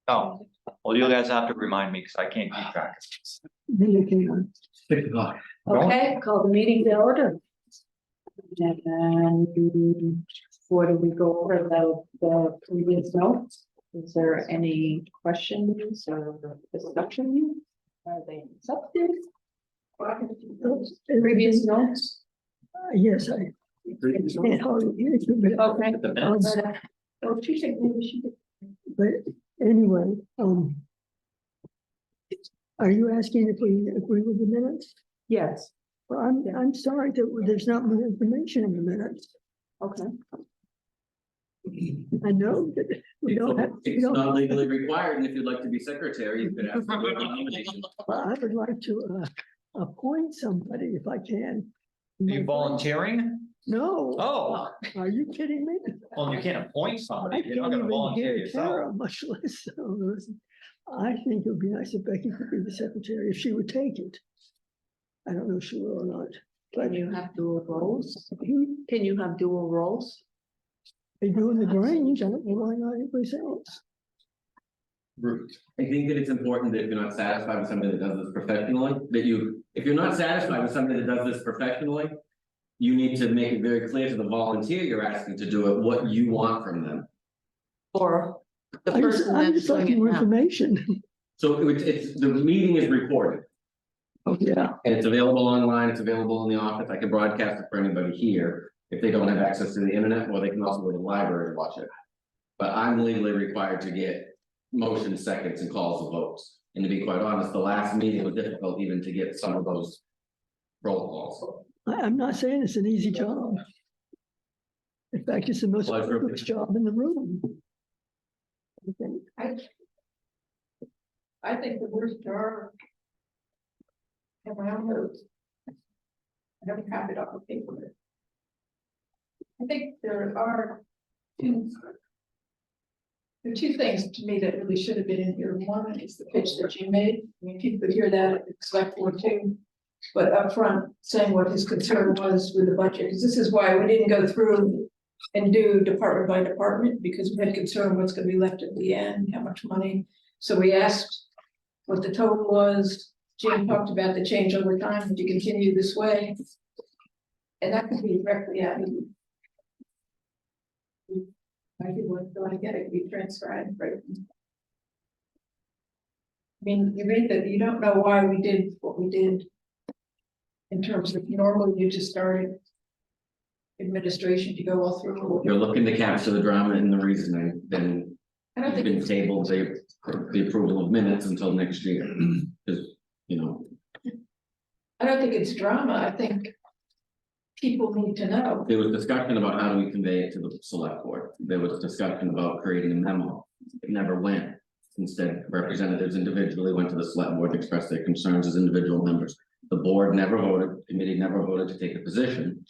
Oh, well, you guys have to remind me because I can't keep track. You can, 6 o'clock. okay, call the meeting to order. And what do we go over the previous notes? Is there any questions or discussion? Are they accepted? Previous notes? Yes, I can't hardly hear you, but, Okay. The minutes. Oh, she said maybe she did. but anyway, are you asking if we agree with the minutes? Yes, Well, I'm sorry that there's not more information in the minutes. okay. I know that we don't have. we It's don't- not legally required, and if you'd like to be secretary, you could ask for a nomination. Well, I would like to appoint somebody if I can. Are you volunteering? No. Oh, Are you kidding me? well, you can't appoint I somebody. You're can't not gonna even volunteer hear Tara, yourself. much less. I think it would be nice if Becky could be the secretary, if she would take it. I don't know if she will or not. Can you have dual roles? Can you have dual roles? They do in the Grange, I don't know why not anyplace else. I think that it's important that if you're not satisfied with somebody that does this professionally, if you're not satisfied with somebody that does this professionally, you need to make it very clear to the volunteer you're asking to do it, what you want from them. Or the I'm person that's just doing looking it for now? information. So it's, the meeting is recorded, Oh, yeah. and it's available online, it's available in the office, I can broadcast it for anybody here. If they don't have access to the internet, or they can also go to the library and watch it. But I'm legally required to get motion seconds and calls of votes. And to be quite honest, the last meeting was difficult even to get some of those roll calls. I'm not saying it's an easy job. In fact, it's the most Pleasure. privileged job in the room. I think. I think the worst are around those. I haven't copied off the paper. I think there are two things to me that really should have been in here. One is the pitch that you made. I mean, people could hear that at the select board too. But upfront saying what his concern was with the budget, because this is why we didn't go through and do department by department, because we had concern what's gonna be left at the end, how much money. So we asked what the total was. Jim talked about the change over time, would you continue this way? And that could be directly out of. I think we're going to get it, be transcribed, right? I mean, you read that, you don't know why we did what we did. In terms of normally you just started administration to go all through. If you're looking to capture the drama and the reasoning, then I don't you've think, been tabled the approval of minutes until next year. Because, you know, I don't think it's drama, I think people need to know. there was discussion about how do we convey it to the select board. There was discussion about creating a memo. It never went. Instead, representatives individually went to the select board to express their concerns as individual members. The board never voted, the committee never voted to take a position.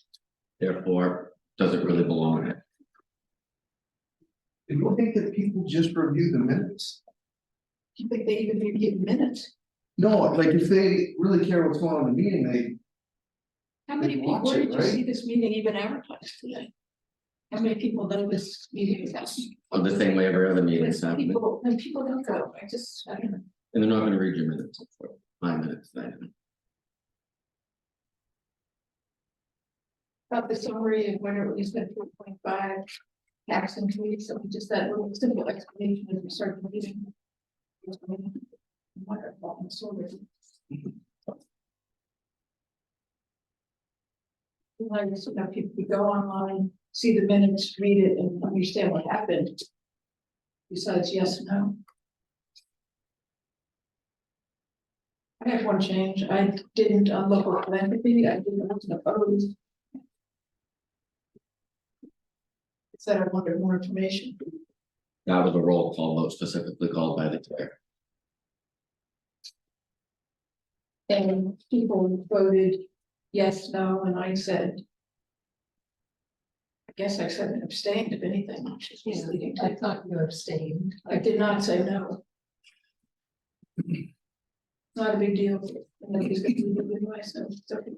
Therefore, does it really belong in it? Do you think that people just review the minutes? Do you think they even review minutes? No, like if they really care what's going on in the meeting, they, How many people, Watch where it, did you right? see this meeting even advertised today? How many people know this meeting is happening? Of the same way every other meeting is happening. When people don't go, I don't know. And they're not gonna read your minutes for 5 minutes. About the summary of when it was at 4.5 tax increase, so just that little simple explanation as we start the meeting. Wonderful, I'm sorry. Like, so now people could go online, see the minutes, read it, and understand what happened. Besides yes, no. I have one change. I didn't on local philanthropy. I didn't want to oppose. It said I wanted more information. That was a roll call vote specifically called by the chair. And people voted yes, no, and I said. I guess I said abstained if anything, which is misleading. I thought you abstained. I did not say no. Not a big deal. Nobody's gonna do it anyway, so it's okay.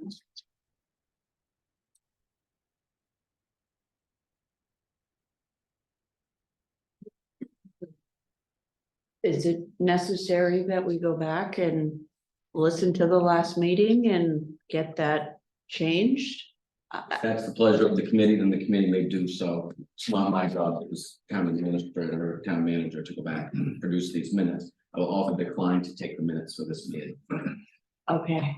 is it necessary that we go back and listen to the last meeting and get that changed? If that's the pleasure of the committee, then the committee may do so. It's not my job, it was town administrator or town manager to go back and produce these minutes. I will often decline to take the minutes for this meeting. Okay,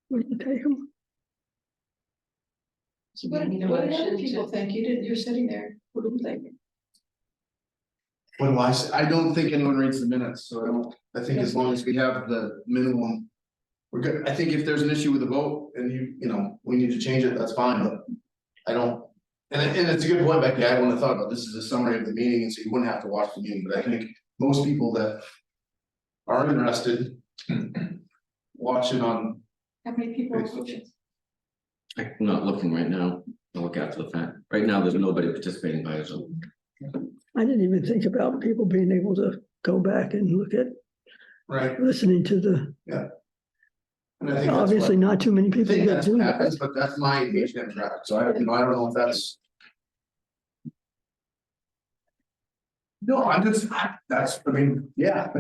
We can take them. What do other people think? You're sitting there, what do you think? What do I say? I don't think anyone reads the minutes, so I think as long as we have the minimum. We're good. I think if there's an issue with the vote and you know, we need to change it, that's fine, but I don't. And it's a good point, Becky. I hadn't thought about this is a summary of the meeting, and so you wouldn't have to watch the meeting, but I think most people that are interested watch it on. How many people are watching? I'm not looking right now. I'll look after the fact. Right now, there's nobody participating by Zoom. I didn't even think about people being able to go back and look at, Right. listening to the, And I think that's obviously what- not too many I people think that that's do what that. happens, but that's my age demographic, so I don't know if that's. No, I mean, yeah.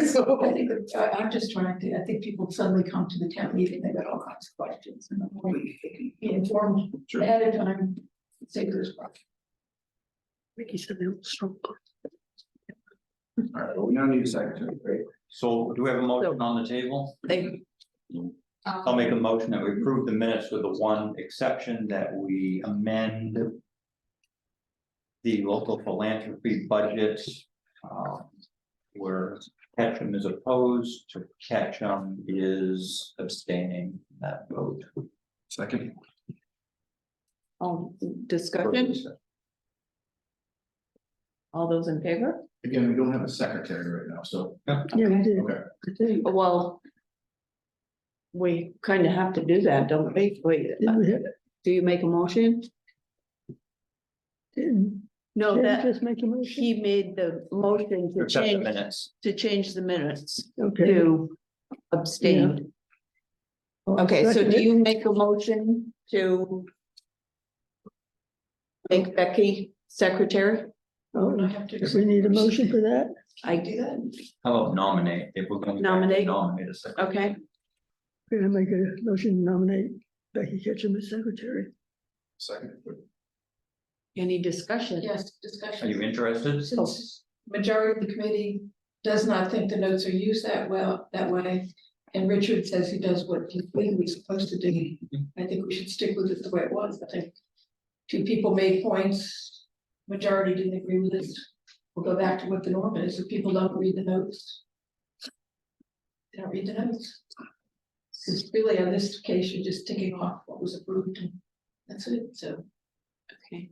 So- I think, I'm just trying to, I think people suddenly come to the town meeting, they got all kinds of questions, and I'm like, they can be informed Sure. ahead of time. Say this. Ricky said they were strong. All right, well, we don't need a secretary, great. So do we have a motion on the table? I'll make a motion that we approve the minutes with the one exception that we amend the local philanthropy budget, where Ketchum is opposed to Ketchum is abstaining from that vote. Second. Discussion, all those in favor? Again, we don't have a secretary right now, so, Yeah, we did. okay. I think. Well, we kind of have to do that, don't we? Wait, Didn't we have- do you make a motion? didn't No, Jen that just make a motion? he made the motion to Accept the change, minutes. the minutes Okay. to abstain. I'll Okay, so second do it. you make a motion to make Becky secretary? Oh, if we need a motion for that, I do that. How about nominate, if we're going to Nominate. nominate a secretary? Okay, we're gonna make a motion to nominate Becky Ketchum as secretary. Second. any discussion? Yes, Are discussion. you interested? Since majority of the committee does not think the notes are used that way, and Richard says he does what he's legally supposed to do. I think we should stick with it the way it was. I think two people made points, majority didn't agree with it. We'll go back to what the norm is. If people don't read the notes, they don't read the notes. Because really, on this case, you're just ticking off what was approved, and that's it, so. Okay,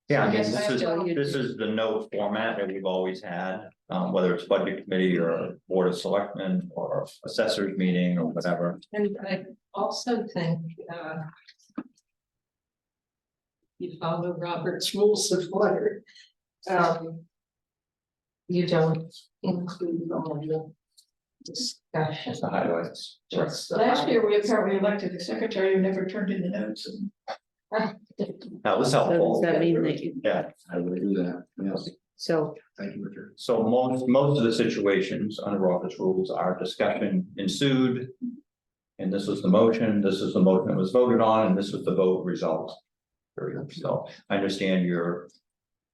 Yeah, I mean, Yes, I this is the note format that we've always had, whether it's budget committee or board of selectmen or assessors meeting or whatever. And I also think, you follow Robert's rules of order. You don't include all the discussion. Just the highlights. Just the Last year, we apparently elected a secretary who never turned in the notes, and That was so does helpful. that mean that you, Yeah, I will do that, yes. so, Thank you, Richard. so most of the situations under Robert's rules are discussion ensued. And this was the motion, this is the motion that was voted on, and this was the vote result. Period. So I understand your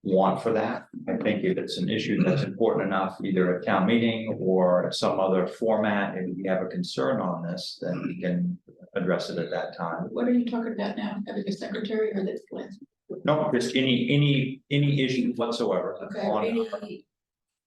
want for that. I think if it's an issue that's important enough, either at town meeting or some other format, and we have a concern on this, then we can address it at that time. what are you talking about now, having a secretary or this plan? No, just any issue whatsoever. Okay, on-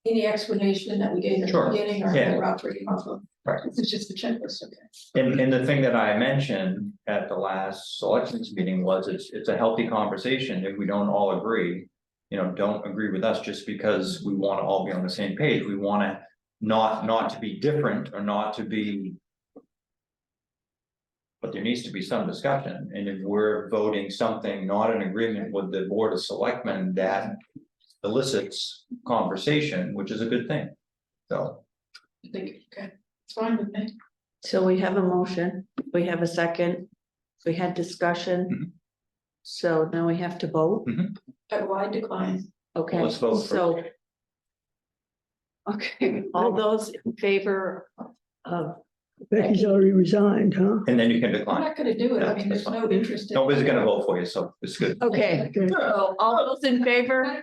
any explanation that we gave at the Sure, beginning or yeah. that Rob's reading off of? Right. This is just the checklist, okay. And the thing that I mentioned at the last selections meeting was it's a healthy conversation. If we don't all agree. Don't agree with us just because we want to all be on the same page. We want to not to be different or not to be. But there needs to be some discussion. And if we're voting something not in agreement with the board of selectmen, that elicits conversation, which is a good thing. So. I think, okay, it's fine with me. so we have a motion, we have a second, we had discussion. Mhm. So now we have to vote, Well, I decline. Okay, Let's vote first. so. Okay, all those in favor of, Becky's already resigned, huh? And then you can I'm decline. not gonna do it, I mean, That's there's no interest in. Nobody's gonna vote for you, so it's good. okay, so all those in favor?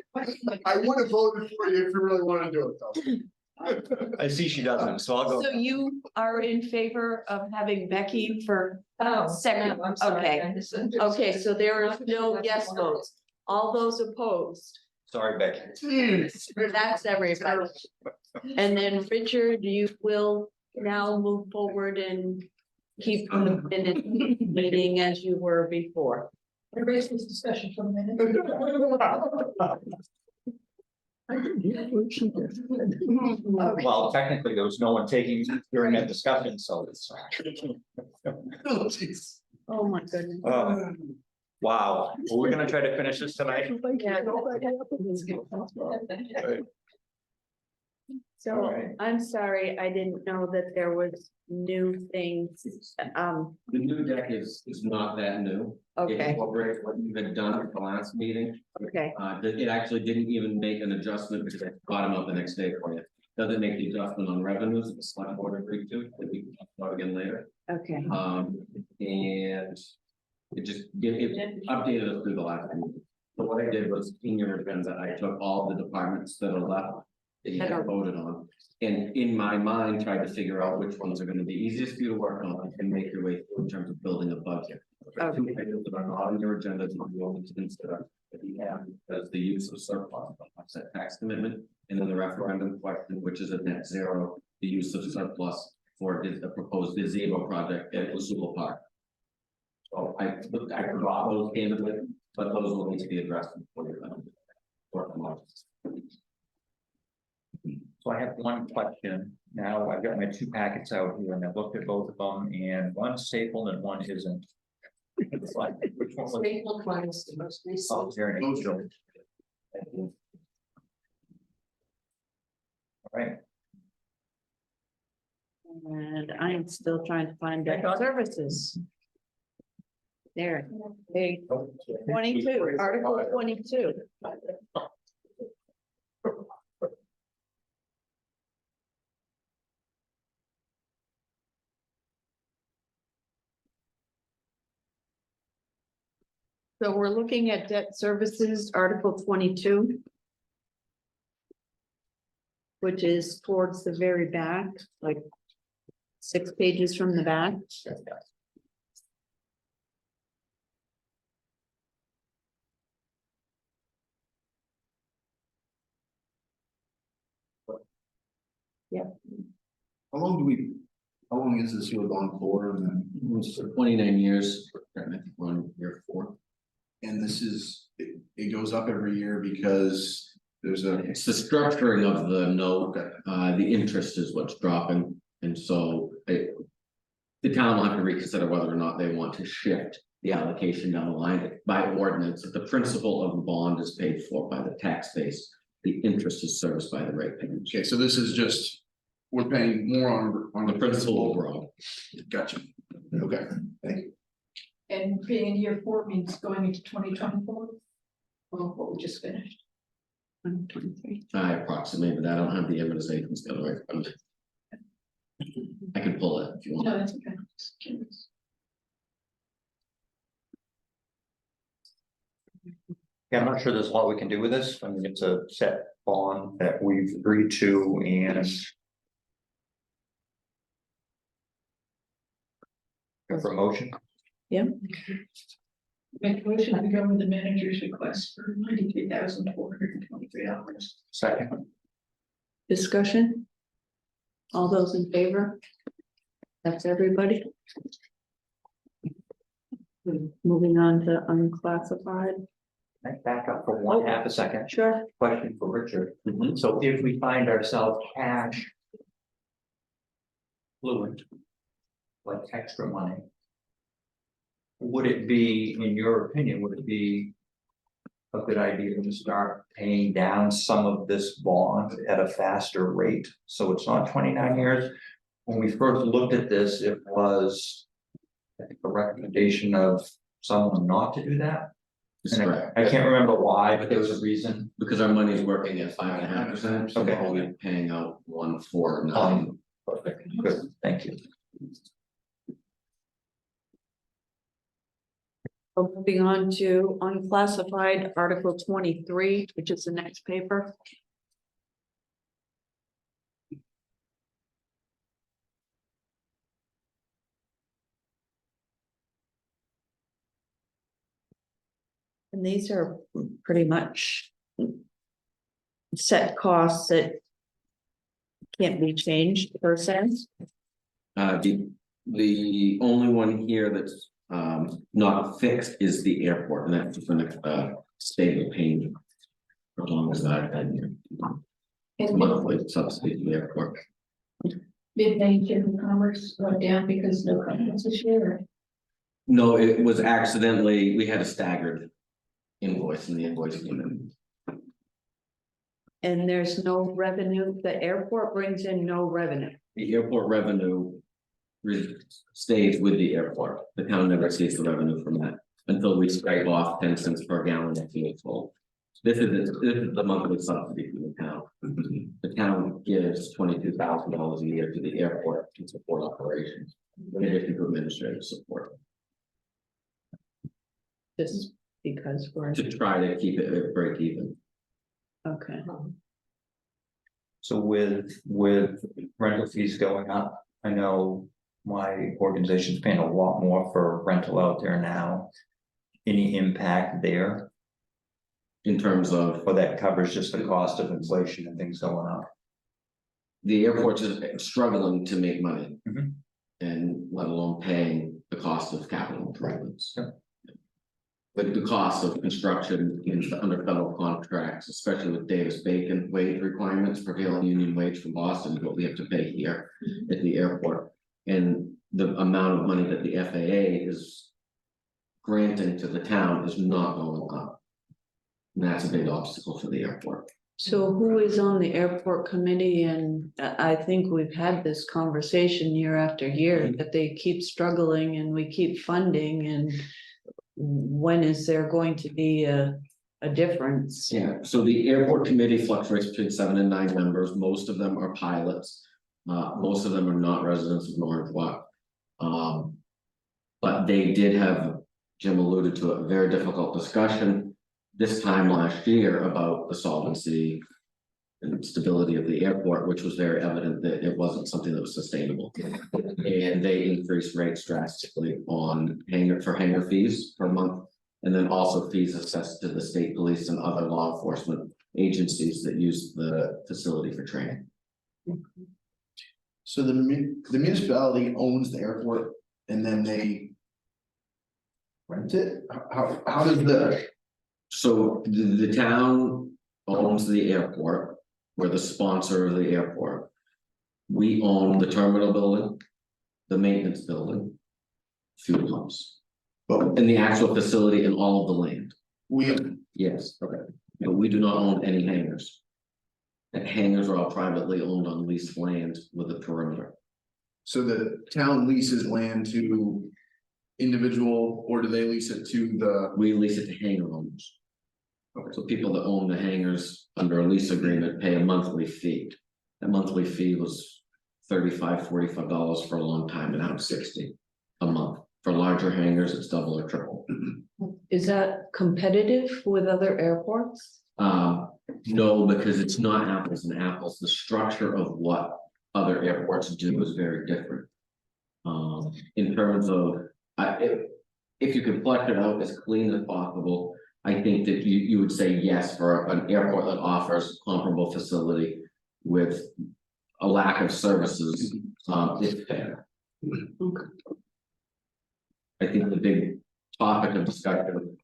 I would have voted for you if you really wanted to do it though. I see she doesn't, so I'll go. So you are in favor of having Becky for, Oh, Second, no, I'm sorry, okay. I misunderstood. okay, so there is no yes votes. All those opposed, Sorry, Becky. that's everybody. And then Richard, you will now move forward and keep the minute meeting as you were before. Erase this discussion for a minute. I didn't hear what she just said. Well, technically, there was no one taking during that discussion, so it's. Oh, jeez. Oh, my goodness. Wow, well, we're gonna try to finish this tonight. So Alright. I'm sorry, I didn't know that there was new things. The new deck is not that new. It Okay, incorporates what you had done at the last meeting. okay, It actually didn't even make an adjustment because I brought them up the next day for you. Doesn't make the adjustment on revenues, the select board agreed to, that we can talk about again later. okay. And it just, it updated us through the last meeting. So what I did was in your agenda, I took all the departments that are left that you That are- had voted on. And in my mind, tried to figure out which ones are gonna be easiest for you to work on and make your way through in terms of building a budget. Two items that are not on your agenda to be able to consider, that you have, as the use of surplus, offset tax commitment, and then the referendum question, which is a net zero, the use of surplus for the proposed gazebo project at Lusula Park. So I forgot those candidly, but those will need to be addressed before you're done. Work them out. So I have one question. Now I've got my two packets out here and I've looked at both of them and one's stapled and one isn't. It's like, which one was? Staple one is the most Oh, recent. here it is. All right, And I am still trying to find debt services. There, hey, 22, Article 22. So we're looking at debt services, Article 22. Which is towards the very back, like 6 pages from the back. How long is this year going for? And then, It's for 29 years, I think we're on year 4. and this is, it goes up every year because there's a. It's the structuring of the note, the interest is what's dropping, and so the town will have to reconsider whether or not they want to shift the allocation down the line by ordinance. If the principal of the bond is paid for by the tax base, the interest is serviced by the ratepayer. Okay, so this is just, we're paying more on The principal overall. Gotcha. Okay, thank you. And being in year 4 means going into 2024. Well, what we just finished. 23. I approximated that, I don't have the amortizations the other way from it. I can pull it if you want. No, that's okay. Just curious. yeah, I'm not sure there's a lot we can do with this. I mean, it's a set bond that we've agreed to and. Go for a motion. Make a motion to go with the manager's request for $93,423. Second, Discussion? All those in favor? That's everybody? Moving on to unclassified. back up for one half a second. Sure. Question for Richard. So if we find ourselves cash. Fluent. Like extra money. Would it be, in your opinion, would it be? A good idea to start paying down some of this bond at a faster rate, so it's not 29 years. When we first looked at this, it was. I think a recommendation of someone not to do that. And I can't remember why, but there was a reason. Because our money's working at 5.5%, so we're Okay. only paying out 149. Perfect, good, thank you. Moving on to unclassified Article 23, which is the next paper. And these are pretty much set costs that can't be changed per se. The only one here that's not fixed is the airport, and that's just the stable payment. For as long as that and monthly subsidy to the airport. Mid-May, Chamber of Commerce went down because no conference this year. No, it was accidentally, we had a staggered invoice and the invoice came in. And there's no revenue, the airport brings in no revenue. The airport revenue stays with the airport. The town never sees the revenue from that until we scrape off 10 cents per gallon of fuel. This is the monthly subsidy for the town. The town gives $22,000 a year to the airport to support operations, in addition to administrative support, Just because we're, to try to keep it at break even. okay. So with rental fees going up, I know my organization's paying a lot more for rental out there now. Any impact there? In terms of Or that covers just the cost of inflation and things going up? the airport's is struggling to make money. Mhm. And let alone paying the cost of capital improvements. Yeah. But the cost of construction under federal contracts, especially with Davis-Bacon wage requirements, prevailing union wage from Boston, is what we have to pay here at the airport. And the amount of money that the FAA is granting to the town is not going up. And that's a big obstacle for the airport. So who is on the airport committee? And I think we've had this conversation year after year that they keep struggling and we keep funding, and when is there going to be a difference? Yeah, so the airport committee fluctuates between 7 and 9 members. Most of them are pilots. Most of them are not residents of Norridgewock. But they did have, Jim alluded to it, a very difficult discussion this time last year about the solvency and stability of the airport, which was very evident that it wasn't something that was sustainable. And they increased rates drastically on hangar fees per month, and then also fees assessed to the state police and other law enforcement agencies that use the facility for training. So the municipality owns the airport and then they rent it? How does the, So the town owns the airport, we're the sponsor of the airport. We own the terminal building, the maintenance building, fuel pumps, but and the actual facility and all of the land. we, Yes, okay, but we do not own any hangars. And hangars are all privately owned on leased land with a perimeter. so the town leases land to individual, or do they lease it to the? We lease it to hangar owners. Okay, so people that own the hangars under a lease agreement pay a monthly fee. That monthly fee was $35-45 for a long time, and now it's $60 a month. For larger hangars, it's double or triple. Is that competitive with other airports? No, because it's not apples and apples. The structure of what other airports do is very different. In terms of, if you could flesh it out as clean as possible, I think that you would say yes for an airport that offers comparable facility with a lack of services, it's fair. Okay. I think the big topic of discussion,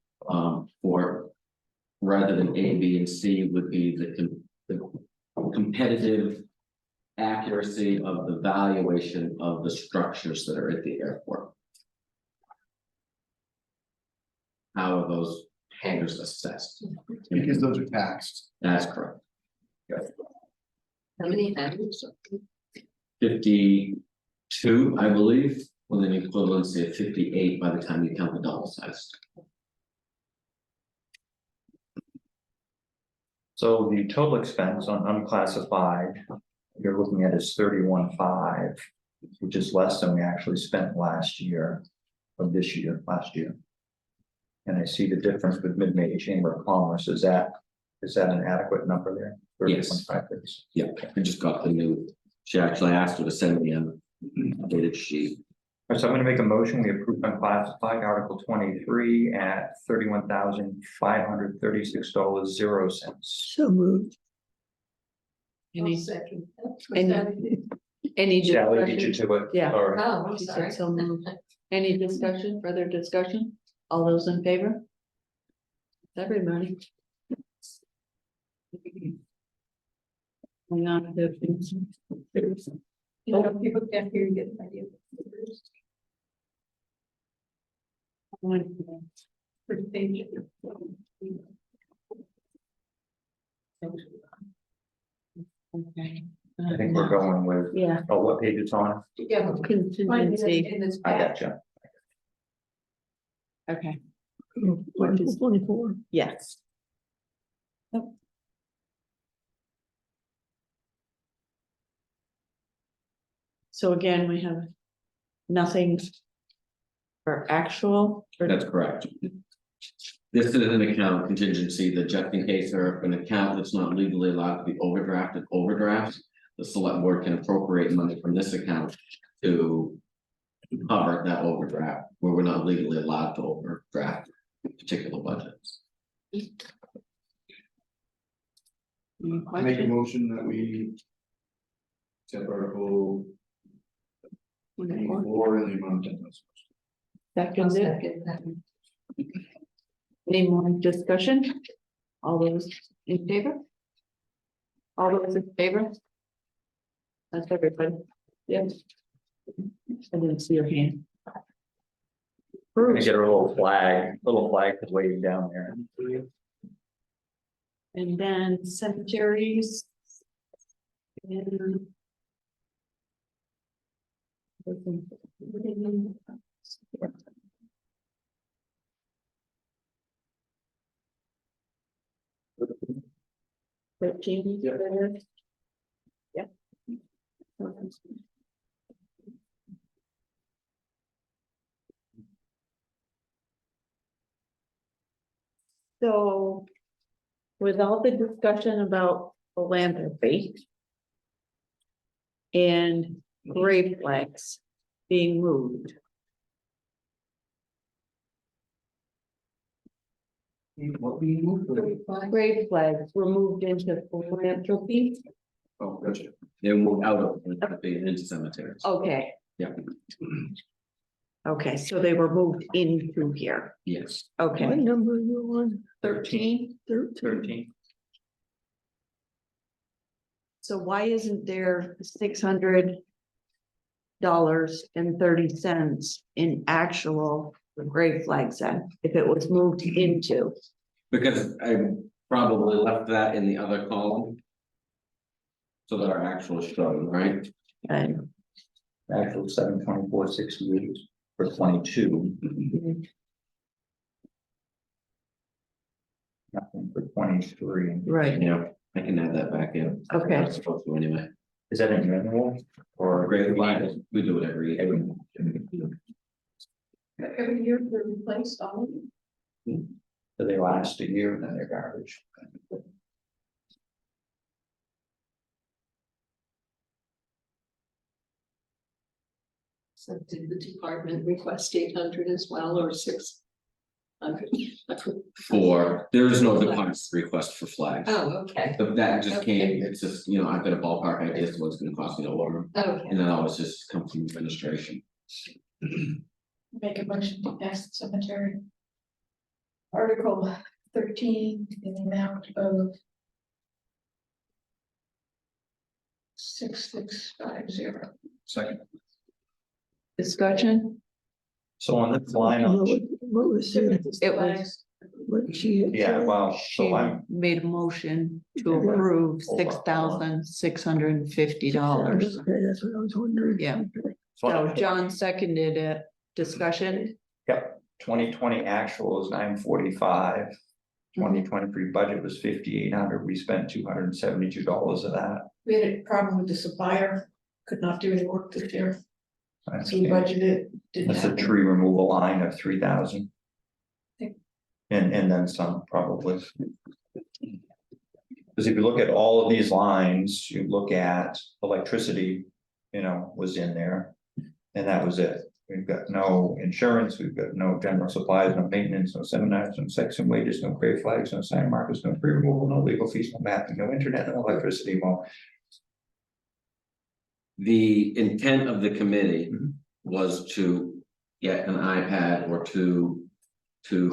for rather than A, B, and C would be the competitive accuracy of the valuation of the structures that are at the airport. How are those hangars assessed? Because those are taxed. That's correct. How many hangars? 52, I believe, with an equivalency of 58 by the time you count the double sized. So the total expense on unclassified, you're looking at is 31.5, which is less than we actually spent last year, or this year, last year. And I see the difference with Mid-May Chamber of Commerce, is that an adequate number there? Yes. 30.5. Yeah, I just got the new, she actually asked her to send me an updated sheet. All right, so I'm gonna make a motion, we approve unclassified Article 23 at $31,536.00. So moved. Any, Second. any Sally, beat you discussion? to it. Yeah. Sorry. Oh, I'm She said sorry. so moved. Any discussion, further discussion? All those in favor? Everybody. Hang on to things. You know, people can't hear you get an idea. First page. Okay. I think we're going with, Yeah, oh, what page it's on? Yeah. Find it contingency, in this I batch. gotcha. okay, What is 24? yes. Yep. So again, we have nothing for actual, or That's correct. This is an account contingency that just in case there are an account that's not legally allowed to be overdrafted, the select board can appropriate money from this account to cover that overdraft, where we're not legally allowed to overdraft particular budgets. any I make a questions? motion that we. Accept Article 24 in the amount of. Seconded. Any more discussion? All those in favor? All those in favor? That's everybody. Yes. I didn't see your hand. We're gonna get a little flag is waving down there. And then cemeteries. And. Thirteen. Yep. So. With all the discussion about philanthropy. And grave flags being moved. What we move for? Grave flags were moved into philanthropy. Oh, gotcha. They move out of into cemeteries. Okay. Yeah. Okay, so they were moved into here. Yes. What Okay, number are you on? 13. 13. So why isn't there $600.30 in actual grave flags then, if it was moved into? Because I probably left that in the other column. So that our actual is shown, right? And Actual 724,668 for 22. Nothing for 23. right, Yeah, I can add that back in. Okay. I'm supposed to anyway. Is that an annual or? Grade line, we do it every year. Every year they're replaced all of them. Do they last a year and then they're garbage? So did the department request 800 as well, or 600? There is no department request for flags. Oh, okay, But that just Okay. came, it's just, I've got a ballpark idea as to what's gonna cost me to order, okay. and then always just come from administration. Make a motion to pass the cemetery. Article 13 in the amount of. 6650. Second. discussion, So on this line, What was it? it was, What she had yeah, said? wow, she so I'm, made a motion to Yeah. approve Hold on, hold on. $6,650. Okay, that's what I was wondering. Yeah. Okay. So John seconded it, discussion, Yep, 2020 actual is 945. 2023 budget was $5,800, we spent $272 of that. We had a problem with the supplier, could not do any work this year, I so we understand. budgeted, didn't That's a happen. tree removal line of 3,000. Okay. And then some probably. Because if you look at all of these lines, you look at electricity, was in there. And that was it. We've got no insurance, we've got no general supplies, no maintenance, no seminars, no section wages, no grave flags, no sign markers, no tree removal, no legal fees, no mapping, no internet, no electricity. Well, The intent of the committee Mhm. was to get an iPad or to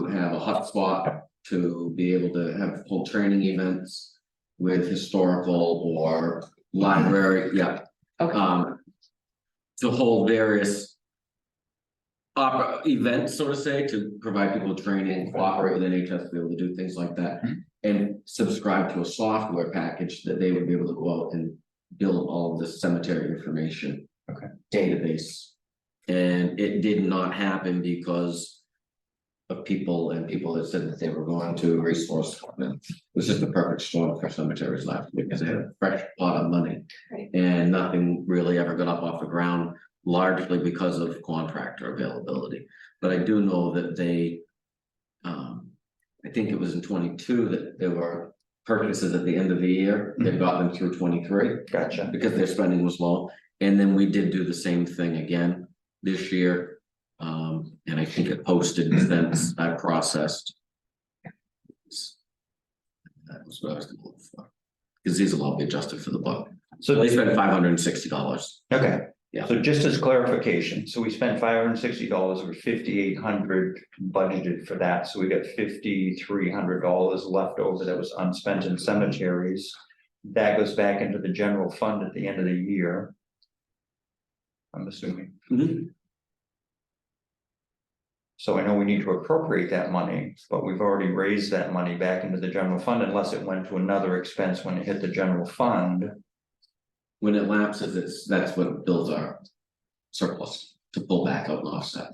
have a hotspot, to be able to have whole training events with historical or library, yeah. Okay. To hold various events, so to say, to provide people training, cooperate with NHS, to be able to do things like that. Mhm. And subscribe to a software package that they would be able to go out and build all of the cemetery information. Okay. Database. And it did not happen because of people that said that they were going to resource. It was just a perfect storm for cemeteries last year because they had a fresh pot of money. Right. And nothing really ever got up off the ground, largely because of contractor availability. But I do know that they, I think it was in 22 that there were purchases at the end of the year that got them through 23 gotcha. because their spending was low. And then we did do the same thing again this year. And I think it posted since I processed. That was what I was gonna look for. Because these will all be adjusted for the book. So So they spent $560. okay. Yeah. So just as clarification, so we spent $560 over 5,800 budgeted for that, so we got $5,300 left over that was unspent in cemeteries. That goes back into the general fund at the end of the year. I'm assuming. Mhm. So I know we need to appropriate that money, but we've already raised that money back into the general fund unless it went to another expense when it hit the general fund. When it lapses, that's what builds our surplus to pull back out and offset.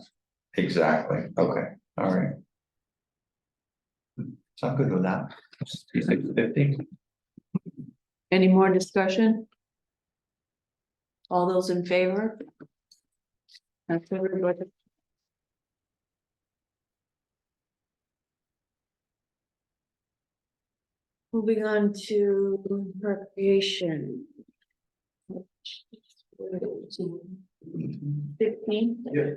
Exactly, okay, all right. So I'm good with that. 650. Any more discussion? All those in favor? That's everybody. Moving on to recreation. 15. Yeah.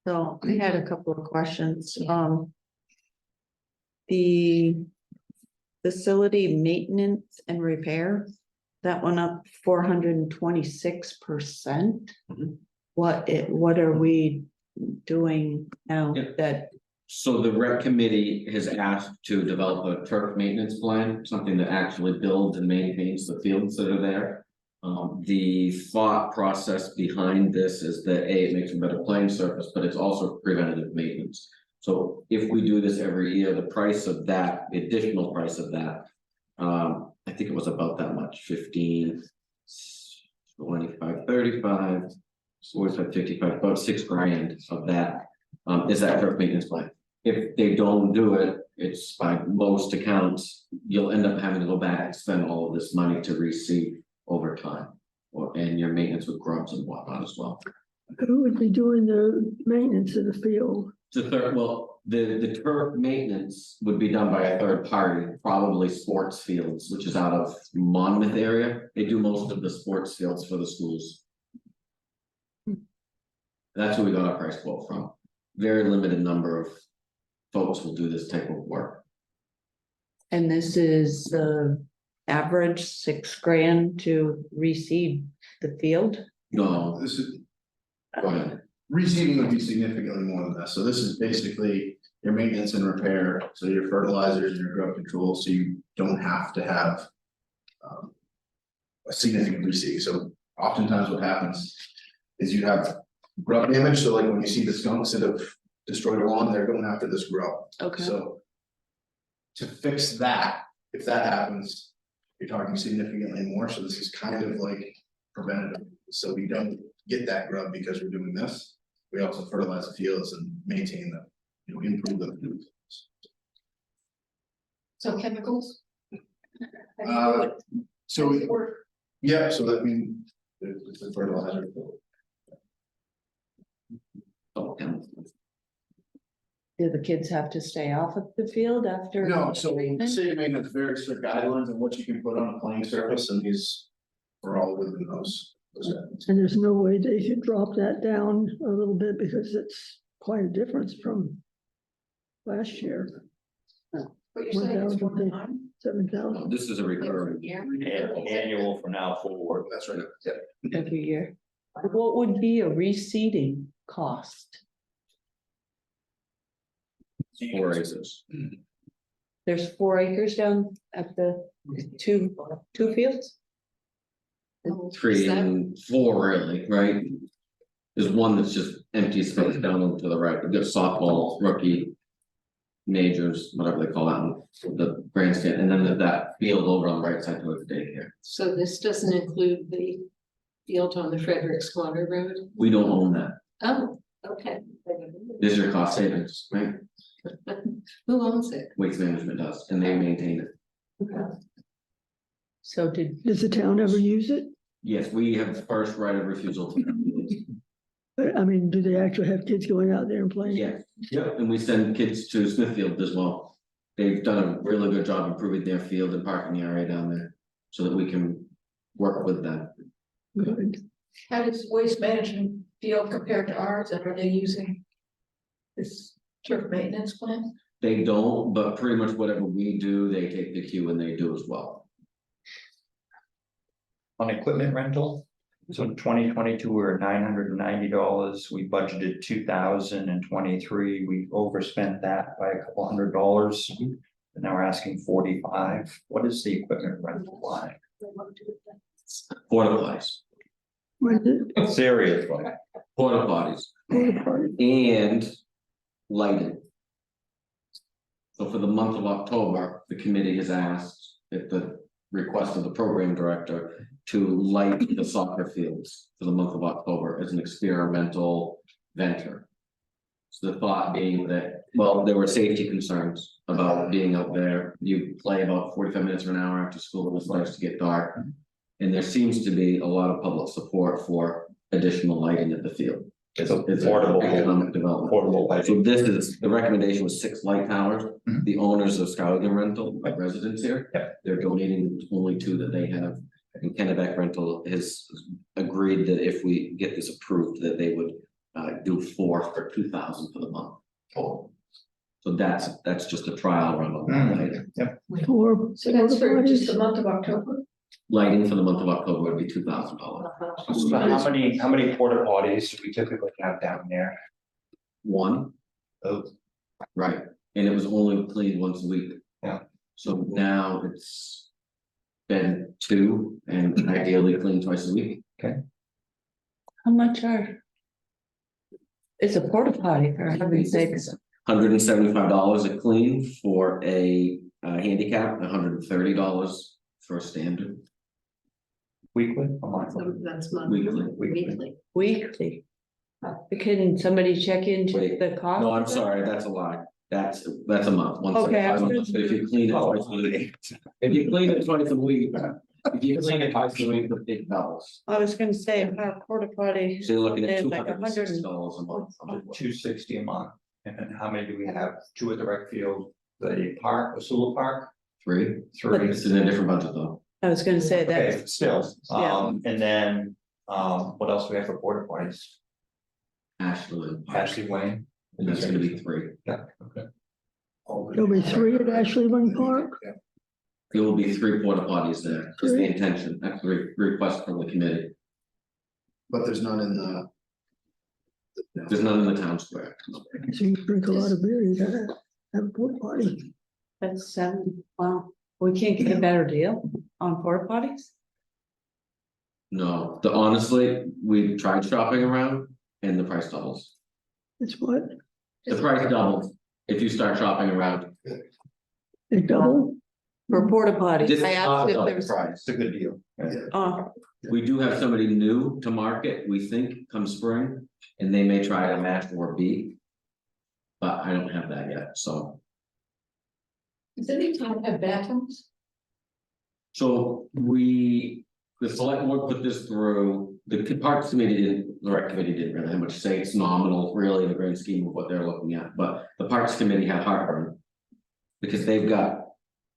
So I had a couple of questions, the facility maintenance and repair, that went up 426%. Mhm. What are we doing now Yeah. that, So the rec committee has asked to develop a turf maintenance plan, something that actually builds and maintains the fields that are there. The thought process behind this is that it makes a better playing surface, but it's also preventative maintenance. So if we do this every year, the price of that, the additional price of that. I think it was about that much, 15, 25, 35, 45, 55, about $6 grand of that. Is that turf maintenance plan? If they don't do it, it's by most accounts, you'll end up having to go back and spend all of this money to reseed over time. And your maintenance with grubs and whatnot as well. Who would be doing the maintenance of the field? The turf maintenance would be done by a third party, probably sports fields, which is out of Monmouth area. They do most of the sports fields for the schools. That's who we got our price quote from. Very limited number of folks will do this type of work. and this is the average $6 grand to reseed the field? No, This is, go ahead. reseeding would be significantly more than that, so this is basically your maintenance and repair, so your fertilizers and your growth control, so you don't have to have. A significant reseed, so oftentimes what happens is you have grub damage, so like when you see the skunks that have destroyed a lawn, they're going after this grub. Okay. So to fix that, if that happens, you're talking significantly more, so this is kind of like preventative. So we don't get that grub because we're doing this. We also fertilize the fields and maintain them, you know, improve them. So chemicals? So, yeah, so that means it's the fertilizer. Oh, chemicals. Do the kids have to stay off of the field after? No, so treatment? city maintenance very strict guidelines on what you can put on a playing surface, and we're all within those. And there's no way they could drop that down a little bit because it's quite a difference from last year, What you're saying is 1,000. 1,900? 7,000. This is a recurring. Annual from now forward. That's right. Every year. What would be a reseeding cost? 4 acres. There's 4 acres down at the two fields? 3 and 4 really, right? There's one that's just empty space down to the right, we've got softball, rookie. Majors, whatever they call that, the grandstand, and then there's that field over on the right side towards the daycare. So this doesn't include the field on the Frederick Squatter Road? We don't own that, Oh, okay. this is your cost savings, right? Who owns it? Waste management does, and they maintain it. So did, Does the town ever use it? Yes, we have first right of refusal to. I mean, do they actually have kids going out there and playing? Yeah, yeah, and we send kids to Smithfield as well. They've done a really good job improving their field and parking area down there, so that we can work with them. Good. How does waste management feel compared to ours, and are they using this turf maintenance plan? They don't, but pretty much whatever we do, they take the cue and they do as well. On equipment rental, so in 2022, we were $990, we budgeted 2,023, we overspent that by a couple $100. And now we're asking 45. What is the equipment rental line? Porta potties, When did- Seriously, porta potties. And lighting. So for the month of October, the committee has asked, at the request of the program director, to light the soccer fields for the month of October as an experimental venture. So the thought being that, well, there were safety concerns about being out there. You play about 45 minutes or an hour after school, it starts to get dark. And there seems to be a lot of public support for additional lighting at the field. it's a It's portable, economic development. portable So lighting. this is, the recommendation was 6 light towers. Mhm. The owners of Skowhegan Rental, like residents here. Yeah. They're donating only 2 that they have. And Kennebec Rental has agreed that if we get this approved, that they would do 4 for 2,000 for the month. Oh. So that's just a trial run on that lighting. For So that's for porta just potties? the month of October? Lighting for the month of October would be $2,000. How many porta potties do we typically have down there? 1, Oh, right, and it was only cleaned once a week. Yeah. So now it's been 2 and ideally cleaned twice a week. how much are? It's a porta potty for heaven's sakes. $175 a clean for a handicap, $130 for a standard. weekly, a monthly? So that's monthly, Weekly. weekly. Weekly. Can somebody check into Wait, the cost? No, I'm of that? sorry, that's a lie. That's a month, Okay, I 175 a month, was- but if you clean it twice a week, if you clean it twice a week. If you clean it twice a week, it doubles. I was gonna say, our porta potty. So you're looking at is like $260 a month. 260 a month, and then how many do we have? 2 at the rec field, the park, the Sewell Park, 3, 3. it's in a different budget though. I was gonna say Okay, that. still, Yeah. and then, what else do we have for porta potties? Ashley. Ashley Wayne? And that's gonna be 3. Yeah, okay. There'll be 3 at Ashley Lynn Park. There will be 3 porta potties there, is the 3? intention, that's the request from the committee. But there's none in the. There's none in the town square. So you drink a lot of beer, you gotta have a porta potty. That's 7, wow, we can't get a better deal on porta potties? No, honestly, we tried shopping around and the price doubles. It's what? The price doubles if you start shopping around. They double? For porta potties. This I is asked not if a there's, price. It's a good deal. We do have somebody new to market, we think, come spring, and they may try to match or beat. But I don't have that yet, so. Does any town have bathrooms? So the select board put this through, the parks committee didn't, the rec committee didn't really have much to say, it's nominal, really, in the grand scheme of what they're looking at, but the parks committee had heartburn. Because they've got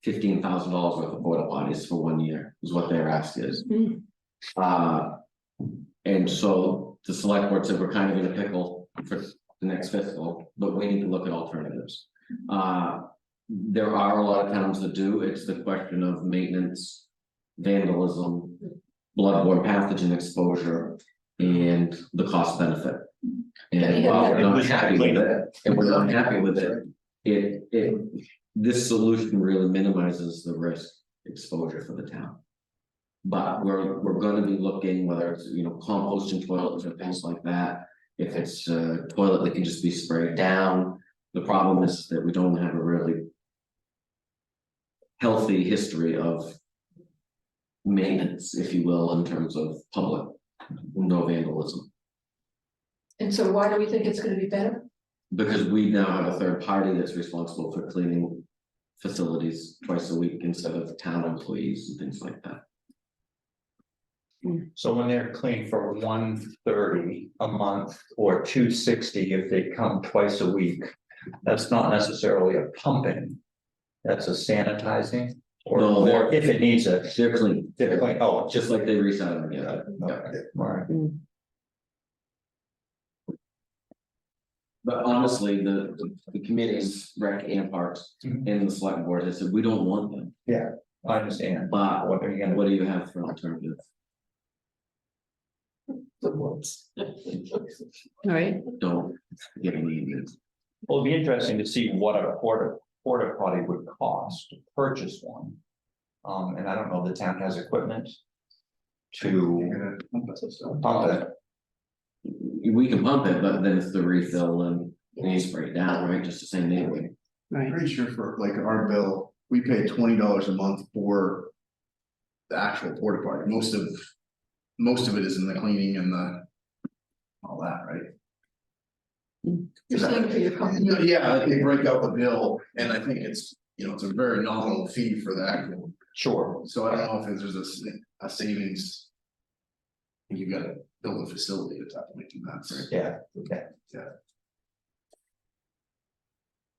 $15,000 worth of porta potties for 1 year, is what their ask is. And so the select board said, we're kind of in a pickle for the next fiscal, but we need to look at alternatives. There are a lot of towns that do, it's the question of maintenance, vandalism, bloodborne pathogen exposure, and the cost benefit. And while we're not happy with it, this solution really minimizes the risk exposure for the town. But we're gonna be looking, whether it's, composting toilets or things like that. If it's a toilet that can just be sprayed down, the problem is that we don't have a really healthy history of maintenance, if you will, in terms of public, no vandalism. And so why do we think it's gonna be better? Because we now have a third party that's responsible for cleaning facilities twice a week instead of town employees and things like that. So when they're clean for $130 a month or $260 if they come twice a week, that's not necessarily a pumping. That's a sanitizing, No, or if it needs it. They're clean, They're clean, oh, just like they reset them together. okay, all right. But honestly, the committees, rec and parks, and the select board has said, we don't want them. I understand, But what are you gonna, what do you have for alternative? The woods. all right, Don't give any ideas. well, it'd be interesting to see what a porta potty would cost to purchase one. And I don't know if the town has equipment to pump it. We can pump it, but then it's the refill and you spray it down, right? Just the same thing. right. Pretty sure for like our bill, we pay $20 a month for the actual porta potty. Most of it is in the cleaning and the all that, right? You're saying for your company? Yeah, like they break out the bill and I think it's, it's a very nominal fee for the actual, Sure. so I don't know if there's a savings. You gotta build a facility at that point in that, right? Yeah, okay.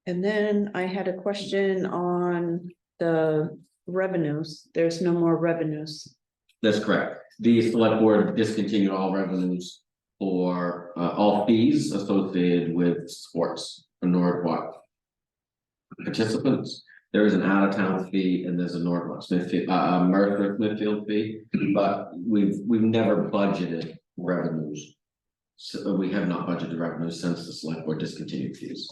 And then I had a question on the revenues. There's no more revenues. That's correct. The select board discontinued all revenues for all fees associated with sports for Norridgewock participants. There is an out of town fee and there's a Norridgewock Smithfield, Merthyr Smithfield fee, but we've never budgeted revenues. So we have not budgeted revenues since the select board discontinued fees.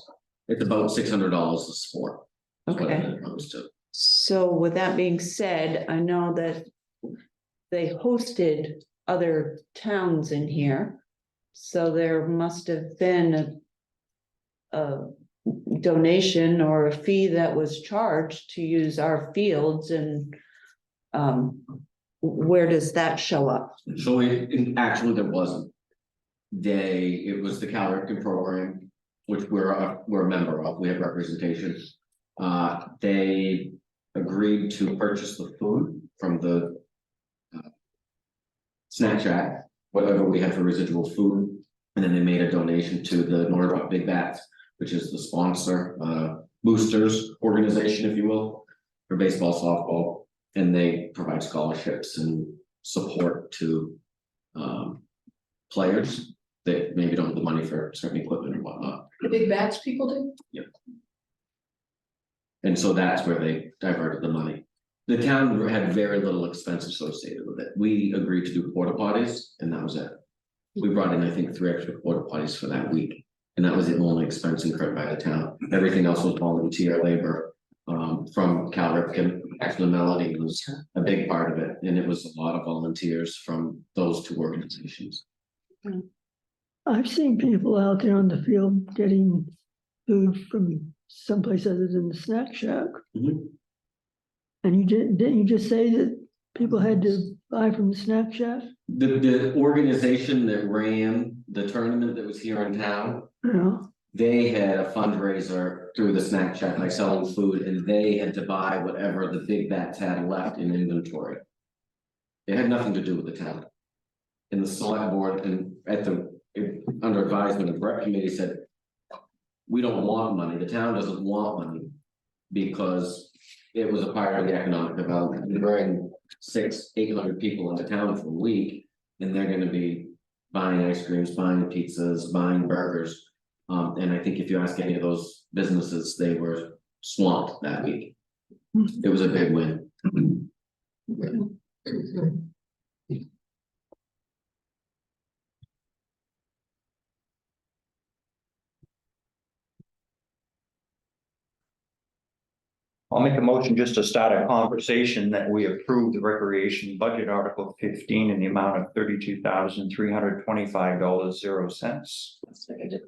It's about $600 a sport. is what Okay. it comes to. So with that being said, I know that they hosted other towns in here. So there must have been a donation or a fee that was charged to use our fields and where does that show up? So actually there wasn't. It was the Cal Ripken program, which we're a member of, we have representation. They agreed to purchase the food from the snack shack, whatever we had for residual food. And then they made a donation to the Norridgewock Big Bats, which is the sponsor, boosters organization, if you will, for baseball, softball. And they provide scholarships and support to players that maybe don't have the money for certain equipment or whatnot. The big bats people do? Yep. And so that's where they diverted the money. The town had very little expense associated with it. We agreed to do porta potties and that was it. We brought in, I think, 3 extra porta potties for that week. And that was the only expense incurred by the town. Everything else was volunteer labor from Cal Ripken. Actually, Melody was a big part of it. And it was a lot of volunteers from those 2 organizations. I've seen people out there on the field getting food from someplace other than the snack shack. Mhm. And didn't you just say that people had to buy from the snack shack? The organization that ran the tournament that was here in town, You know, they had a fundraiser through the snack shack, like selling food, and they had to buy whatever the big bats had left in inventory. It had nothing to do with the town. And the select board and under advisement of the rec committee said, we don't want money, the town doesn't want money. Because it was a part of the economic development, we bring 600-800 people into town for a week. And they're gonna be buying ice creams, buying pizzas, buying burgers. And I think if you ask any of those businesses, they were swamped that week. It was a big win. I'll make a motion just to start a conversation that we approve the recreation budget article 15 in the amount of $32,325.00.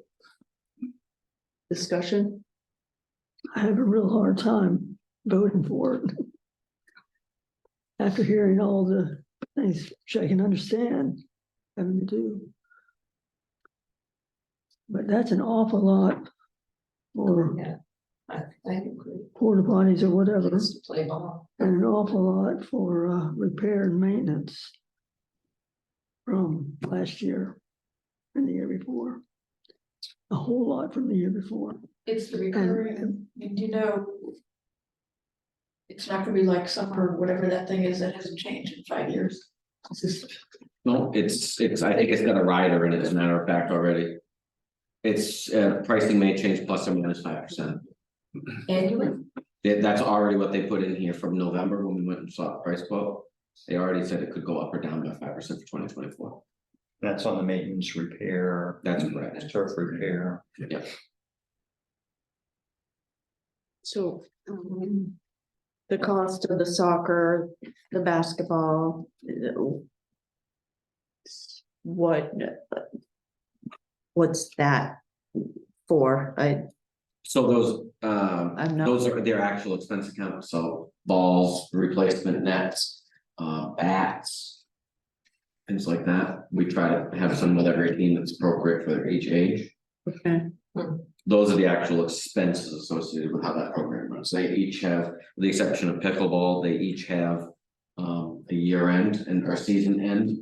Discussion? I have a real hard time voting for it. After hearing all the things which I can understand having to do. But that's an awful lot for Yeah, I agree. porta potties or whatever, Kids to play ball. and an awful lot for repair and maintenance from last year and the year before. A whole lot from the year before. It's the recurring, you know. It's not gonna be like summer, or whatever that thing is, that hasn't changed in 5 years. It's just, No, it's, I think it's got a rider in it, as a matter of fact, already. It's, pricing may change plus or minus 5%. annually, That's already what they put in here from November when we went and saw the price quote. They already said it could go up or down by 5% for 2024. That's on the maintenance repair. That's correct. Turf repair. Yeah. So, the cost of the soccer, the basketball. What's that for? So those, I'm not. those are their actual expense accounts, so balls, replacement nets, bats. Things like that. We try to have some with every team that's appropriate for each age. Okay, Those are the actual expenses associated with how that program runs. They each have, with the exception of pickleball, they each have a year end and or season end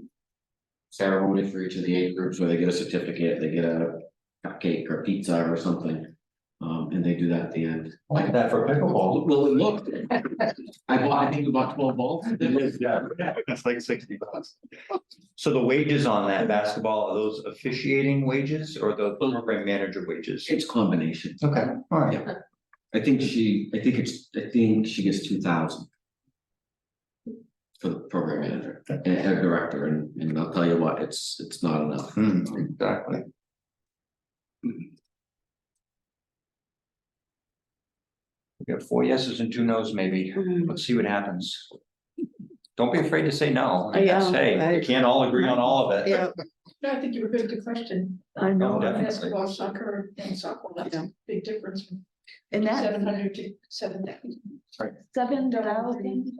ceremony for each of the age groups where they get a certificate, they get a cupcake or pizza or something. And they do that at the end. Like that for pickleball. Well, look, I think we bought 12 balls. Yeah, it's like $60. So the wages on that basketball, are those officiating wages or the program manager wages? It's combination. Okay, all right. Yeah. I think she gets 2,000. For the program manager and a director, and I'll tell you what, it's not enough. Exactly. We got 4 yeses and 2 nos, maybe. Let's see what happens. Don't be afraid to say no. Yeah, Hey, we can't all agree on all of it. yeah, no, I think you were good to question. I know. definitely. Basketball, soccer, and softball, that's a big difference from and that 700 to 7,000. 7,000,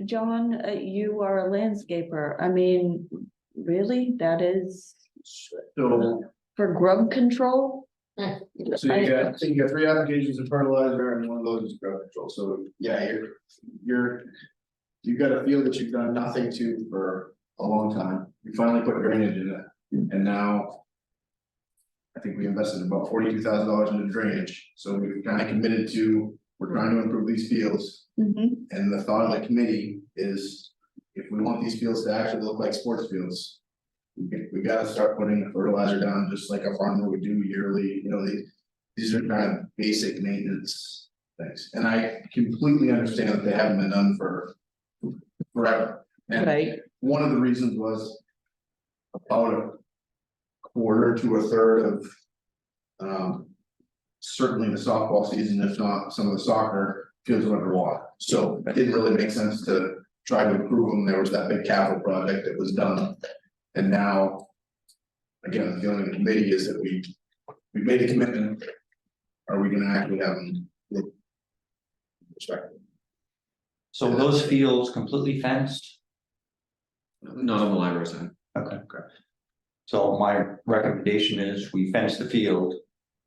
John, you are a landscaper, I mean, really, that is So, for grub control? so you got 3 applications of fertilizer and one of those is growth control, so yeah, you've got to feel that you've done nothing to for a long time. You finally put drainage in it, and now. I think we invested about $42,000 into drainage, so we've kind of committed to, we're trying to improve these fields. Mhm. And the thought of the committee is, if we want these fields to actually look like sports fields. We gotta start putting fertilizer down just like a farmer would do yearly, you know, these are kind of basic maintenance things. And I completely understand that they haven't been done for forever. And Right, one of the reasons was about a quarter to a third of certainly the softball season, if not some of the soccer fields were underwater. So it didn't really make sense to try to improve them. There was that big capital project that was done. And now, again, the feeling of the committee is that we made a commitment. are we gonna actually have them look? Respectful. So those fields completely fenced? Not on the library side. Okay. So my recommendation is we fence the field,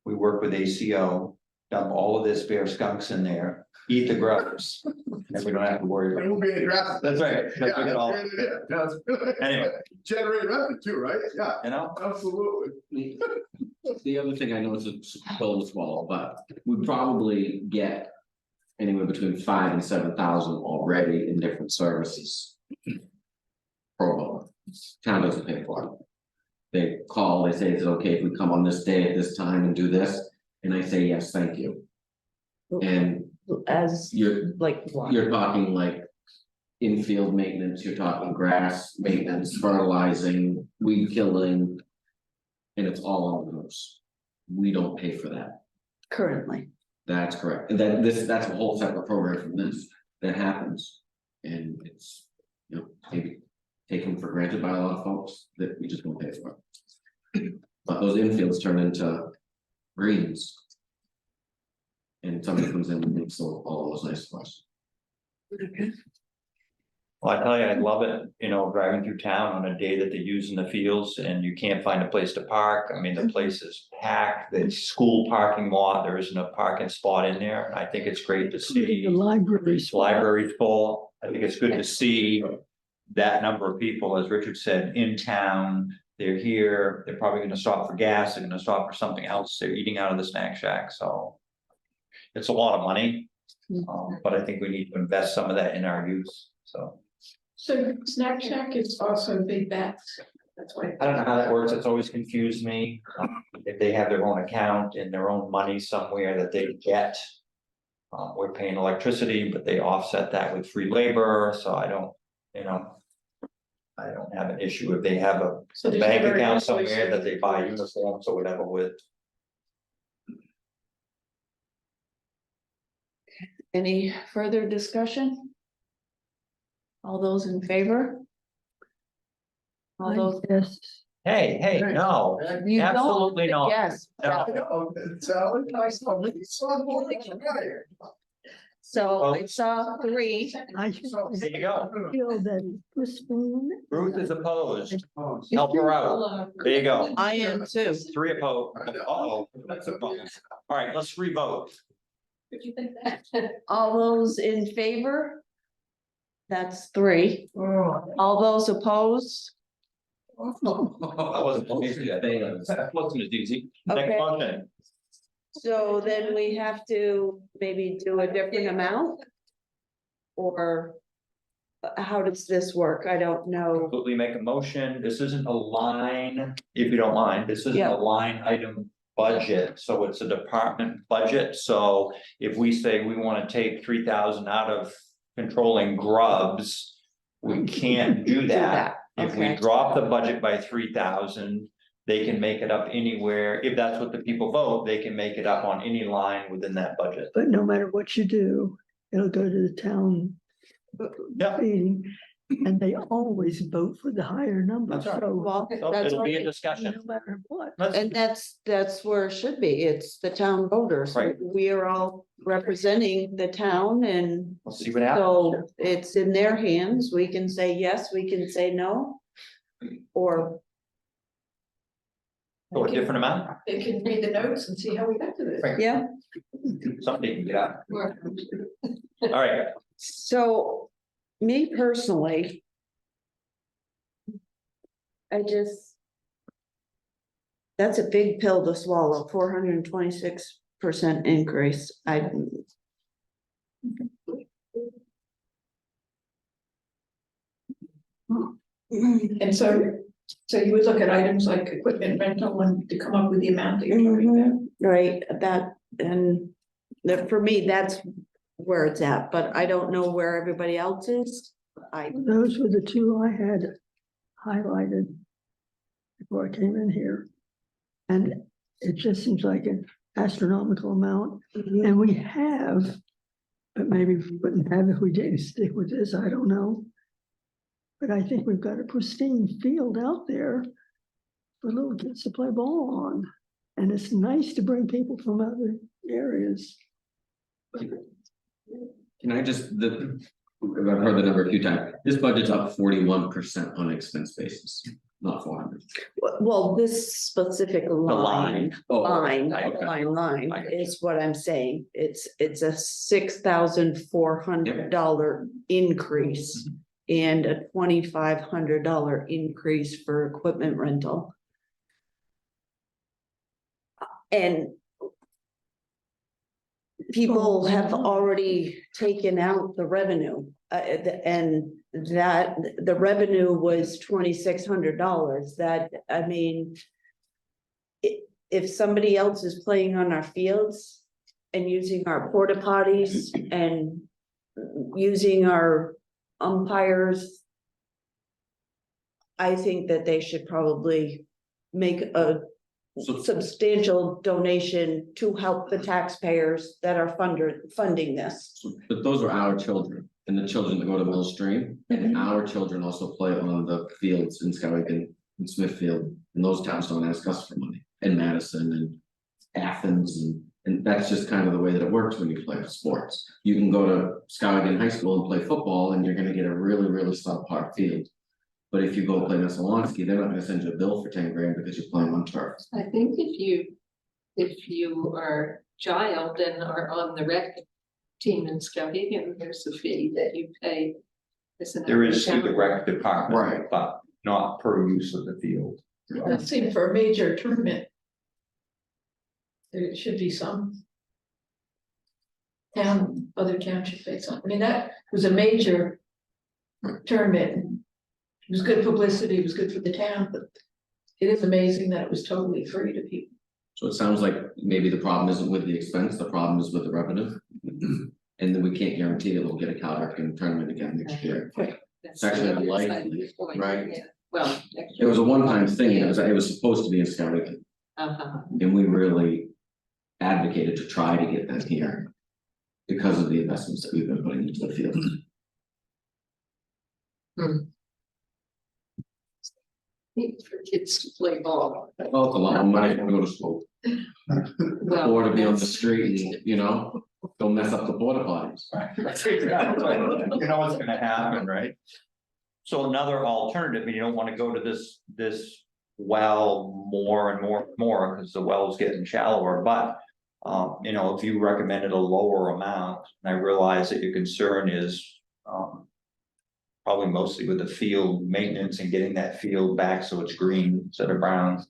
we work with ACO, dump all of this bare skunks in there, eat the grubs. And we don't have to worry There about won't be any grass. That's right. Yeah, That's that's all. a great idea. Yeah, that's a good idea. Anyway. Generate revenue too, right? Yeah, you know, absolutely. The other thing I know is it's pill to swallow, but we probably get anywhere between 5,000 and 7,000 already in different services. Pro bono, town doesn't pay for it. They call, they say, is it okay if we come on this day at this time and do this? And I say, yes, thank you. And As you're like, you're talking like infield maintenance, you're talking grass maintenance, fertilizing, weed killing. And it's all on those. We don't pay for that. currently, That's correct. And then that's a whole separate program from this that happens. And it's, you know, maybe taken for granted by a lot of folks that we just don't pay for it. But those infields turn into greens. And somebody comes in and makes all those nice for us. well, I tell you, I love it, you know, driving through town on a day that they're using the fields and you can't find a place to park. I mean, the place is packed, the school parking lot, there isn't a parking spot in there. And I think it's great to The see libraries. libraries full. I think it's good to see that number of people, as Richard said, in town. They're here, they're probably gonna stop for gas, they're gonna stop for something else, they're eating out of the snack shack, so. It's a lot of money, but I think we need to invest some of that in our youth, so. So Snack Shack is also big bats, that's why. I don't know how that works, it's always confused me, if they have their own account and their own money somewhere that they get. We're paying electricity, but they offset that with free labor, so I don't, you know. I don't have an issue if they have a So there's bank never an account invoice somewhere or that they buy uniforms or whatever with. any further discussion? All those in favor? All those, Yes, Hey, no, you don't, absolutely not. yes, No. No, it's nice. so I saw three, I There you go. feel that Christine. Ruth is opposed. Help her out. There you go. I am too. 3 opposed. Uh-oh, that's a problem. All right, let's revote. Did you think that? All those in favor? That's 3. All those opposed? That wasn't easy. That wasn't as easy. Next Okay. motion. So then we have to maybe do a different amount? Or how does this work? I don't know. Completely make a motion. This isn't a line, if you don't mind, this isn't Yeah. a line item budget, so it's a department budget, so if we say we wanna take 3,000 out of controlling grubs, we can't do that. If we Okay. drop the budget by 3,000, they can make it up anywhere, if that's what the people vote, they can make it up on any line within that budget. But no matter what you do, it'll go to the town. Yeah. Meeting, and they always vote for the higher number, That's right. so. Well, So that's it'll be a right. discussion. No matter what. And that's where it should be. It's the town voters. Right. We are all representing the town and We'll see what happens. so it's in their hands. We can say yes, we can say no. Or, So a different amount, They can read the notes and see how we got to this. Right. yeah, somebody can get out. All right, so me personally. I just. That's a big pill to swallow, 426% increase. And so you would look at items like equipment rental and to come up with the amount that you're talking about. Right, that, and that for me, that's where it's at, but I don't know where everybody else is. Those were the two I had highlighted before I came in here. And it just seems like an astronomical amount, and we have, but maybe we wouldn't have if we didn't stick with this, I don't know. But I think we've got a pristine field out there for little kids to play ball on. And it's nice to bring people from other areas. Can I just, I've heard the number a few times, this budget's up 41% on expense basis, not 400. Well, this specific line, Oh, line okay. is what I'm saying. It's a $6,400 increase. And a $2,500 increase for equipment rental. And people have already taken out the revenue, and that the revenue was $2,600. That, I mean, if somebody else is playing on our fields and using our porta potties and using our umpires, I think that they should probably make a substantial donation to help the taxpayers that are funding this. But those are our children and the children that go to Mill Stream, and our children also play on the fields in Skowhegan and Smithfield, and those towns don't ask us for money, and Madison and Athens, and that's just kind of the way that it works when you play sports. You can go to Skowhegan High School and play football, and you're gonna get a really, really subpar field. But if you go play Messalonski, they're not gonna send you a bill for 10 grand because you're playing on turf. I think if you are child and are on the rec team in Skowhegan, there's a fee that you pay. There is through the rec department. Right. But not per use of the field. That seemed for a major tournament. There should be some. Other towns should pay some. I mean, that was a major tournament. It was good publicity, it was good for the town, but it is amazing that it was totally free to people. So it sounds like maybe the problem isn't with the expense, the problem is with the revenue. And then we can't guarantee that we'll get a Calvert tournament again next year. That's actually the other unlikely, side of the coin, right? yeah. Well. It was a one-time thing, it was supposed to be in Skowhegan, and we really advocated to try to get that here. Because of the investments that we've been putting into the field. For kids to play ball. Well, it's a lot of money to go to school, Well, or to be on the that's- street and, don't mess up the porta potties. You know what's gonna happen, right? So another alternative, you don't wanna go to this well more and more, because the well's getting shallower, but. If you recommended a lower amount, and I realize that your concern is, probably mostly with the field maintenance and getting that field back so it's green instead of brown.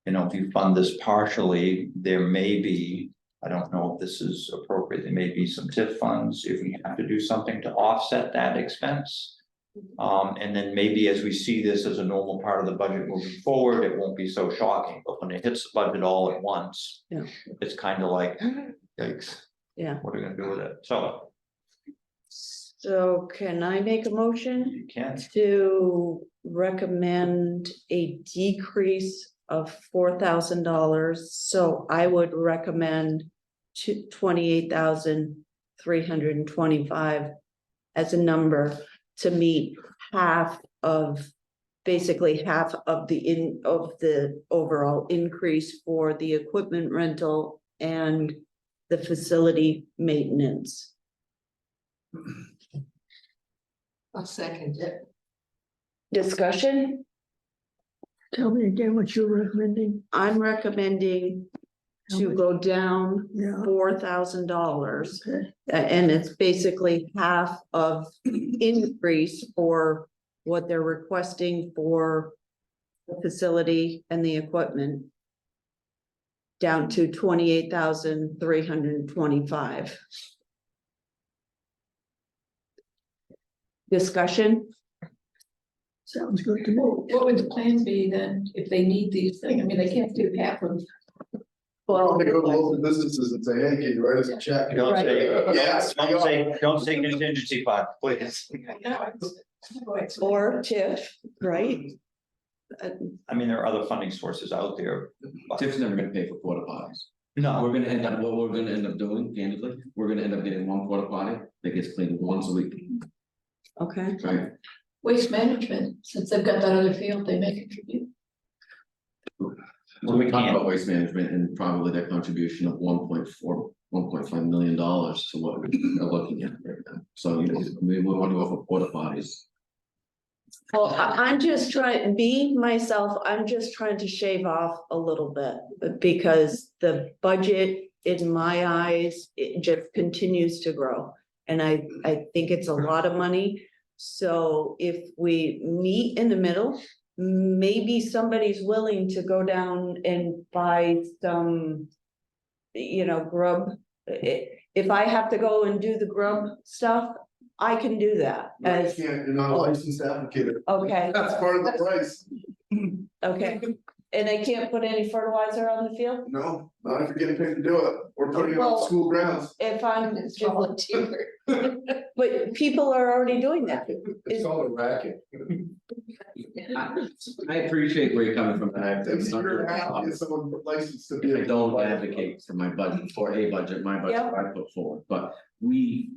If you fund this partially, there may be, I don't know if this is appropriate, there may be some TIF funds if we have to do something to offset that expense. And then maybe as we see this as a normal part of the budget moving forward, it won't be so shocking, but when it hits the budget all at once. Yeah. It's kind of like, yikes. Yeah. What are we gonna do with it? So can I make a motion You can, to recommend a decrease of $4,000? So I would recommend to 28,325 as a number to meet basically half of the overall increase for the equipment rental and the facility maintenance. I'll second it. Discussion? Tell me again what you're recommending. I'm recommending to go down Yeah, $4,000. okay, And it's basically half of increase for what they're requesting for the facility and the equipment. Down to 28,325. Discussion? sounds good to me. What would the plan be then, if they need these things? I mean, they can't do half of them. Well, They go to local businesses and say, hey, can you write us a check? don't say, Yes. don't say contingency fund, please. or TIF, right? I mean, there are other funding sources out there. TIF's never gonna pay for porta potties. No, What we're gonna end up doing, candidly, we're gonna end up getting one porta potty that gets cleaned once a week, Okay, right? Waste management, since they've got that other field, they may contribute. When we talk about waste management and probably their contribution of 1.5 million dollars to what we're looking at right now. So, you know, we want to go for porta potties. Well, I'm just trying, being myself, I'm just trying to shave off a little bit, because the budget, in my eyes, it just continues to grow. And I think it's a lot of money. So if we meet in the middle, maybe somebody's willing to go down and buy some, you know, grub. If I have to go and do the grub stuff, I can do that You as, can't, you're not a licensed applicator. okay, That's part of the price. okay. And I can't put any fertilizer on the field? No, not if you're getting paid to do it, or putting it on Well, school grounds. If I'm, It's volunteer. but people are already doing that. It's called a racket. I appreciate where you're coming from, and It's your hat, it's someone licensed to be. I don't advocate for my budget, for a budget, my budget Yeah. I put forward, but we.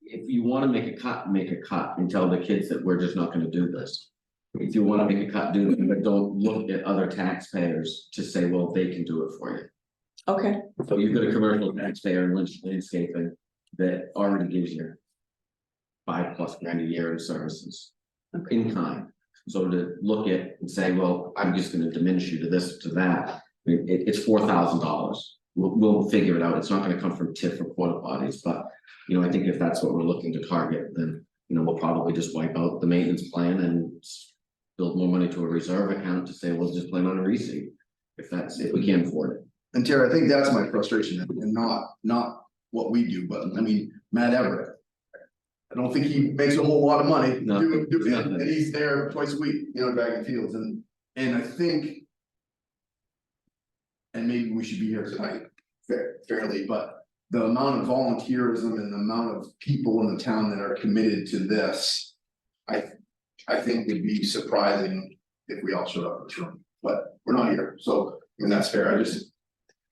If you wanna make a cut, make a cut and tell the kids that we're just not gonna do this. If you wanna make a cut, do it, but don't look at other taxpayers to say, well, they can do it for you. Okay, So you've got a commercial taxpayer in Lynch landscaping that already gives you. $5+ grand a year in services, in kind. So to look at and say, well, I'm just gonna diminish you to this, to that, I mean, it's $4,000. We'll figure it out. It's not gonna come from TIF or porta potties, but, you know, I think if that's what we're looking to target, then, you know, we'll probably just wipe out the maintenance plan and. Build more money to a reserve account to say, we'll just plan on a receipt, if we can afford it. And Terry, I think that's my frustration and not what we do, but I mean, Matt Everett. I don't think he makes a whole lot of money No, doing, nothing. and he's there twice a week, you know, dragging fields and I think. And maybe we should be here tonight fairly, but the amount of volunteerism and the amount of people in the town that are committed to this. I think would be surprising if we all showed up in this room, but we're not here, so I mean, that's fair.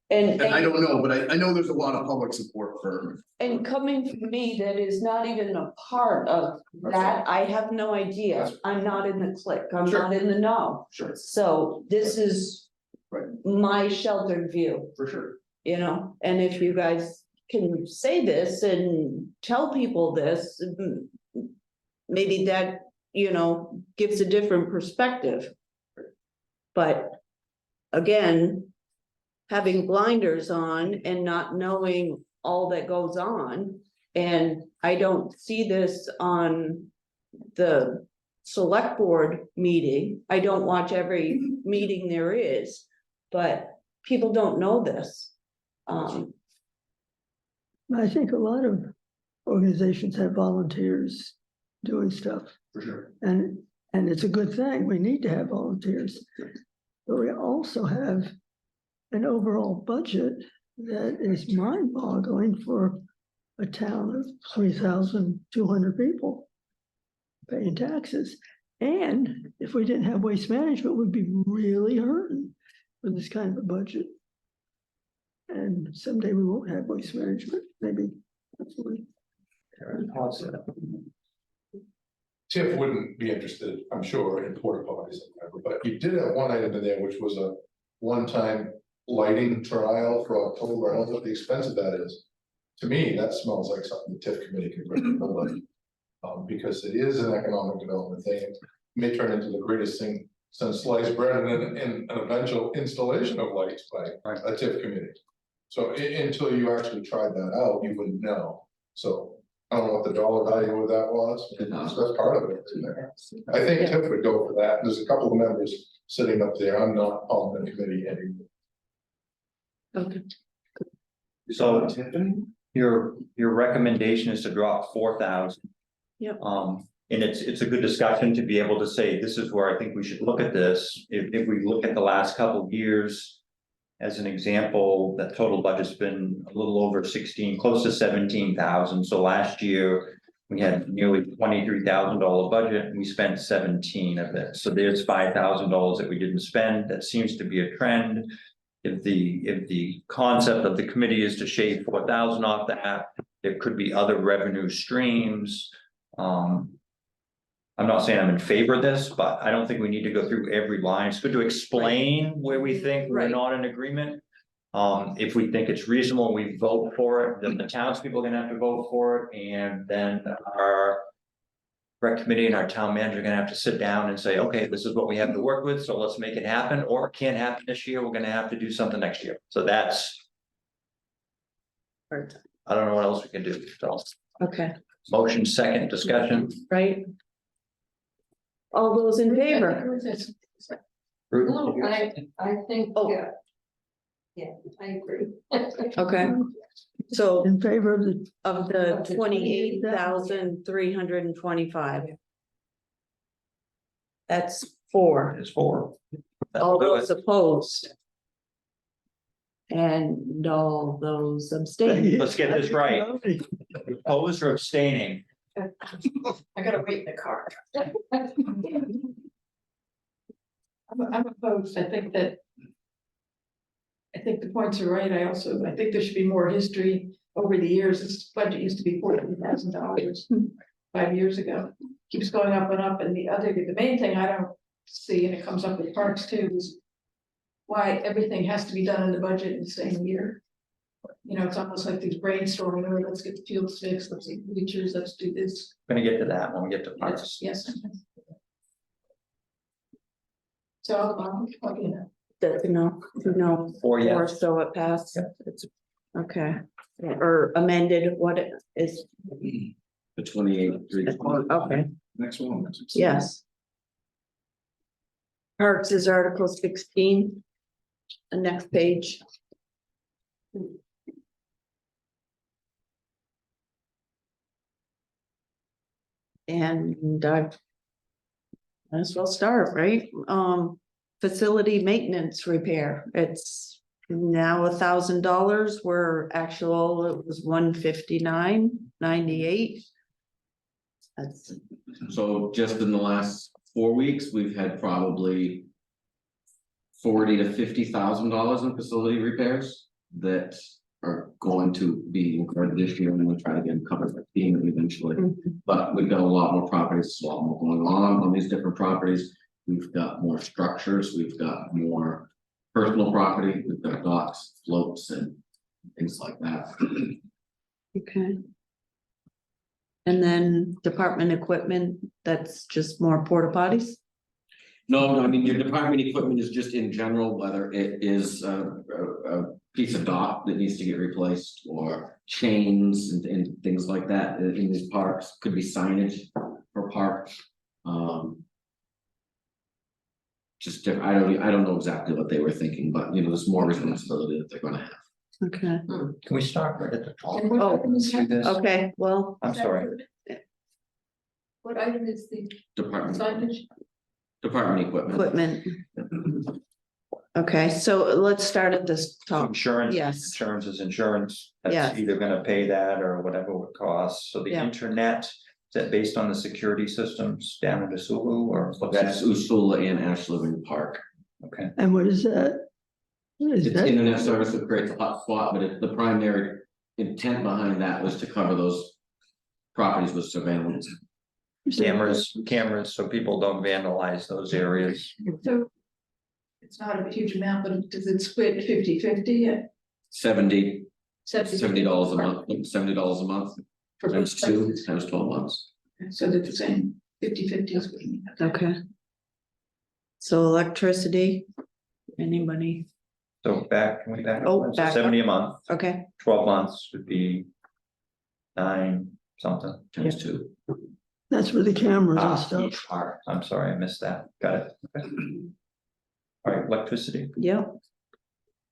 And I don't know, but I know there's a lot of public support for. and coming from me, that is not even a part of that, I have no idea, I'm not in the clique, I'm Sure. not in the know. Sure, So this is Right. my sheltered view, for sure. you know, and if you guys can say this and tell people this, maybe that, you know, gives a different perspective. But again, having blinders on and not knowing all that goes on, and I don't see this on the select board meeting. I don't watch every meeting there is, but people don't know this. I think a lot of organizations have volunteers doing stuff, For sure. and it's a good thing. We need to have volunteers. But we also have an overall budget that is mind-boggling for a town of 3,200 people paying taxes. And if we didn't have waste management, we'd be really hurting with this kind of a budget. And someday we won't have waste management, maybe. Hopefully. TIF wouldn't be interested, I'm sure, in porta potties or whatever, but you did have one item in there, which was a one-time lighting trial for October. I don't know what the expense of that is. To me, that smells like something the TIF committee could bring to light. Because it is an economic development thing. It may turn into the greatest thing since sliced bread and an eventual installation of lights by a TIF committee. So until you actually tried that out, you wouldn't know. So I don't know what the dollar value of that was. So that's part of it. I think TIF would go for that. There's a couple of members sitting up there. I'm not on the committee anymore. Okay. So your recommendation is to drop 4,000. Yep. And it's a good discussion to be able to say, this is where I think we should look at this. If we look at the last couple of years. As an example, that total budget's been a little over 16, close to 17,000. So last year. We had nearly $23,000 budget and we spent 17 of it. So there's $5,000 that we didn't spend. That seems to be a trend. If the concept of the committee is to shave 4,000 off that, there could be other revenue streams. I'm not saying I'm in favor of this, but I don't think we need to go through every line. It's good to explain where we think we're Right. not in agreement. If we think it's reasonable, we vote for it, then the townspeople are gonna have to vote for it, and then our. Rec committee and our town manager are gonna have to sit down and say, okay, this is what we have to work with, so let's make it happen, or it can't happen this year, we're gonna have to do something next year. So that's, Part. I don't know what else we can do, so. Okay, Motion, second, discussion. right? All those in favor? No, I think, Oh. yeah, I agree. Okay, so In favor of the, of the 28,325. That's 4. It's 4. All That'll do those it. opposed. And all those abstaining. Let's get this right. Opposed or abstaining? I gotta wait in the car. I'm opposed, I think that. I think the points are right, I think there should be more history over the years, this budget used to be $14,000 5 years ago. Keeps going up and up, and the main thing I don't see, and it comes up with parks too, is. Why everything has to be done in the budget in the same year. You know, it's almost like these brainstorming, oh, let's get the fields fixed, let's get bleachers, let's do this. Gonna get to that when we get to parks. Yes. So, you know. That, no, 4 yes. or so it passed. Yep. It's, okay, or amended, what it is, The 28, okay, Next one. yes. Parks is Article 16. The next page. And I. Might as well start, right? Facility maintenance repair, it's now $1,000, where actual it was $159.98. That's, So just in the last 4 weeks, we've had probably. $40,000 to $50,000 in facility repairs that are going to be incurred this year, and we'll try to get them covered by FEMA eventually. But we've got a lot more properties, a lot more going on these different properties. We've got more structures, we've got more personal property, we've got docks, floats and things like that. okay. And then department equipment, that's just more porta potties? No, I mean, your department equipment is just in general, whether it is a piece of dock that needs to get replaced or chains and things like that in these parks, could be signage for parks. Just different, I don't know exactly what they were thinking, but you know, there's more responsibility that they're gonna have. Okay, Can we start right at the top? And what Oh, item is Do that? this? okay, well, I'm sorry. What item is the Department equipment. equipment. Okay, so let's start at this So top, insurance. Yes. Insurance is insurance. Yes. That's either gonna pay that or whatever it costs. So the Yeah. internet, is that based on the security systems down in Sulu or what's That's that? Usula and Ashland Park. Okay, and what is that? What is It's that? internet service that creates a hotspot, but the primary intent behind that was to cover those properties with surveillance. cameras, so people don't vandalize those areas. So. It's not a huge amount, but does it split 50/50 at $70 $70? a month, $70 a month, For both times 2, places? times 12 months. So they're the same 50/50 is what you mean. okay. So electricity, anybody, So can we back? Oh, up? So back up. 70 a month, okay, 12 months would be 9 something. Times 2. That's for the cameras and Ah, stuff. all right, I'm sorry, I missed that. Got it. Okay. All right, electricity. yep.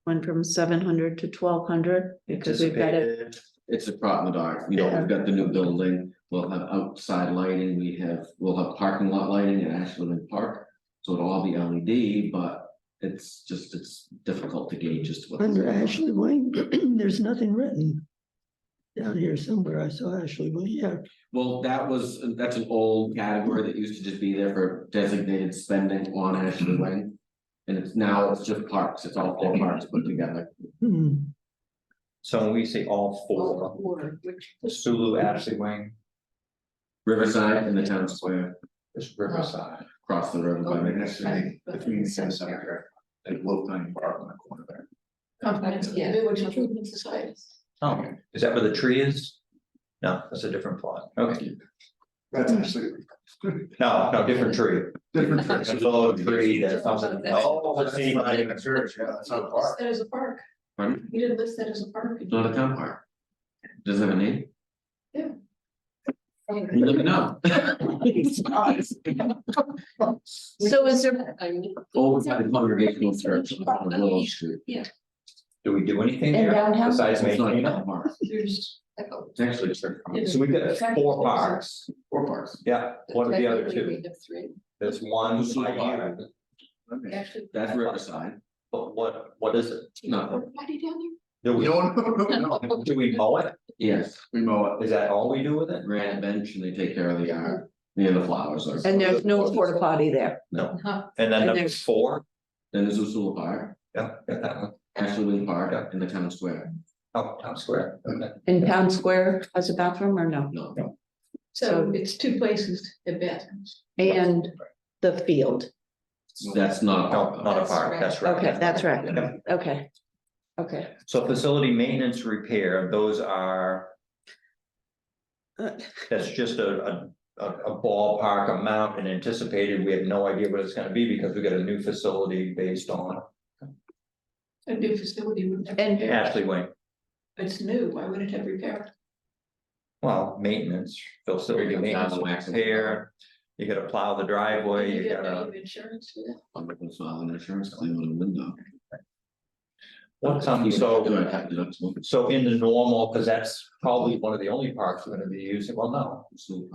Went from 700 to 1,200 because we've got it, Anticipated. It's a prop in the dark, you know, we've got the new building, we'll have outside lighting, we'll have parking lot lighting at Ashland Park. So it'll all be LED, but it's difficult to gauge just what. Under Ashley Wing, there's nothing written. Down here somewhere, I saw Ashley Wing, yeah. Well, that's an old category that used to just be there for designated spending on Ashland Wing. And it's just parks, it's all 4 parks put together. Hmm. So when we say all 4, Or which. Sulu, Ashley Wing, Riverside and the town square. It's Riverside. across the river by McNish. Between the cemetery and Wolf Time Park on the corner there. Comprehensive Village Improvement Society. Oh, is that where the tree is? No, that's a different plot. Okay, That's actually no, different tree. different. It's a little tree that's something. Oh, that's not even a church, yeah, that's not a park. That is a park. Pardon? You didn't list that as a park. Not a town park. Does it have a name? Yeah. You let me know. So is there, Over by the Congregational Church on Willow Street. Do we do anything In there downtown? besides It's not a maintaining town it? park. There's. It's actually a church. So we've got 4 parks. 4 parks. Yeah, what are the other Technically, 2? we have 3. There's one by you, Okay. Actually. That's Riverside. but what is it? No, Everybody down Do we, No, do we mow it? yes, we mow it. Is that all we do with it? granite bench and they take care of the yard, near the flowers or. and there's no porta potty there? No, there. And then And number there's- 4? then there's Usula Park, Yeah, got that one. Ashland Park, in the town square. Oh, Town Square, okay. And Town Square has a bathroom or no? No, So it's 2 places at bathrooms. And the field, that's not. No, not a park, that's right. okay, that's right, Yeah. okay. Okay. So facility maintenance repair, those are, Uh, that's just a ballpark amount and anticipated, we have no idea what it's gonna be because we got a new facility based on A new facility would have. And- repair. Ashley Wing. It's new, why would it have repair? Well, maintenance, facility maintenance, repair, you gotta plow the driveway, you get gotta, any insurance for that? I'm not gonna file an insurance claim on a window. what's Do I have so, deductible? so in the normal, cause that's probably one of the only parks we're gonna be using, well, no.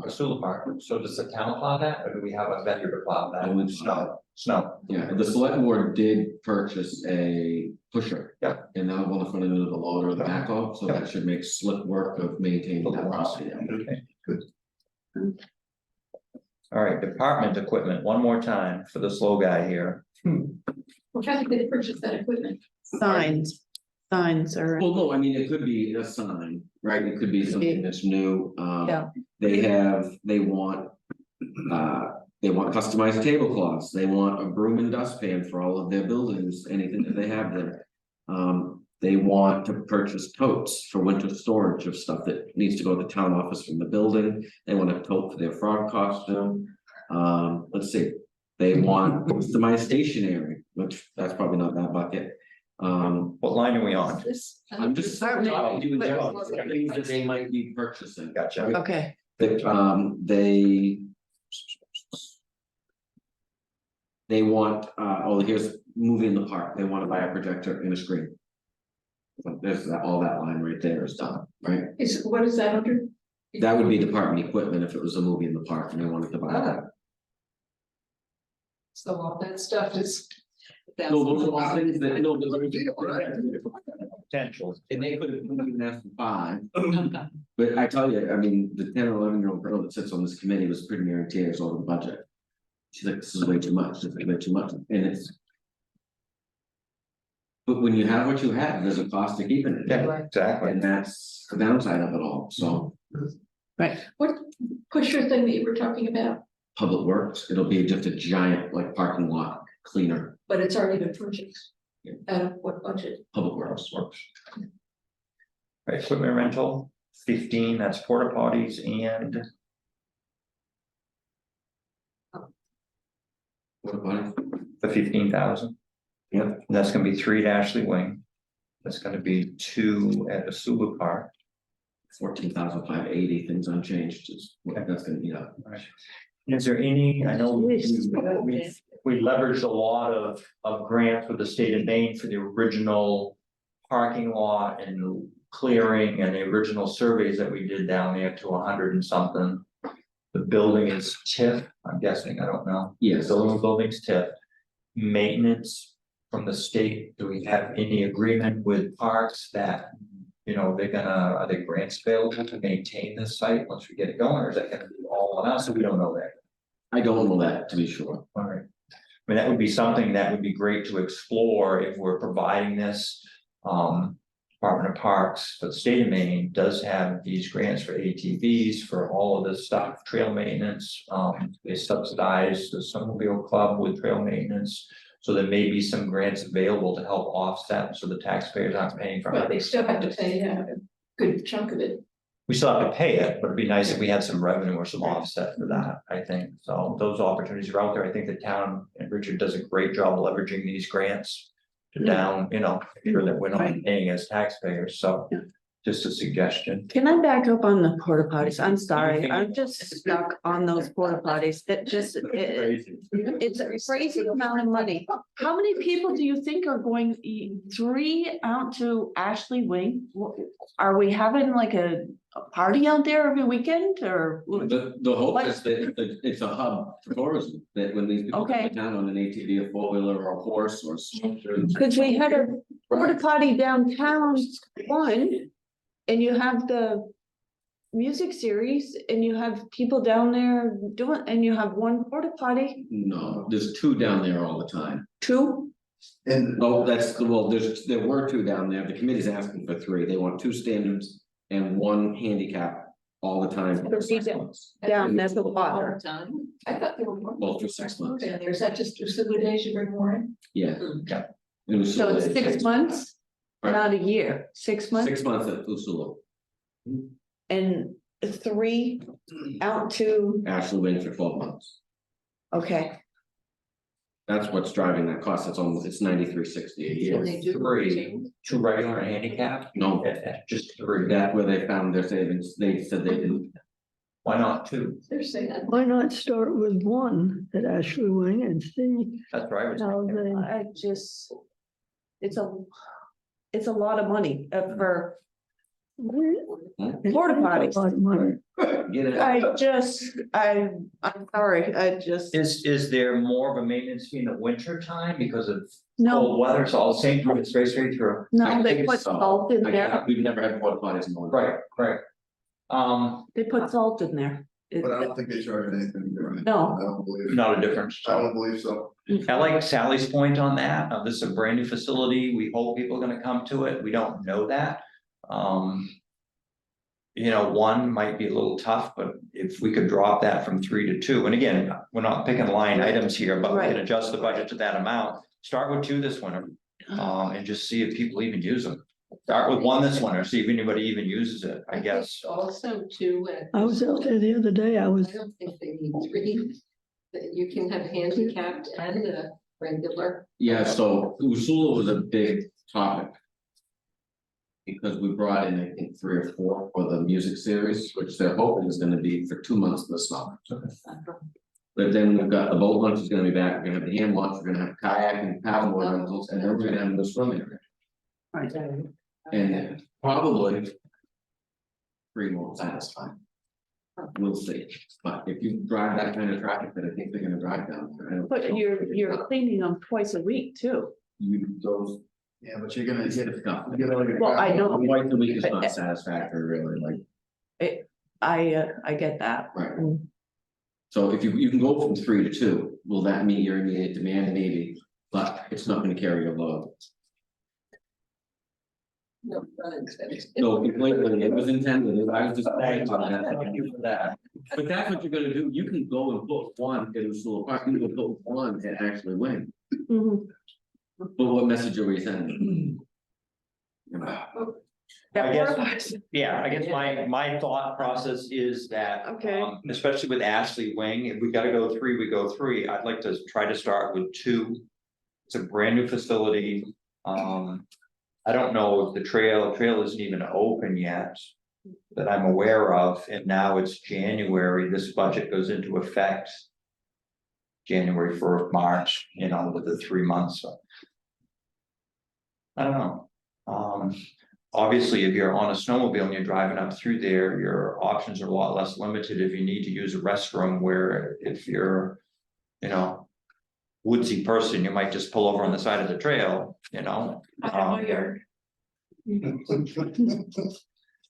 The Sula Park, so does the town plow that, or do we have a vendor to plow that? Only snow. Snow, Yeah, the select board did purchase a pusher. Yeah. And now on the front end of the loader, the backhoe, so that should make slick work of maintaining that property. okay, good. All right, department equipment, one more time for the slow guy here. Well, how did they purchase that equipment? signs are, Well, no, I mean, it could be a sign, right? It could be something that's new. Yeah. They want customized tablecloths. They want a broom and dustpan for all of their buildings, anything that they have there. They want to purchase totes for winter storage of stuff that needs to go to the town office from the building. They want a tote for their frog costume. Let's see, they want customized stationery, which that's probably not that bucket. What line are we on? This. I'm just talking things that they might be purchasing. Gotcha. okay, They want, here's moving the park, they wanna buy a projector and a screen. So there's all that line right there is done, right? What is that under? That would be department equipment if it was a movie in the park and they wanted to buy that. So all that stuff is. that's- No, those are all things that, no, those are. Potential. And they could have even asked for 5, but I tell you, I mean, the 10 or 11-year-old girl that sits on this committee was pretty near in tears over the budget. She's like, this is way too much, this is way too much, and it's. But when you have what you have, there's a cost to keeping it, Yeah, exactly. and that's the downside of it all, so. right, What pusher thing that you were talking about, Public Works, it'll be just a giant like parking lot cleaner, but it's already been purchased? Yeah. Out of what budget? Public Works. Right, equipment rental, 15, that's porta potties and What about it? the 15,000. Yep. That's gonna be 3 at Ashley Wing. That's gonna be 2 at the Sula Park. 14,580, things unchanged, is what that's gonna be up. Is there any, I know we Jeez. leveraged a lot of grants with the state of Maine for the original parking lot and clearing and the original surveys that we did down there to 100 and something. The building is TIF, I'm guessing, I don't know. Yes, The building's TIF. Maintenance from the state, do we have any agreement with parks that, you know, are they grants available to maintain this site once we get it going, or is that gonna be all on us, so we don't know that? I don't know that to be sure. All right. I mean, that would be something that would be great to explore if we're providing this. Department of Parks, but the state of Maine does have these grants for ATVs, for all of this stuff, trail maintenance. They subsidize the snowmobile club with trail maintenance. So there may be some grants available to help offset, so the taxpayers aren't paying for it. But they still have to pay a good chunk of it. We still have to pay it, but it'd be nice if we had some revenue or some offset for that, I think. So those opportunities are out there. I think the town and Richard does a great job leveraging these grants to down, make sure that we're not Right. paying as taxpayers. So Yeah. just a suggestion. Can I back up on the porta potties? I'm sorry, I'm just stuck on those porta potties. It's a crazy amount of money. How many people do you think are going, 3 out to Ashley Wing? Are we having like a party out there every weekend or? The hope is that it's a hub for tourism, that when these people come Okay. to town on an ATV, a four-wheeler or a horse or. Cause we had a porta potty downtown, one, and you have the music series and you have people down there doing, and you have one porta potty, No, there's 2 down there all the time. 2. And Oh, there were 2 down there. The committee's asking for 3. They want 2 standards and 1 handicap all the time. for 6 months. Down at the All water. the time. I thought there were more. Well, for 6 months. Okay, there's that just a civil days you bring more in? Yeah. Yeah. It was So it's 6 months, Right. not a year, 6 months 6 months at Usula, and 3 out to, Ashley Wing for 12 months. okay, That's what's driving that cost. It's $93.60 a Can year. they do Three. routine? 2 regular and handicap? No, Just 3. that's where they found their savings. They said they didn't. Why not 2? They're saying that. Why not start with 1 at Ashley Wing and see That's right. I was how thinking. they. I just, it's a lot of money for, Porta potties. A lot of money. Get it? I'm sorry, I just, Is there more of a maintenance fee in the winter time because of no, cold weather? So all the same through, straight through? no, I they think put so. salt in there, We've never had porta potties in the winter. Right. they put salt in there. but I don't think they charge anything. No. I don't believe, Not a difference. I don't believe so. I like Sally's point on that. This is a brand new facility. We hope people are gonna come to it. We don't know that. 1 might be a little tough, but if we could drop that from 3 to 2, and again, we're not picking line items here, but we can Right. adjust the budget to that amount. Start with 2 this winter, and just see if people even use them. Start with 1 this winter, see if anybody even uses it, I guess. Also too. I was out there the other day, I I was, don't think they need 3. That you can have handicapped and a regular. Yeah, so Usula was a big topic. Because we brought in, I think, 3 or 4 for the music series, which they're hoping is gonna be for 2 months this summer. But then we've got the boat launch is gonna be back, we're gonna have the hand launch, we're gonna have kayak and paddleboard rentals, and then we're gonna have the swimming area. Right. And probably 3 more satisfying. We'll see, but if you drive that kind of traffic, then I think they're gonna drive down there. I don't- But you're cleaning them twice a week too. Those. Yeah, but you're gonna Get it done. get all your. Well, I know. Twice a week is not satisfactory, really, like, I get that. right. Mm. So if you can go from 3 to 2, will that meet your immediate demand? Maybe, but it's not gonna carry your load. No, not expensive. So completely, it was intended, I was just. Thank you for that. But that's what you're gonna do, you can go and put 1 at Usula Park, you can put 1 at Ashley Wing, Mhm. but what message are we sending? I guess- That Yeah, I guess my thought process is that. Okay. Especially with Ashley Wing, if we gotta go 3, we go 3. I'd like to try to start with 2. It's a brand new facility. I don't know if the trail isn't even open yet. That I'm aware of, and now it's January, this budget goes into effect. January 1st, March, with the 3 months. So. I don't know. Obviously, if you're on a snowmobile and you're driving up through there, your options are a lot less limited if you need to use a restroom, where if you're. Woodsy person, you might just pull over on the side of the trail, I don't know your.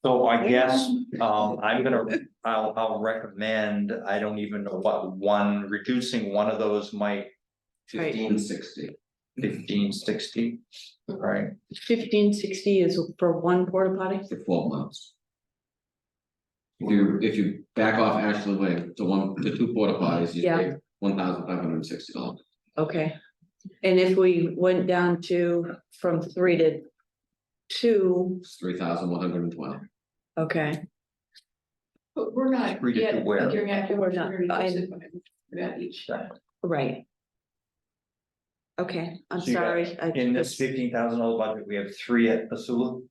So I guess, I'll recommend, I don't even know what reducing 1 of those might. Right. 1560. 1560, right? 1560 is for one porta potty? For 12 months. If you back off Ashley Way to two porta potties, you Yeah. pay $1,560. Okay, and if we went down to from 3 to 2, It's 3,120. okay, But we're not Read it to yet where? figuring out We're what not- we're I- about each. right. Okay, I'm So you got- sorry. In this $15,000 budget, we have 3 at Pasula,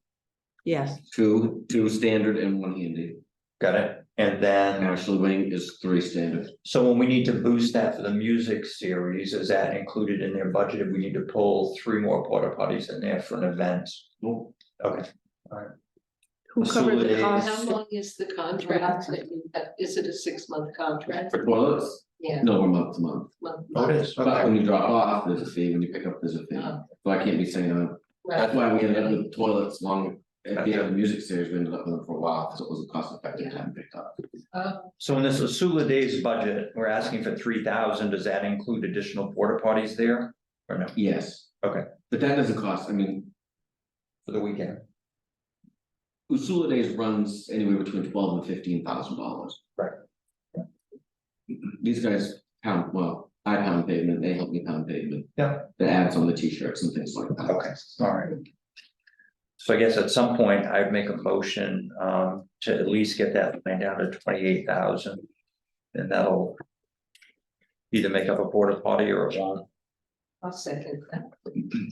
Yes, Two standard and one handy. got it? And then, Ashley Wing is 3 standard. so when we need to boost that for the music series, is that included in their budget? If we need to pull 3 more porta potties in there for an event? Okay, who covered the Facilities. How cost? long is the contract that you have? Is it a 6-month contract? For toilets, Yeah. no, we're month to month. oh, it is, But okay, when you drop off, there's a fee, when you pick up, there's a fee. Oh. So I can't be saying, that's why we ended up with toilets long, at the end of the music series, we ended up with them for a while, because it wasn't cost effective to have them picked up. so in this Asula Days budget, we're asking for 3,000, does that include additional porta potties there? Or no, Yes. Okay. But that doesn't cost, I mean, for the weekend? Usula Days runs anywhere between $12,000 and $15,000. Right. These guys pound, well, I pound pavement, they help me pound pavement. Yeah. The ads on the t-shirts and things like that. Okay, all right. So I guess at some point I'd make a motion to at least get that line down to 28,000. And that'll either make up a porta potty or it won't. I'll second that.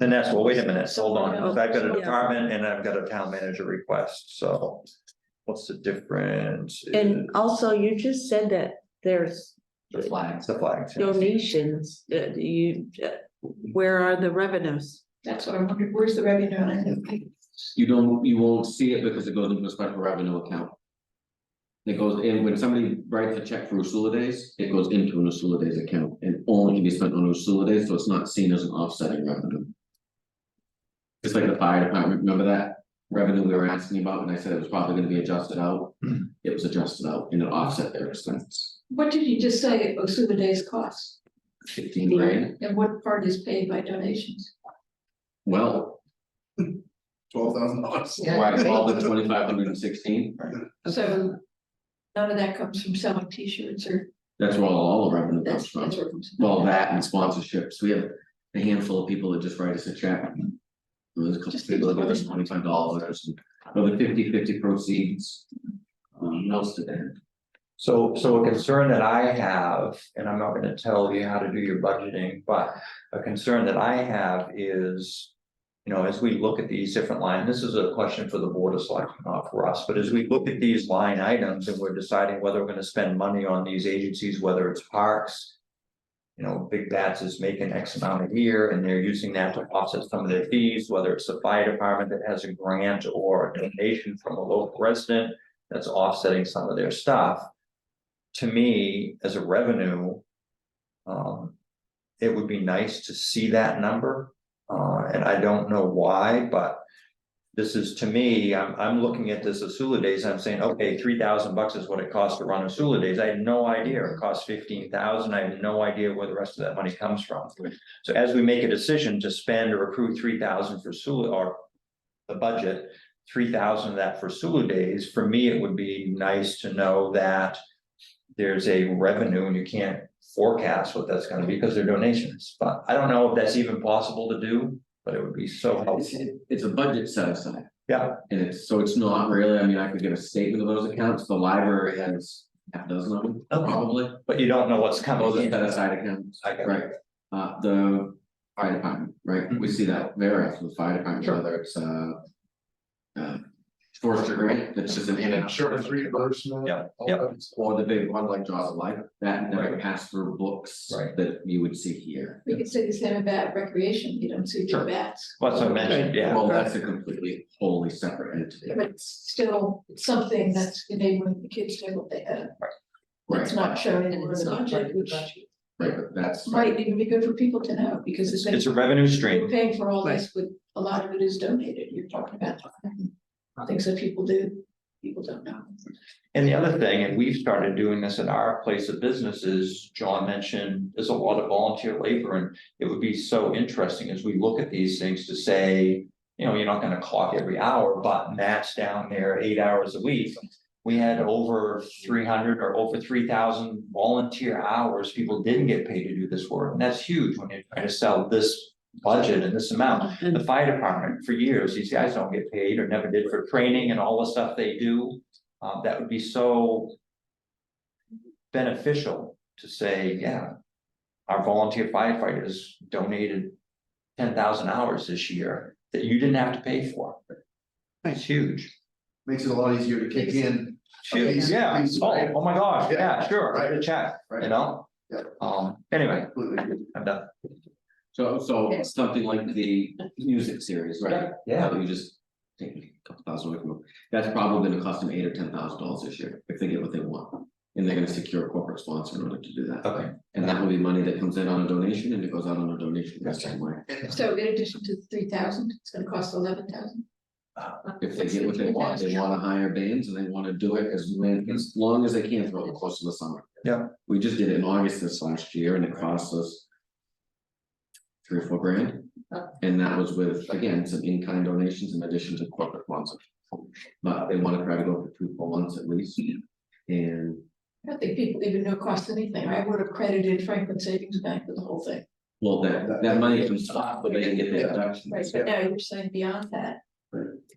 And that's, well, wait a minute, hold on, 'cause I've got a Yeah. department and I've got a town manager request, so. What's the difference? And also, you just said that there's The flags. It's the flags. yeah. donations, where are the revenues? That's what I'm wondering, where's the revenue on it? You won't see it because it goes into a special revenue account. It goes in, when somebody writes a check for Usula Days, it goes into an Usula Days account and only can be spent on Usula Days, so it's not seen as an offsetting revenue. It's like the fire department, remember that revenue we were asking about, and I said it was probably gonna be adjusted out? Mhm. It was adjusted out and it offset their expense, What did you just say Osuna Days cost? 15 grand, And what part is paid by donations? well, $12,000. Yeah. right, all the 2,516, So none of that comes from selling T-shirts or that's where all the revenue comes that's from. where it comes. Well, that and sponsorships, we have a handful of people that just write us a check. There's a couple Just people that give us people. $25, and the 50/50 proceeds. Most of that. So a concern that I have, and I'm not gonna tell you how to do your budgeting, but a concern that I have is. You know, as we look at these different lines, this is a question for the board of selectmen, not for us, but as we look at these line items and we're deciding whether we're gonna spend money on these agencies, whether it's parks. You know, Big Bats is making X amount a year and they're using that to offset some of their fees, whether it's the fire department that has a grant or a donation from a local resident. That's offsetting some of their stuff. To me, as a revenue. It would be nice to see that number. And I don't know why, but. This is, to me, I'm looking at this Asula Days, I'm saying, okay, $3,000 is what it costs to run Asula Days, I had no idea, it costs 15,000, I have no idea where the rest of that money comes from. So as we make a decision to spend or accrue 3,000 for Sula, or the budget, 3,000 of that for Sula Days, for me, it would be nice to know that. There's a revenue and you can't forecast what that's gonna be because they're donations, but I don't know if that's even possible to do. But it would be so helpful. It's a budget set aside, Yeah, and it's not really, I mean, I could get a statement of those accounts, the library has half a dozen of them, Okay. probably. but you don't know what's Those coming are in. set aside accounts, I got it. right, the fire department, right, we see that very often with fire department, Sure. whether it's forestry grant, that's just an in and out. Insurance reimbursement. Yeah, all yeah. that. Or the big one like Jaws of Life, that never Right. passed through books Right. that you would see here. We could say the same about recreation, you don't see Sure. the bats. What's I mentioned, yeah, Well, that's a completely wholly separate entity, But it's still something that's enabling the kids to do what they have. It's right, not shown in And the it's not part budget, of the which budget. right, but that's. might even be good for people to know, because it's a revenue we're stream. paying for all this, but a lot of it is donated, you're talking about. Things that people do, people don't know. And the other thing, and we've started doing this at our place of business, is John mentioned, there's a lot of volunteer labor, and it would be so interesting as we look at these things to say, you know, you're not gonna clock every hour, but Matt's down there 8 hours a week. We had over 300 or over 3,000 volunteer hours, people didn't get paid to do this work, and that's huge when you're trying to sell this budget and this amount. The fire department, for years, these guys don't get paid or never did for training and all the stuff they do. That would be so beneficial to say, yeah, our volunteer firefighters donated 10,000 hours this year that you didn't have to pay for. It's huge. Makes it a lot easier to kick in. Huge, yeah. Oh my gosh, yeah, sure, Right. write a check, Right. you know? Yeah. Anyway, Completely. I'm done. So something like the music series, right? Yeah. So you just take a couple thousand away from them. That's probably gonna cost them $8,000 or $10,000 this year, if they get what they want. And they're gonna secure a corporate sponsor in order to do that. Okay. And that will be money that comes in on a donation and it goes out on a donation the same way. So in addition to the 3,000, it's gonna cost 11,000. If they get what they want, they wanna hire bands and they wanna do it as long as they can throughout the course of the summer. Yeah. We just did it in August this last year and it cost us $3 or $4 grand. And that was with, again, some in-kind donations in addition to corporate sponsor. But they wanna try to go for 2 full months at least. And I don't think people even know it costs anything. I would have credited Franklin Savings Bank for the whole thing. well, that money can stop, but they can get the Right, deductions. but now you're saying beyond that.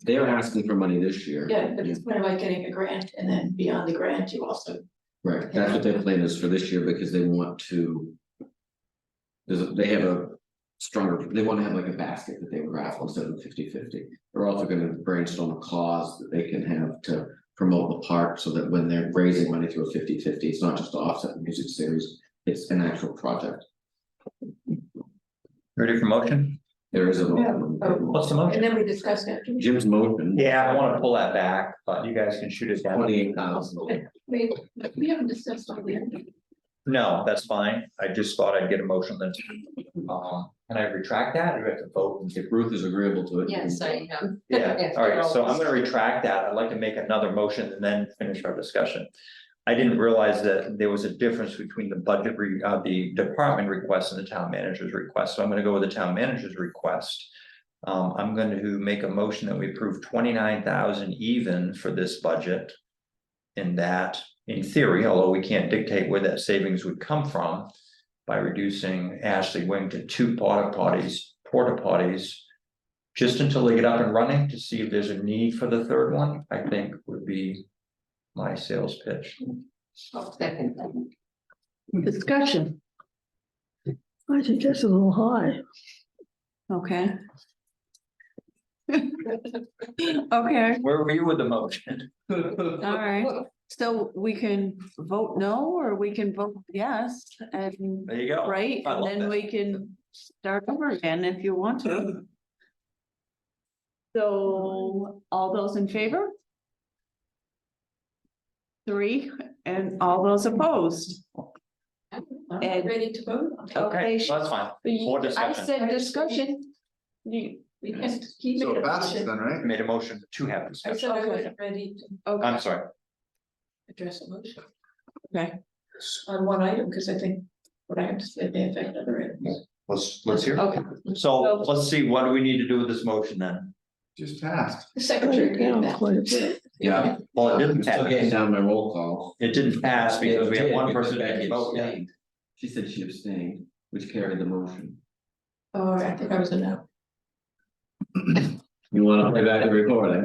They are asking for money this year. Yeah, but it's kind of like getting a grant and then beyond the grant, you also. Right, that's what their plan is for this year because they want to. They have a stronger, they want to have like a basket that they would raffle instead of 50-50. They're also gonna brainstorm a cause that they can have to promote the park so that when they're raising money through a 50-50, it's not just to offset the music series, it's an actual project. Ready for motion? There is a. What's the And motion? then we discussed after. Jim's motion. Yeah, I wanna pull that back, but you guys can shoot it down. 28,000. We haven't discussed all the. No, that's fine. I just thought I'd get a motion then. Can I retract that or do I have to vote? If Ruth is agreeable to it. Yes, I am. Yeah, all right, so I'm gonna retract that. I'd like to make another motion and then finish our discussion. I didn't realize that there was a difference between the budget, the department request and the town manager's request, so I'm gonna go with the town manager's request. I'm going to make a motion that we approve 29,000 even for this budget. And that, in theory, although we can't dictate where that savings would come from. By reducing Ashley Wing to 2 porta potties. Just until they get up and running to see if there's a need for the third one, I think would be my sales pitch. I'll second that. Discussion, I think that's a little high. okay. Okay, Where were you with the motion? all right, so we can vote no, or we can vote yes, and, There you go. right, I and love then that. we can start over again if you want to. So, all those in favor? 3, and all those opposed? I'm And- ready to vote on it. Okay, so that's fine. More I discussion. said discussion. You, We can keep So it. it passes then, I right? made a motion to have I discussion. said I wasn't ready to okay, I'm sorry. address a motion okay, on one item, because I think what I have to say may affect other items. Let's hear. okay. So let's see, what do we need to do with this motion then? Just passed. The Cut secretary it did down that. quite a bit. Yeah. Well, it didn't Still getting pass. down my roll call. It didn't pass because we had one Because person that Becky didn't vote. Yeah. abstained. She said she abstained, which carried the motion. Oh, I think I was a no. You wanna play back the recording?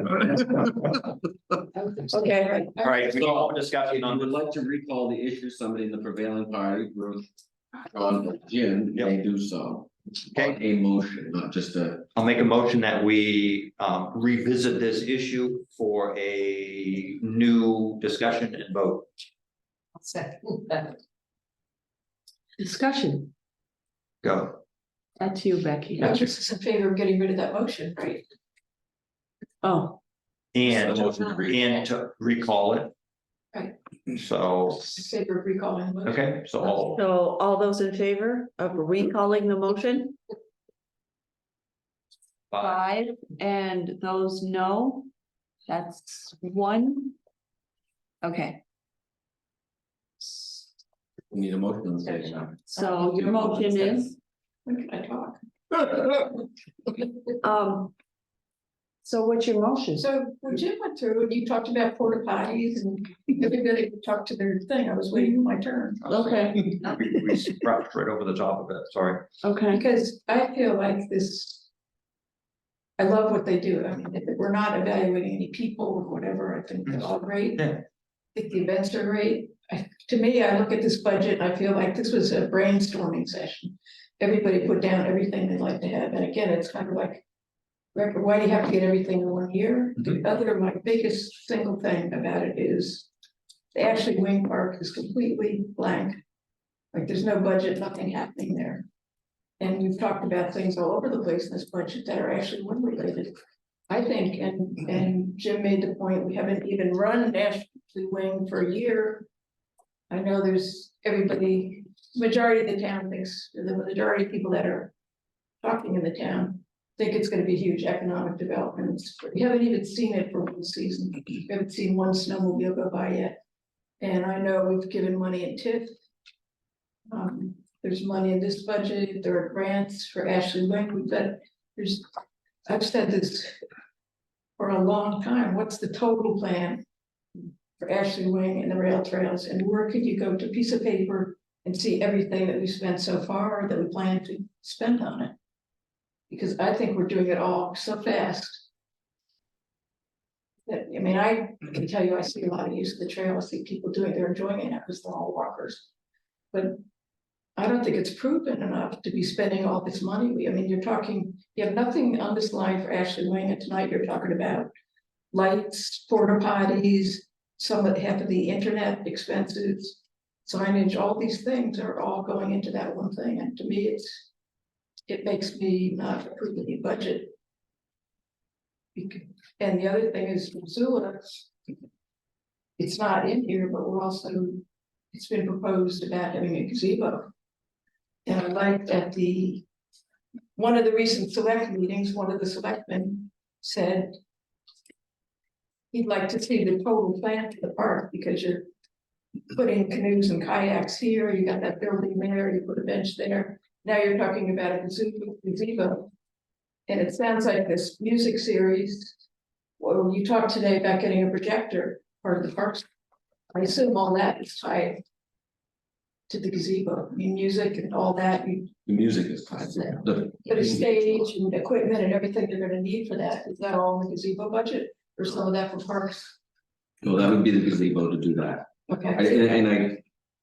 Okay, right. All right, we need more So, discussion if you on would this. like to recall the issue, somebody in the prevailing party, Ruth, John, or Jim, may do so. Okay. On a motion, not just a, I'll make a motion that we revisit this issue for a new discussion and vote. I'll second that. Discussion, Go. that's you, Becky. No, this is in favor of getting rid of that motion, right? Oh, And, The motion to recall. and to recall it. Right. So, In favor of recalling the motion. okay, so all, so all those in favor of recalling the motion? 5, and those no, that's 1. Okay, We need a motion on the table now. so your motion is, When can I talk? so what's your motion? So when Jim went through and you talked about porta potties and everybody could talk to their thing, I was waiting for my turn. Okay, We brushed right over the top of it, sorry. okay, Because I feel like this. I love what they do. I mean, if we're not evaluating any people or whatever, I think they're all great. Yeah. I think the events are great. To me, I look at this budget, and I feel like this was a brainstorming session. Everybody put down everything they'd like to have, and again, it's kind of like. Record, why do you have to get everything in 1 year? The other, my biggest single thing about it is. The Ashley Wing Park is completely blank. Like, there's no budget, nothing happening there. And we've talked about things all over the place in this budget that are actually wind related. I think, and Jim made the point, we haven't even run Ashley Wing for a year. I know there's everybody, majority of the town thinks, the majority of people that are talking in the town think it's gonna be huge economic development. We haven't even seen it for one season. We haven't seen one snowmobile go by yet. And I know we've given money in TIF. There's money in this budget, there are grants for Ashley Wing, I've said this for a long time, what's the total plan for Ashley Wing and the rail trails, and where could you go to a piece of paper and see everything that we spent so far, that we plan to spend on it? Because I think we're doing it all so fast. That, I mean, I can tell you, I see a lot of use of the trail, I see people doing, they're enjoying it because they're all walkers. But I don't think it's proven enough to be spending all this money. I mean, you're talking, you have nothing on this line for Ashley Wing, and tonight you're talking about lights, porta potties, half of the internet expenses, signage, all these things are all going into that one thing, and to me, it makes me not approve any budget. And the other thing is Missoula, it's not in here, but it's been proposed about having a gazebo. And I liked at one of the recent select meetings, one of the selectmen said he'd like to see the total plan for the park, because you're putting canoes and kayaks here, you got that building there, you put a bench there. Now you're talking about a gazebo. And it sounds like this music series, well, you talked today about getting a projector part of the parks. I assume all that is tied to the gazebo. I mean, music and all that, The music is tied to it. but a stage and equipment and everything they're gonna need for that, is that all in the gazebo budget? Or some of that for parks? Well, that would be the gazebo to do that. Okay, And I,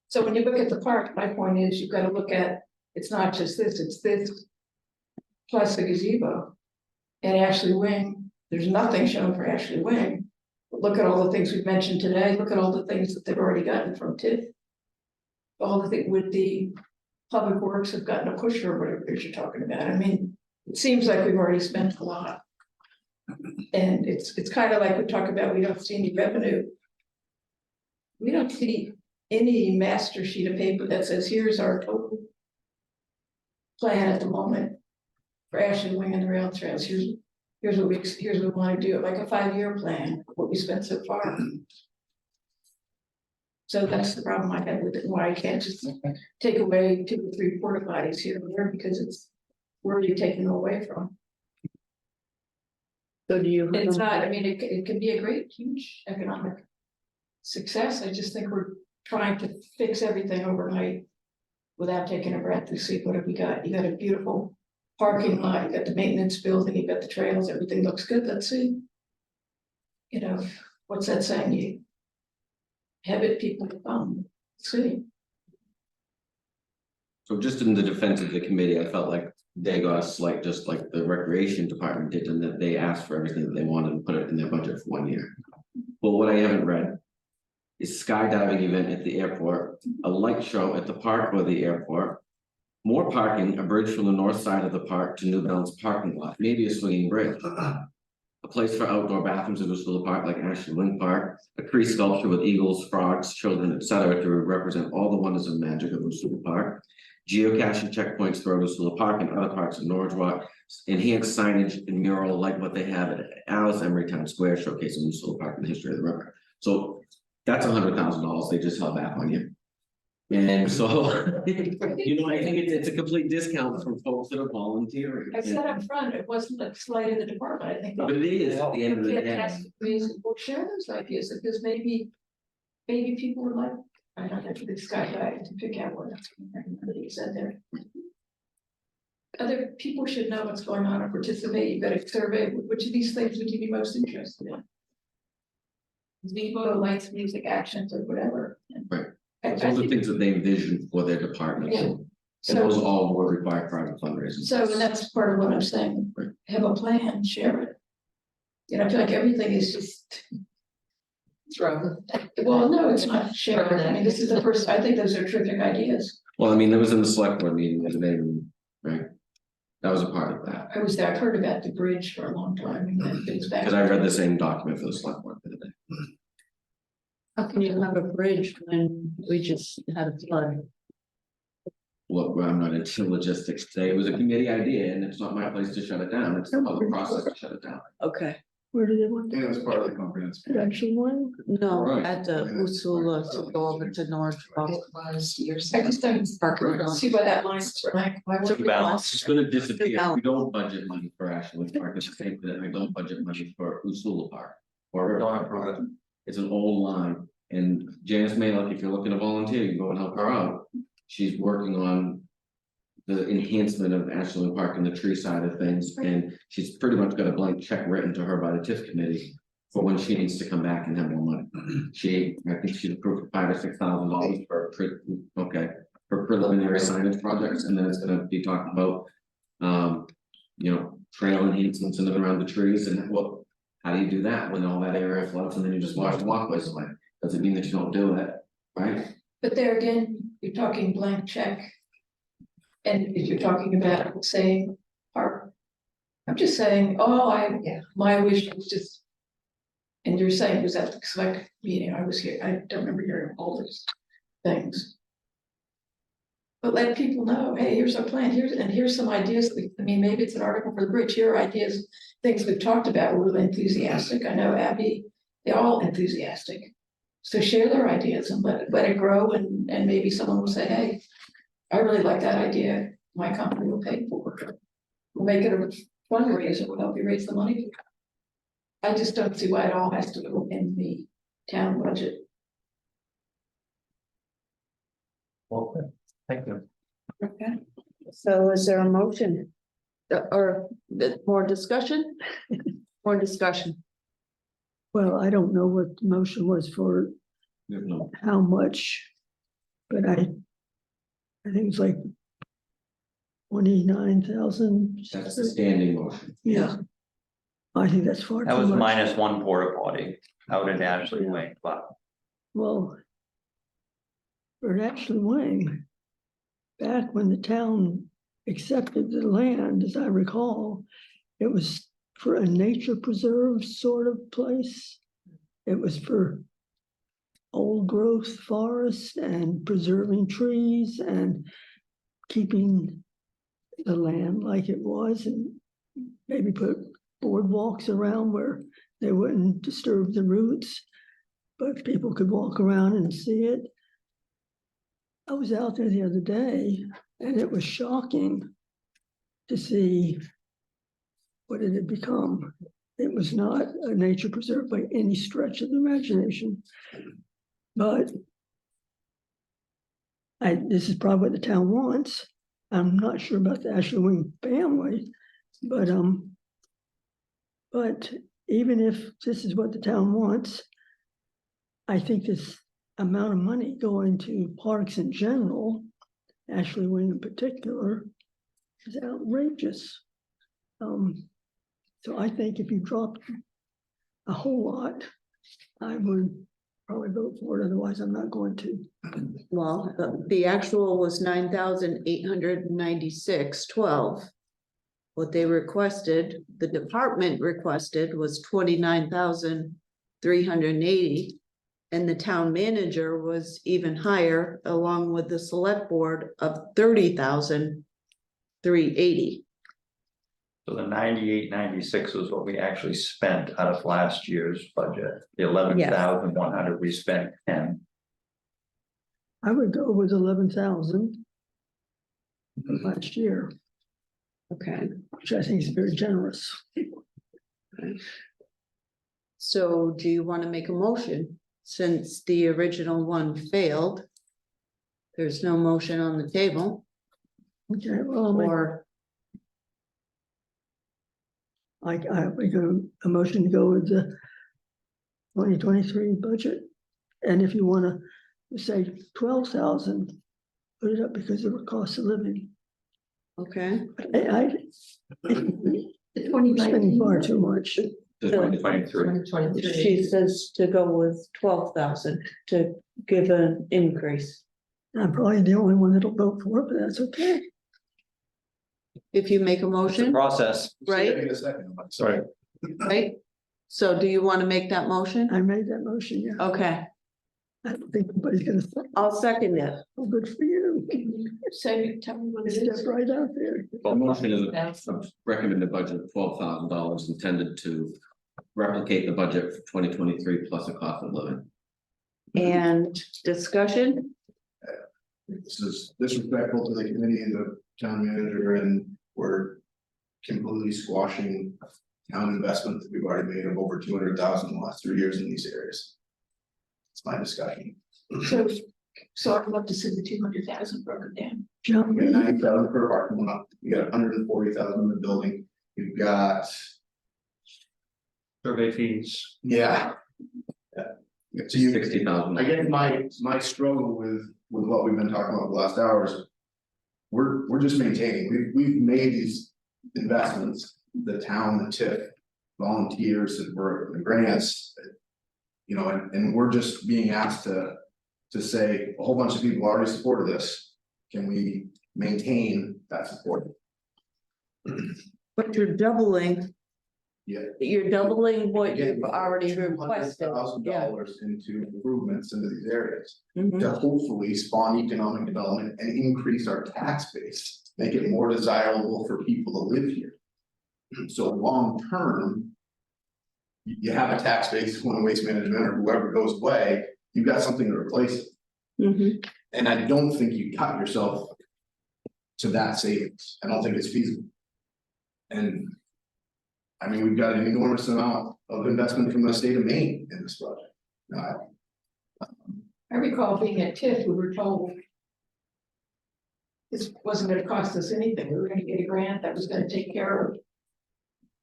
so when you look at the park, my point is, you've gotta look at, it's not just this, it's this. Plus the gazebo. And Ashley Wing, there's nothing shown for Ashley Wing. But look at all the things we've mentioned today, look at all the things that they've already gotten from TIF. All the thing with the public works have gotten a pusher or whatever it is you're talking about. I mean, it seems like we've already spent a lot. And it's kind of like we talk about, we don't see any revenue. We don't see any master sheet of paper that says, here's our total plan at the moment for Ashley Wing and the rail trails. Here's what we want to do, like a 5-year plan, what we spent so far. So that's the problem I have with it, why I can't just take away 2 or 3 porta potties here and there, because it's, where are you taking it away from? so do you? It's not, I mean, it can be a great, huge economic success. I just think we're trying to fix everything overnight without taking a breath to see what have we got. You got a beautiful parking lot, you got the maintenance building, you got the trails, everything looks good. Let's see. You know, what's that saying? You have it, people see. so just in the defense of the committee, I felt like they got a slight, just like the recreation department did, and that they asked for everything that they wanted and put it in their budget for 1 year. But what I haven't read is skydiving event at the airport, a light show at the park or the airport, more parking, a bridge from the north side of the park to New Balance parking lot, maybe a swinging bridge. A place for outdoor bathrooms in the park like Ashley Wing Park, a tree sculpture with eagles, frogs, children, etc. to represent all the wonders and magic of Lucilla Park. Geocaching checkpoints throughout Lucilla Park and other parks of Norridgewock, enhanced signage and mural like what they have at Alice Emery Town Square, showcasing Lucilla Park and the history of the river. So That's $100,000 they just held back on you. And so, you know, I think it's a complete discount for folks that are volunteering. I said up front, it wasn't a slight of the department, I think. But it is at the end of the day. Fantastic ways to share those ideas, because maybe people would like, I don't know, this guy to pick out what he said there. Other people should know what's going on and participate. You've got to survey which of these things would you be most interested in. Vivo, lights, music, actions, or whatever. Right. I Those are think- things that they envision for their departments. Yeah. And those So, all will require private fundraising. and that's part of what I'm saying. Right. Have a plan, share it. You know, I feel like everything is just, Throw. well, no, it's not sharing. I mean, this is the first, I think those are terrific ideas. Well, I mean, that was in the select board meeting the other day, right? That was a part of that, I was there, I've heard about the bridge for a long time, and then it's back. because I read the same document for the select board the other day. How can you have a bridge when we just had a flood? Look, well, I'm not into logistics today. It was a committee idea and it's not my place to shut it down. It's the public process to shut it down. Okay, Where do they want And it was part of the comprehensive. the actual one? no, Right. at the Usula to go over to Norridgewock. It was years. I just don't see why that line's blank. Why would we Balance. It's gonna disappear. If we don't budget money for Ashland Park. It's the same that I don't budget money for Usula Park. Or Don't approve it. it's an old line. And Janice Malik, if you're looking to volunteer, you can go and help her out. She's working on the enhancement of Ashland Park and the tree side of things, and she's pretty much got a blank check written to her by the TIF committee for when she needs to come back and have more money. I think she's approved $5,000 or $6,000 for preliminary signage projects, and then it's gonna be talking about trail enhancements in and around the trees, and how do you do that when all that area floods and then you just wash the walkways away? Doesn't mean that you don't do it, right? But there again, you're talking blank check. And if you're talking about saying, I'm just saying, my wish was just. And you're saying it was at the select meeting, I was here, I don't remember hearing all these things. But let people know, hey, here's our plan, here's some ideas, maybe it's an article for the bridge, here are ideas, things we've talked about, we're really enthusiastic, I know Abby, they're all enthusiastic. So share their ideas and let it grow, and maybe someone will say, hey, I really like that idea, my company will pay for it. We'll make it a fundraiser, we'll help you raise the money. I just don't see why it all has to go in the town budget. Well, thank you. Okay, so is there a motion? Or more discussion? More discussion. Well, I don't know what the motion was for No. how much, but I think it's like 29,000. That's the standing motion. Yeah. I think that's far That too was much. minus one porta potty out in Ashley Lane, but Well, for Ashley Wing, back when the town accepted the land, as I recall, it was for a nature preserve sort of place. It was for old growth forest and preserving trees and keeping the land like it was, and maybe put boardwalks around where they wouldn't disturb the roots, but people could walk around and see it. I was out there the other day and it was shocking to see what it had become. It was not a nature preserve by any stretch of the imagination. But this is probably what the town wants. I'm not sure about the Ashley Wing family, but even if this is what the town wants, I think this amount of money going to parks in general, Ashley Wing in particular, is outrageous. So I think if you dropped a whole lot, I would probably vote for it, otherwise I'm not going to. Well, the actual was 9,896.12. What they requested, the department requested was 29,380. And the town manager was even higher, along with the select board of 30,380. So the 98-96 was what we actually spent out of last year's budget. The 11,100 we spent 10. I would go with 11,000 last year, Okay, which I think is very generous. so do you want to make a motion? Since the original one failed. There's no motion on the table, Okay, well, I'll make or, I make a motion to go with the 2023 budget. And if you want to say 12,000, put it up because of the cost of living. okay, I we're spending far too much. The 2023. she says to go with 12,000 to give an increase. I'm probably the only one that'll vote for it, but that's okay. If you make a It's a motion, process. right, Give me a second. Sorry. right? So do you want to make that motion? I made that motion, yeah. Okay, I don't think anybody's gonna say, I'll second it. oh, good for you. Say, tell me what it Step is. right out there. The motion is a recommended budget of $12,000 intended to replicate the budget for 2023 plus a cost of living. And discussion, This is disrespectful to the committee and the town manager, and we're completely squashing town investment that we've already made of over 200,000 in the last 3 years in these areas. It's my discussion. So I'd love to see the 200,000 broken down. John, We got 90,000 per parking lot, we got 140,000 in the building, we've got, Survey fees. yeah. Yeah. So you, 60,000. I guess my struggle with what we've been talking about the last hours. We're just maintaining, we've made these investments, the town, the TIF, volunteers, and we're the grants. You know, and we're just being asked to say, a whole bunch of people already supported this, can we maintain that support? but you're doubling. Yeah. You're doubling what you've already requested, yeah. $200,000 into improvements into these areas. Mhm. To hopefully spawn economic development and increase our tax base, make it more desirable for people to live here. So long term. You have a tax base when waste management or whoever goes away, you've got something to replace it. Mhm. And I don't think you cut yourself to that savings. I don't think it's feasible. And I mean, we've got an enormous amount of investment from the state of Maine in this project. I recall being at TIF, we were told this wasn't gonna cost us anything. We were gonna get a grant that was gonna take care of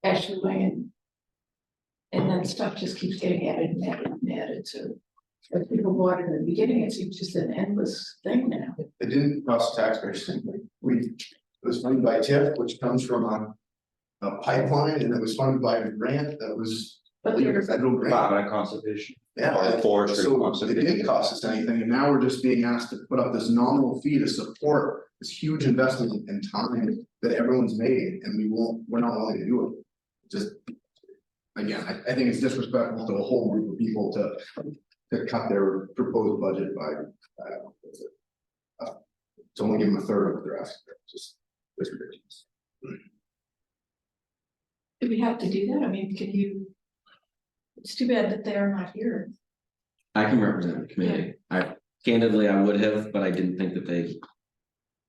Ashley Lane. And then stuff just keeps getting added and added and added. So as people bought it in the beginning, it seems just an endless thing now. It didn't cost the taxpayers anything. It was funded by TIF, which comes from a pipeline, and it was funded by a grant that was, I believe, a federal grant. Department of Conservation. Yeah, Or forestry so it conservation. didn't cost us anything, and now we're just being asked to put up this nominal fee to support this huge investment in time that everyone's made, and we're not willing to do it. Just, again, I think it's disrespectful to a whole group of people to cut their proposed budget by, I don't know, what's it? To only give them a third of what they're asking, just, it's ridiculous. Do we have to do that? I mean, can you? It's too bad that they're not here. I can represent the committee. Candidly, I would have, but I didn't think that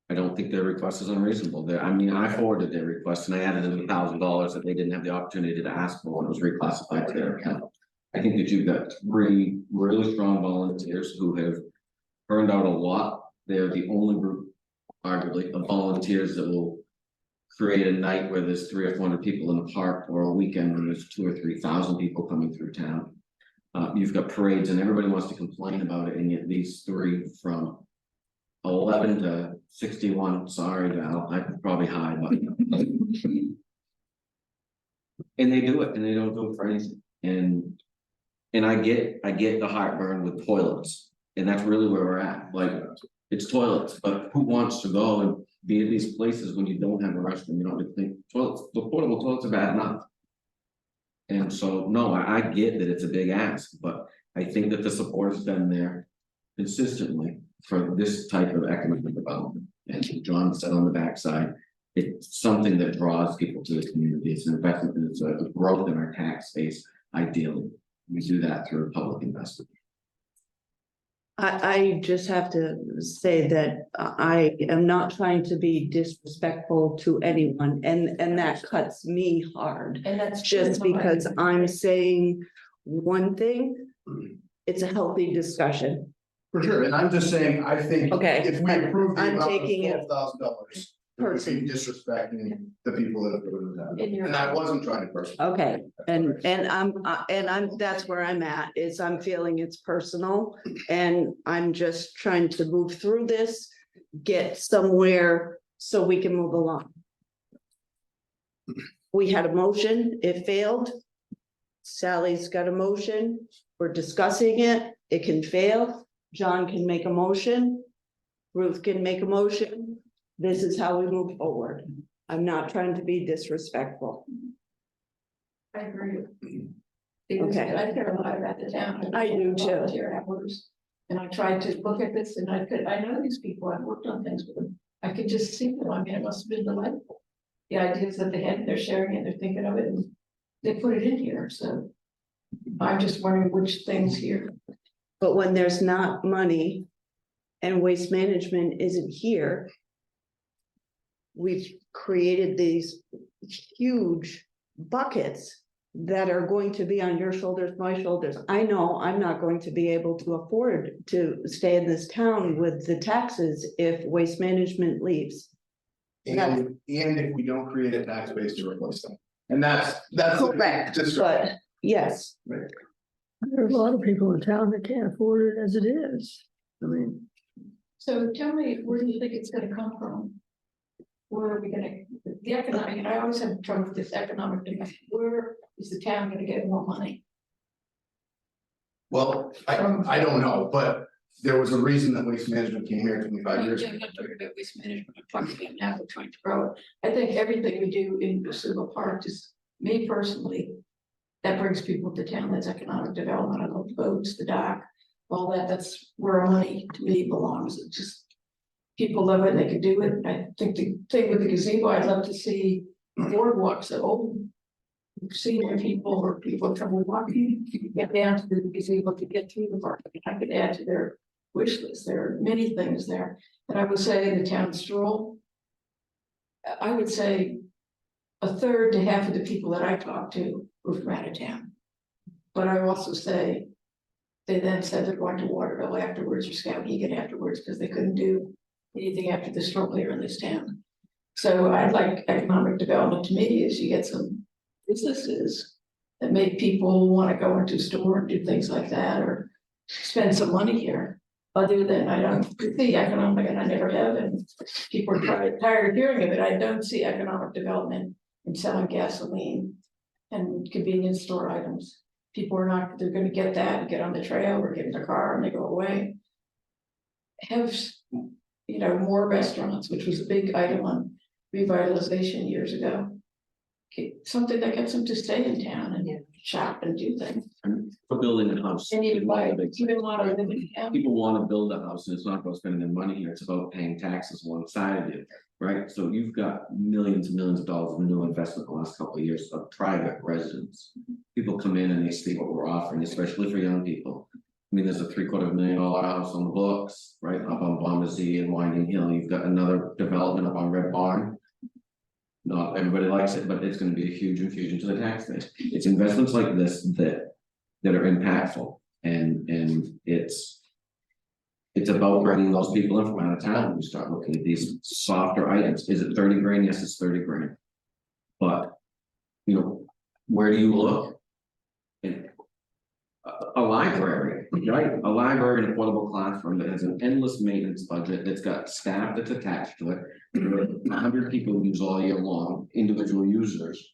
I don't think their request is unreasonable. I mean, I forwarded their request and I added in $1,000 that they didn't have the opportunity to ask for when it was reclassified to their account. I think that you've got 3 really strong volunteers who have burned out a lot. They're the only group, arguably, of volunteers that will create a night where there's 300 or 400 people in the park, or a weekend when there's 2,000 or 3,000 people coming through town. You've got parades and everybody wants to complain about it, and yet these 3 from 11 to 61, sorry, Val, I could probably hide, but. And they do it, and they don't do it for anything, and I get the heartburn with toilets, and that's really where we're at, like, it's toilets, but who wants to go and be at these places when you don't have a restroom, you don't think toilets, the portable toilets are bad enough. And so, no, I get that it's a big ask, but I think that the support has been there consistently for this type of economic development. And John said on the backside, it's something that draws people to the community. It's an investment, it's a growth in our tax base, ideally. We do that through public investment. I just have to say that I am not trying to be disrespectful to anyone, and that cuts me hard. And that's Just because I'm saying one thing, it's a healthy discussion. For sure, and I'm just saying, I think. Okay, If we approve the I'm amount of taking it $12,000. We're disrespecting the people that have voted that, In your- and I wasn't trying to personally. Okay, and I'm, that's where I'm at, is I'm feeling it's personal, and I'm just trying to move through this, get somewhere so we can move along. We had a motion, it failed. Sally's got a motion, we're discussing it, it can fail. John can make a motion. Ruth can make a motion. This is how we move forward. I'm not trying to be disrespectful. I agree. Because Okay. I care a lot about the town. I do too. Volunteer hours. And I tried to look at this and I know these people, I've worked on things with them. I could just see them. I mean, it must have been delightful. The ideas that they had, they're sharing it, they're thinking of it, and they put it in here, so. I'm just wondering which things here. But when there's not money and waste management isn't here, we've created these huge buckets that are going to be on your shoulders, my shoulders. I know I'm not going to be able to afford to stay in this town with the taxes if waste management leaves. And if we don't create a tax base to replace them, and that's. Correct, Just. but yes, There are a lot of people in town that can't afford it as it is. I mean, So tell me, where do you think it's gonna come from? Where are we gonna, the economic, and I always have trouble with this economic thing, where is the town gonna get more money? Well, I don't know, but there was a reason that Waste Management came here 25 years ago. I'm not talking about waste management, I'm talking about now we're trying to grow it. I think everything we do in Pursuit Park, just me personally, that brings people to town, that's economic development, I love the boats, the dock, all that, that's where our money to me belongs, it just. People love it, they could do it, I think the thing with the gazebo, I'd love to see boardwalks at old. Senior people or people trouble walking, you can get down to the gazebo to get through the park, I could add to their wish list, there are many things there. And I would say in the town stroll. I would say a third to half of the people that I talked to were from out of town. But I also say, they then said they're going to Waterville afterwards or Skowhegan afterwards, because they couldn't do anything after the stroll here in this town. So I'd like economic development to me is you get some businesses that make people want to go into a store and do things like that, or spend some money here. Other than I don't see economic, and I never have, and people are tired of hearing of it, I don't see economic development in selling gasoline and convenience store items. People are not, they're gonna get that, and get on the trail or get in their car and they go away. Have, you know, more restaurants, which was a big item on revitalization years ago. Something that gets them to stay in town and shop and do things. For building a house. And even like, even want to live in town. People want to build a house, and it's not about spending their money here, it's about paying taxes alongside of it, right? So you've got millions and millions of dollars of new investment the last couple of years of private residents. People come in and they see what we're offering, especially for young people. I mean, there's a $750,000 house on the books, right, up on Bombazee and Winding Hill, you've got another development up on Red Barn. Not everybody likes it, but it's gonna be a huge infusion to the tax base. It's investments like this that are impactful, and it's about bringing those people in from out of town. We start looking at these softer items. Is it 30 grand? Yes, it's 30 grand. But, you know, where do you look? In a library, right? A library and affordable classroom that has an endless maintenance budget, that's got staff that's attached to it. 100 people use all year long, individual users.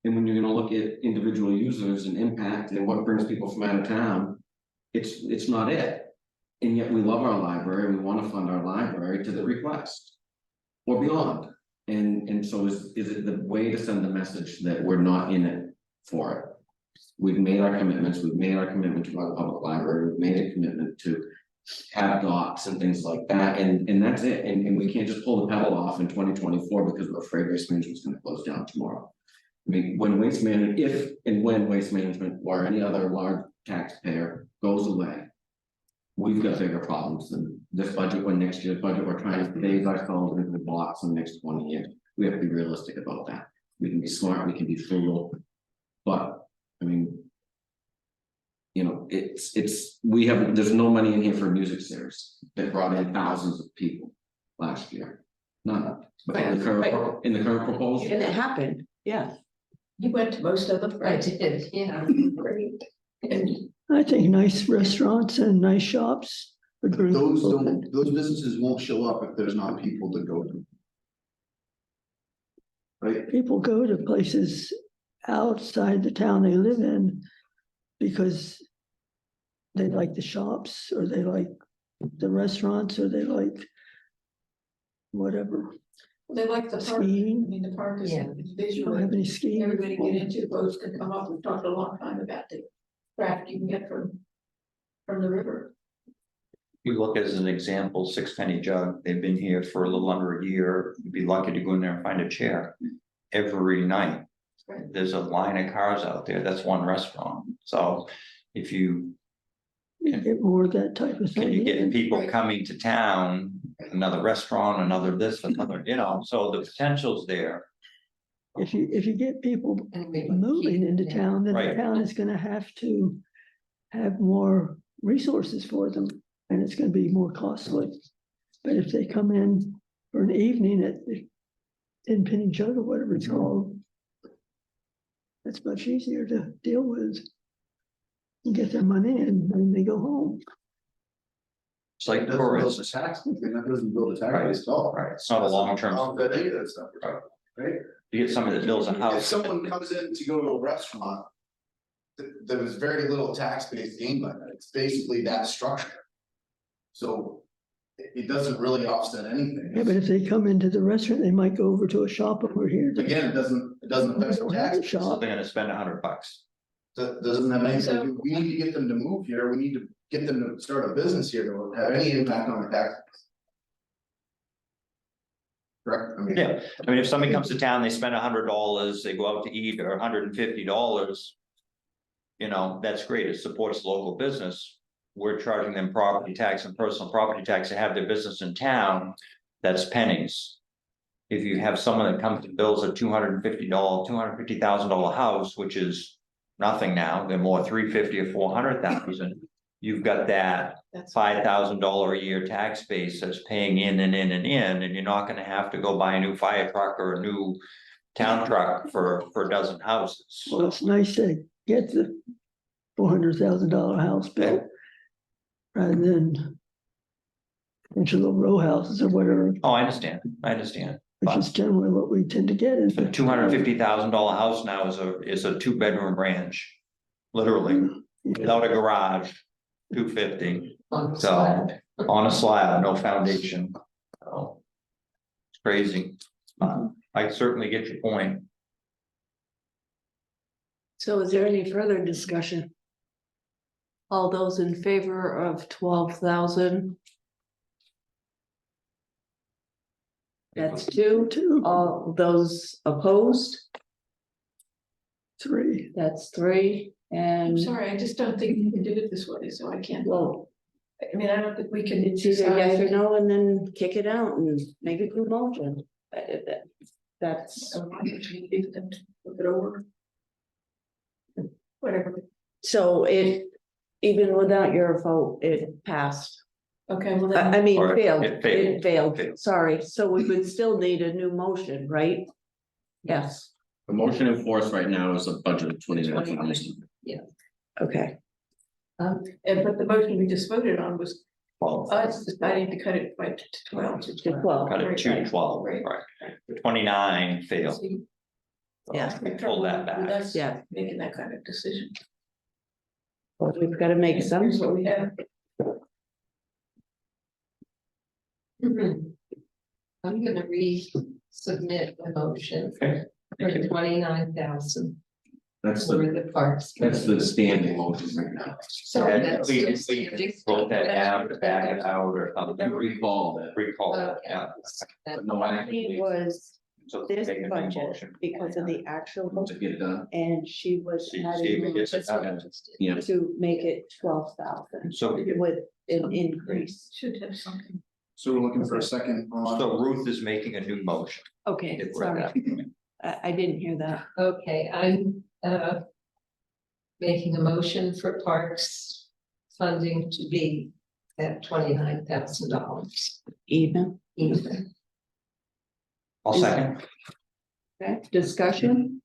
And when you're gonna look at individual users and impact and what brings people from out of town, it's not it. And yet we love our library, we wanna fund our library to the request. Or beyond. And so is it the way to send the message that we're not in it for it? We've made our commitments, we've made our commitment to our public library, we've made a commitment to have docks and things like that, and that's it, and we can't just pull the pedal off in 2024 because we're afraid waste management's gonna close down tomorrow. I mean, when waste management, if and when waste management or any other large taxpayer goes away. We've got bigger problems than this budget, when next year's budget, we're trying to phase ourselves into the blocks in the next 20 years. We have to be realistic about that. We can be smart, we can be frugal, but, I mean. You know, there's no money in here for a music series that brought in thousands of people last year. None, but in the current proposal. And it happened, yeah. You went to most of them, I right? did, yeah. Great. And I think nice restaurants and nice shops. would bring Those people in. don't, those businesses won't show up if there's not people to go to. Right? People go to places outside the town they live in because they like the shops, or they like the restaurants, or they like whatever. they like the park. I Skiing. mean, the park is Yeah. I don't have visually, any skiing. everybody get into, boats can come up. We've talked a long time about the craft you can get from the river. You look as an example, Sixpenny Jug, they've been here for a little under a year, you'd be lucky to go in there and find a chair every night. Right. There's a line of cars out there, that's one restaurant, so if you, You get more of that type of thing. can you get in. people Right. coming to town, another restaurant, another this, another, so the potential's there. If you get people And we moving keep- into yeah. town, then the Right. town is gonna have to have more resources for them, and it's gonna be more costly. But if they come in for an evening in Penny Jug or whatever it's called, it's much easier to deal with. And get their money and then they go home. It's like That doesn't build the tourists, tax, that doesn't build the tax Right. base at all. right, it's not a long-term, That any of that stuff, right? you get somebody that builds a If house. someone comes in to go to a restaurant. There was very little tax base gained by that, it's basically that structure. So it doesn't really offset anything. Yeah, but if they come into the restaurant, they might go over to a shop over here. Again, it doesn't They affect the don't have tax. a So shop. they're gonna spend $100. That doesn't have anything to do, we need to get them to move here, we need to get them to start a business here to have any impact on the tax. Correct, I mean. Yeah, I mean, if somebody comes to town, they spend $100, they go out to eat, or $150. That's great, it supports local business. We're charging them property tax and personal property tax to have their business in town, that's pennies. If you have someone that comes and builds a $250, $250,000 house, which is nothing now, they're more $350,000 or $400,000. You've got that That's $5,000 a year tax base that's paying in and in and in, and you're not gonna have to go buy a new fire truck or a new town truck for a dozen houses. Well, it's nice to get the $400,000 house built. Rather than a bunch of little row houses or whatever, Oh, I understand, which is generally what we tend to get. a $250,000 house now is a 2-bedroom ranch, literally, without a garage, 250, On the so, slab. on a slab, no foundation. So, it's crazy. I certainly get your point. So is there any further discussion? All those in favor of 12,000? That's 2. 2, All those opposed? 3. That's 3. I'm And sorry, I just don't think you can do it this way, so I can't. well, I mean, I don't think we can. it's either yes or decide. no, and then kick it out and make a good motion. That's, So why don't you leave them to look it over? Whatever. so even without your vote, it passed. Okay, well I then, mean, Or failed, it failed. it failed, Failed. sorry, so we would still need a new motion, right? Yes, The motion in force right now is a budget of 29,000. okay, but the motion we just voted on was Well, us deciding to cut it by 12. to 12, cut it to 12, Right. right, 29 failed. So you- Yeah. have trouble Pull that with back. us yeah, Making that kind of decision. well, we've gotta make some. Here's what we have. Mhm. I'm gonna resubmit the motion Okay. for 29,000. That's for the, the parks. that's the standing motion right now. So And that's we just standing. wrote that down, back it out or I something. recall that. Recall, it, Okay. yeah. But no action. It was So this take a new budget motion. because of the actual, To get it done. and she was See if adding it gets it done. Yeah. to make it 12,000 So, with an increase. Should have something. So we're looking for a second on, so Ruth is making a new motion. Okay, If we're at sorry, that point. I didn't hear that. Okay, I'm making a motion for parks funding to be at $29,000 Even, even. I'll second. okay, discussion?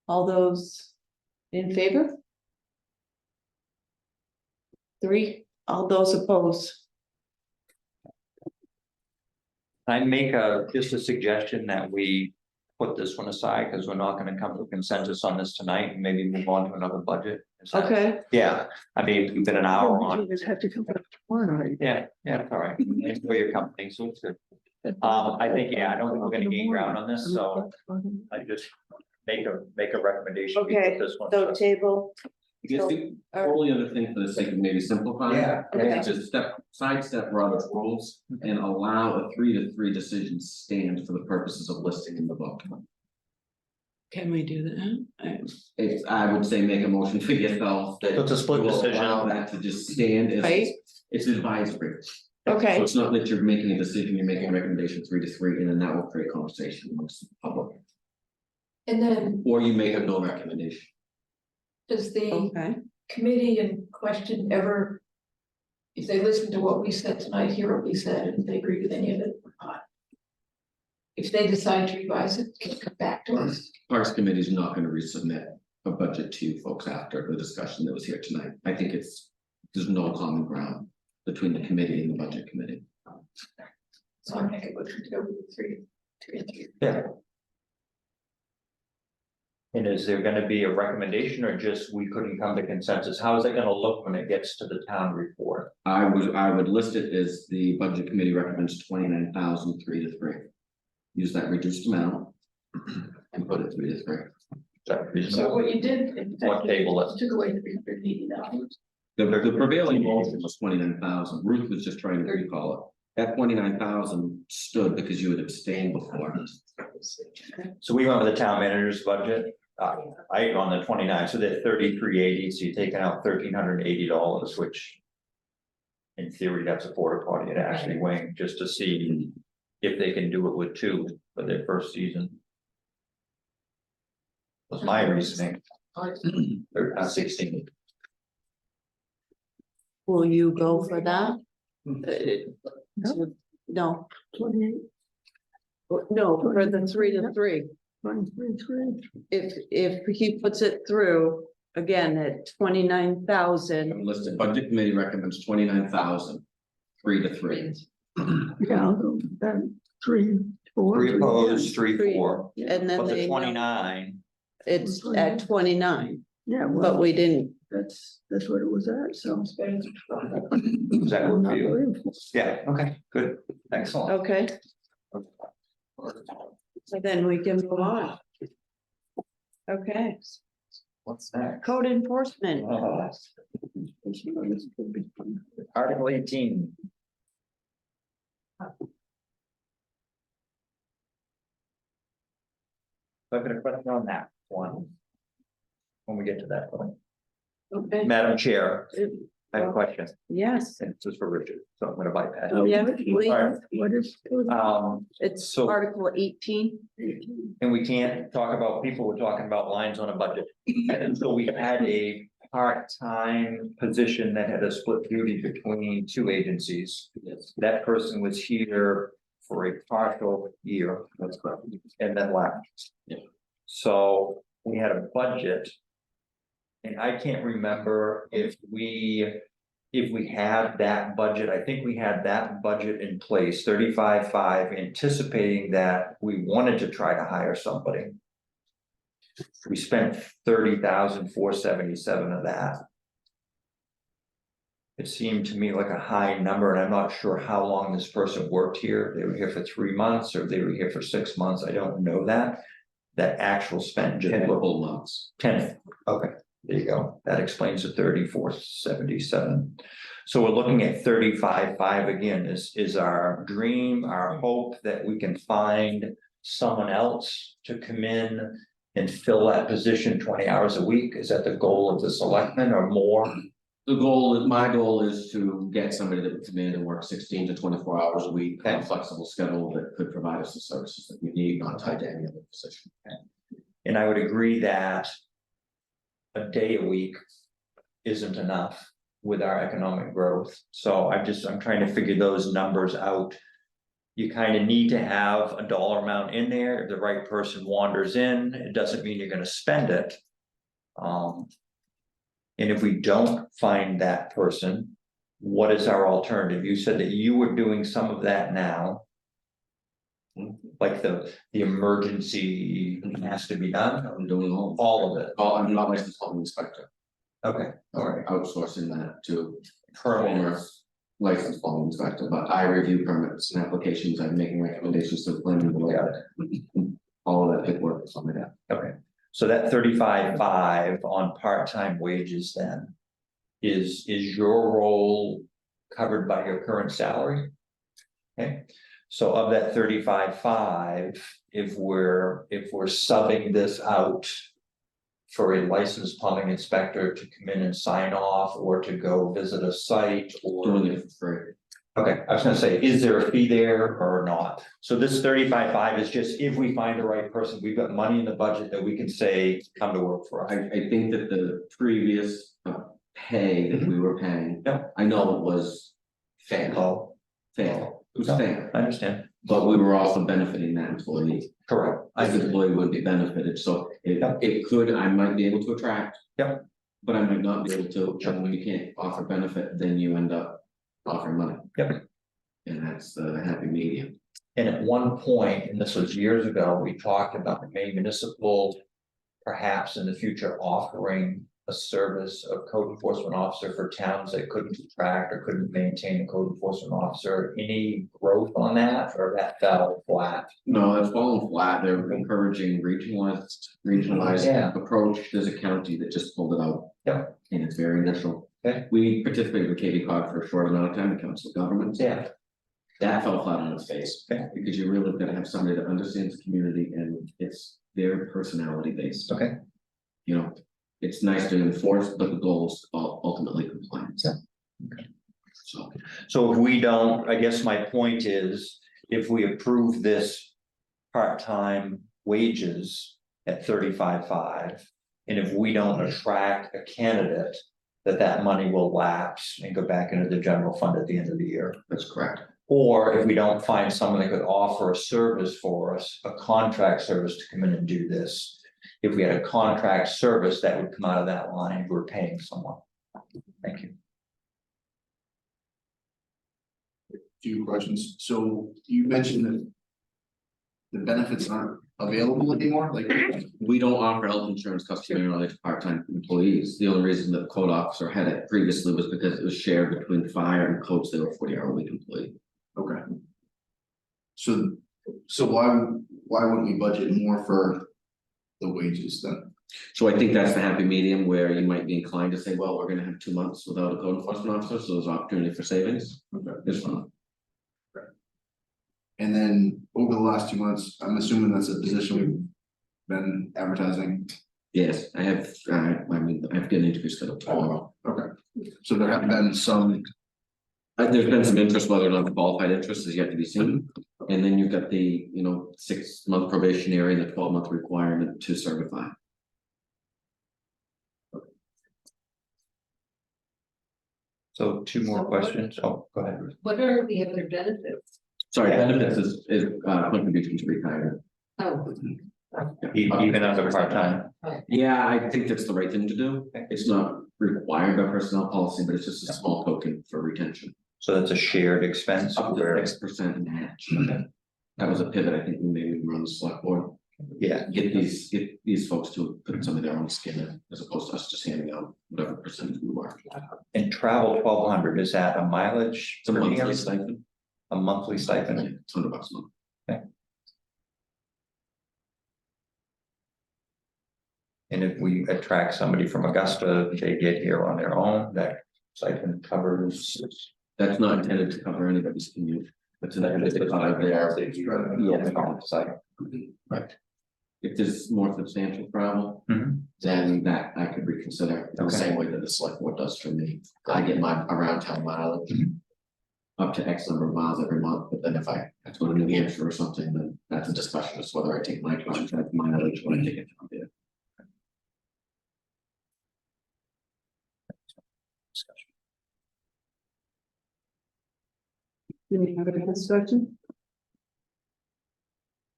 All those in favor? 3, all those opposed? I make just a suggestion that we put this one aside, because we're not gonna come to a consensus on this tonight, and maybe move on to another budget. Is that- Okay, Yeah, I mean, we've been an hour on. You just have to come back tomorrow. Yeah, it's all right. Thanks for your company, so it's good. I think, yeah, I don't think we're gonna gain ground on this, so I just make a recommendation. we put Okay, This one. so table, I guess the only other thing for the sake of maybe simplifying. Yeah. Okay. Is to sidestep Robert's rules and allow a 3-3 decision stand for the purposes of listing in the book. can we do that? If I would say make a motion for yourself that. So it's a split you will decision. Allow that to just stand as, Right. it's advisory. Okay. So it's not that you're making a decision, you're making a recommendation 3-3, and then that will create conversation amongst the public. And then Or you make a no recommendation. does the Okay, committee in question ever, if they listen to what we said tonight, hear what we said, and they agree with any of it or not? If they decide to revise it, can it come back to us? Parks Committee is not gonna resubmit a budget to you folks after the discussion that was here tonight. I think there's no common ground between the committee and the budget committee. So I make a motion to go with 3, 2, and 3. Yeah. And is there gonna be a recommendation, or just we couldn't come to consensus? How is it gonna look when it gets to the town report? I would list it as the budget committee recommends 29,000 3-3. Use that reduced amount. And put it 3-3. Is that So reasonable? what you did, in Or fact, table it. you took away $380. The prevailing motion was 29,000. Ruth was just trying to recall it. That 29,000 stood because you had abstained before. So we went with the town manager's budget, on the 29, so they're 3380, so you're taking out $1,380, which. In theory, that's a porta potty at Ashley Wing, just to see if they can do it with 2 for their first season. Was my reasoning. They're not 16. will you go for that? No. No, 28, no, for the 3-3, 23, if he puts it through, again, at 29,000. Listed budget committee recommends 29,000 3-3. yeah, I'll go with that, 3, 4. 3 opposed, 3 Three. for, And then but the they, 29, it's at 29, Yeah, but well, we didn't, that's what it was at, so. Sounds better. does that I'm work not for you? worried. Yeah, okay, good, excellent. okay. So then we can move on. Okay, What's next? code enforcement, Article 18. I've got a question on that one. When we get to that point. okay, Madam Chair, I have a question, yes, and this is for Richard, so I'm gonna bypass. Oh, yeah, what- we, What is? it's so- Article 18. And we can't talk about people, we're talking about lines on a budget. And so we had a part-time position that had a split duty between 2 agencies. That person was here for a partial year. That's correct. And then left. Yeah. So we had a budget. And I can't remember if we had that budget, I think we had that budget in place, 35.5, anticipating that we wanted to try to hire somebody. We spent 30,477 of that. It seemed to me like a high number, and I'm not sure how long this person worked here. They were here for 3 months, or they were here for 6 months. I don't know that. That actual spend, just 10 full months. 10, okay, there you go, that explains the 3477. So we're looking at 35.5 again, is our dream, our hope that we can find someone else to come in and fill that position 20 hours a week, is that the goal of the selectmen or more? My goal is to get somebody that would come in and work 16 to 24 hours a week, on a flexible schedule that could provide us the services that we need, not tied to any other position. And I would agree that a day a week isn't enough with our economic growth. So I'm trying to figure those numbers out. You kind of need to have a dollar amount in there. If the right person wanders in, it doesn't mean you're gonna spend it. And if we don't find that person, what is our alternative? You said that you were doing some of that now. Like the emergency has to be done, I'm doing all of it. I'm not licensed plumbing inspector. Okay, all right. Outsourcing that to Permit. former licensed plumbing inspector, but I review permits and applications. I'm making recommendations to the planning board. All of that paperwork is on my desk. Okay, so that 35.5 on part-time wages then is your role covered by your current salary? Okay, so of that 35.5, if we're subbing this out for a licensed plumbing inspector to come in and sign off or to go visit a site or. Doing it for free. Okay, I was gonna say, is there a fee there or not? So this 35.5 is just if we find the right person, we've got money in the budget that we can say, come to work for us. I think that the previous pay that we were paying. Yep. I know it was fair. Oh, Fair. It was No. fair, I understand, but we were also benefiting that employee. correct. As an employee would be benefited, so it could, I might be able to attract. Yep. But I might not be able to, and when you can't offer benefit, then you end up offering money. Yep. And that's the happy medium. And at one point, and this was years ago, we talked about the Maine municipal. Perhaps in the future offering a service of code enforcement officer for towns that couldn't attract or couldn't maintain a code enforcement officer. Any growth on that or that fell flat? No, that's fallen flat. They're encouraging regionalized Yeah. approach. There's a county that just pulled it out. Yep. And it's very initial. Okay. We participated with Katie Cog for a short amount of time, the council of governments. Yeah. That fell flat on its face. Okay. Because you really gotta have somebody that understands the community and it's their personality based. Okay. You know, it's nice to enforce, but the goal is ultimately compliance. Yeah. Okay. So if we don't, I guess my point is, if we approve this part-time wages at 35.5, and if we don't attract a candidate, that money will lapse and go back into the general fund at the end of the year. that's correct. Or if we don't find someone that could offer a service for us, a contract service to come in and do this. If we had a contract service that would come out of that line, we're paying someone. Thank you. Few questions. So you mentioned that the benefits aren't available anymore, like. We don't offer health insurance customarily to part-time employees. The only reason that the code officer had it previously was because it was shared between fire and codes. They were 40-hour-a-week employee. Okay. So why wouldn't we budget more for the wages then? So I think that's the happy medium where you might be inclined to say, well, we're gonna have 2 months without a code enforcement officer, so there's opportunity for savings. Okay. This one. And then over the last 2 months, I'm assuming that's a position we've been advertising. Yes, I have getting interviews scheduled tomorrow. Okay, so there have been some, There's been some interest, whether or not the qualified interest is yet to be seen. And then you've got the, 6-month probationary and the 12-month requirement to certify. So 2 more questions. Oh, go ahead. What are the other benefits? Sorry, benefits is contribution to retirement. Oh, Even as a part-time. Yeah, I think that's the right thing to do. It's not required by personnel policy, but it's just a small token for retention. So that's a shared expense Up to where, 6% match. Okay. That was a pivot, I think we maybe run the select board. yeah, Get these folks to put some of their own skin in, as opposed to us just handing out whatever percentage we were. and travel 1,200, is that a mileage? It's a per monthly diem? stipend. A monthly stipend? It's $100 a month. And if we attract somebody from Augusta, they get here on their own, that stipend covers. That's not intended to cover anybody's commute, but intended to cover their. Right. If there's more substantial travel, Mhm. then that I could reconsider, in the Okay. same way that the select board does for me. I get my around town mileage. Up to X number of miles every month, but then if I have to go to New Hampshire or something, then that's a discussion as to whether I take my contract mileage when I take it down there. Any other discussion?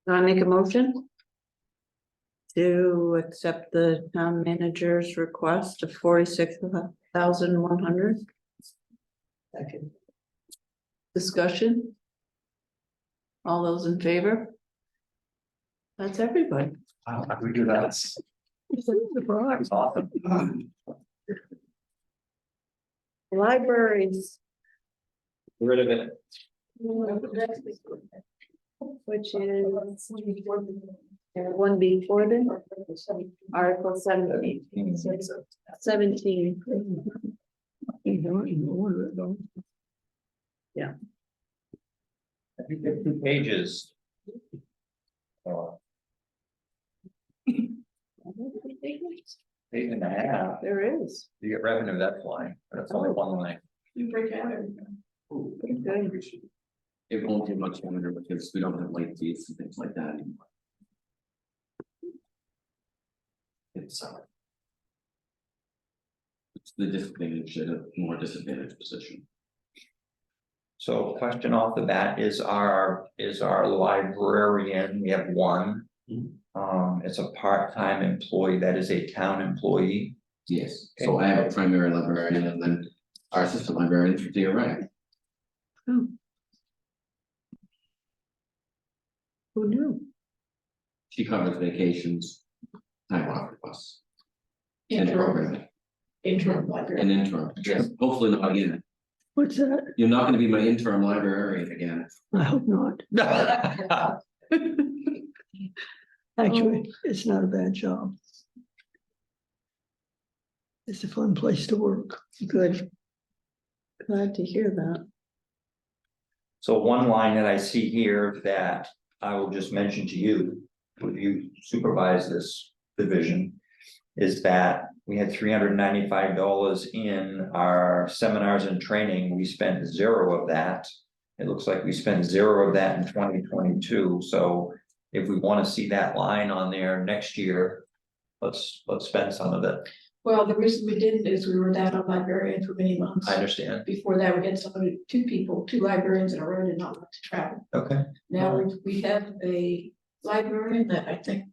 I make a motion to accept the town manager's request of 46,100. Second. Discussion? All those in favor? That's everybody. Wow, we do that. Surprise. Awesome. Libraries, Get rid of it. which is one before then, Article 17. 17. You don't even order it though. I think there are 2 pages. Page and a half, There is. you get revenue, that's why, but it's only one line. You break out everything. Pretty good. It won't be much longer because we don't have late fees and things like that anymore. It's the disadvantage, a more disadvantaged position. So question off the bat, is our librarian, we have one. It's a part-time employee, that is a town employee. Yes, so I have a primary librarian and then our assistant librarian is the right. Who knew? She covers vacations, time off requests. And Interim, programming, interim librarian. and interim, yes, hopefully not again. What's that? You're not gonna be my interim librarian again. I hope not. Actually, it's not a bad job. It's a fun place to work. Good. Glad to hear that. So one line that I see here that I will just mention to you, would you supervise this division? Is that we had $395 in our seminars and training, we spent 0 of that. It looks like we spent 0 of that in 2022, so if we want to see that line on there next year, let's spend some of it. Well, the reason we didn't is we were down a librarian for many months. I understand, Before that, we had somebody, 2 librarians in a row did not like to travel. okay, Now we have a librarian that I think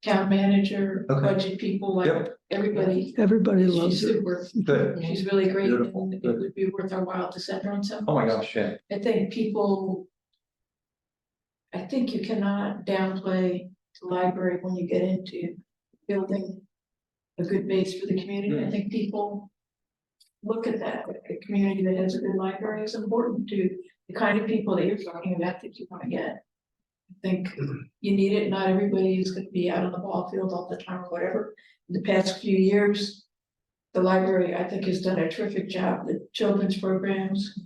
town manager, Okay. budget people, like Yep. everybody. Everybody She's loves it. super, good, she's really great, Beautiful, and it good. would be worth our while to send her on some. oh my gosh, yeah, I think people. I think you cannot downplay the library when you get into building a good base for the community. I think people look at that, a community that has a good library is important to the kind of people that you're talking about that you want to get. I think you need it. Not everybody is going to be out on the ball field all the time or whatever. In the past few years, the library, I think, has done a terrific job, the children's programs,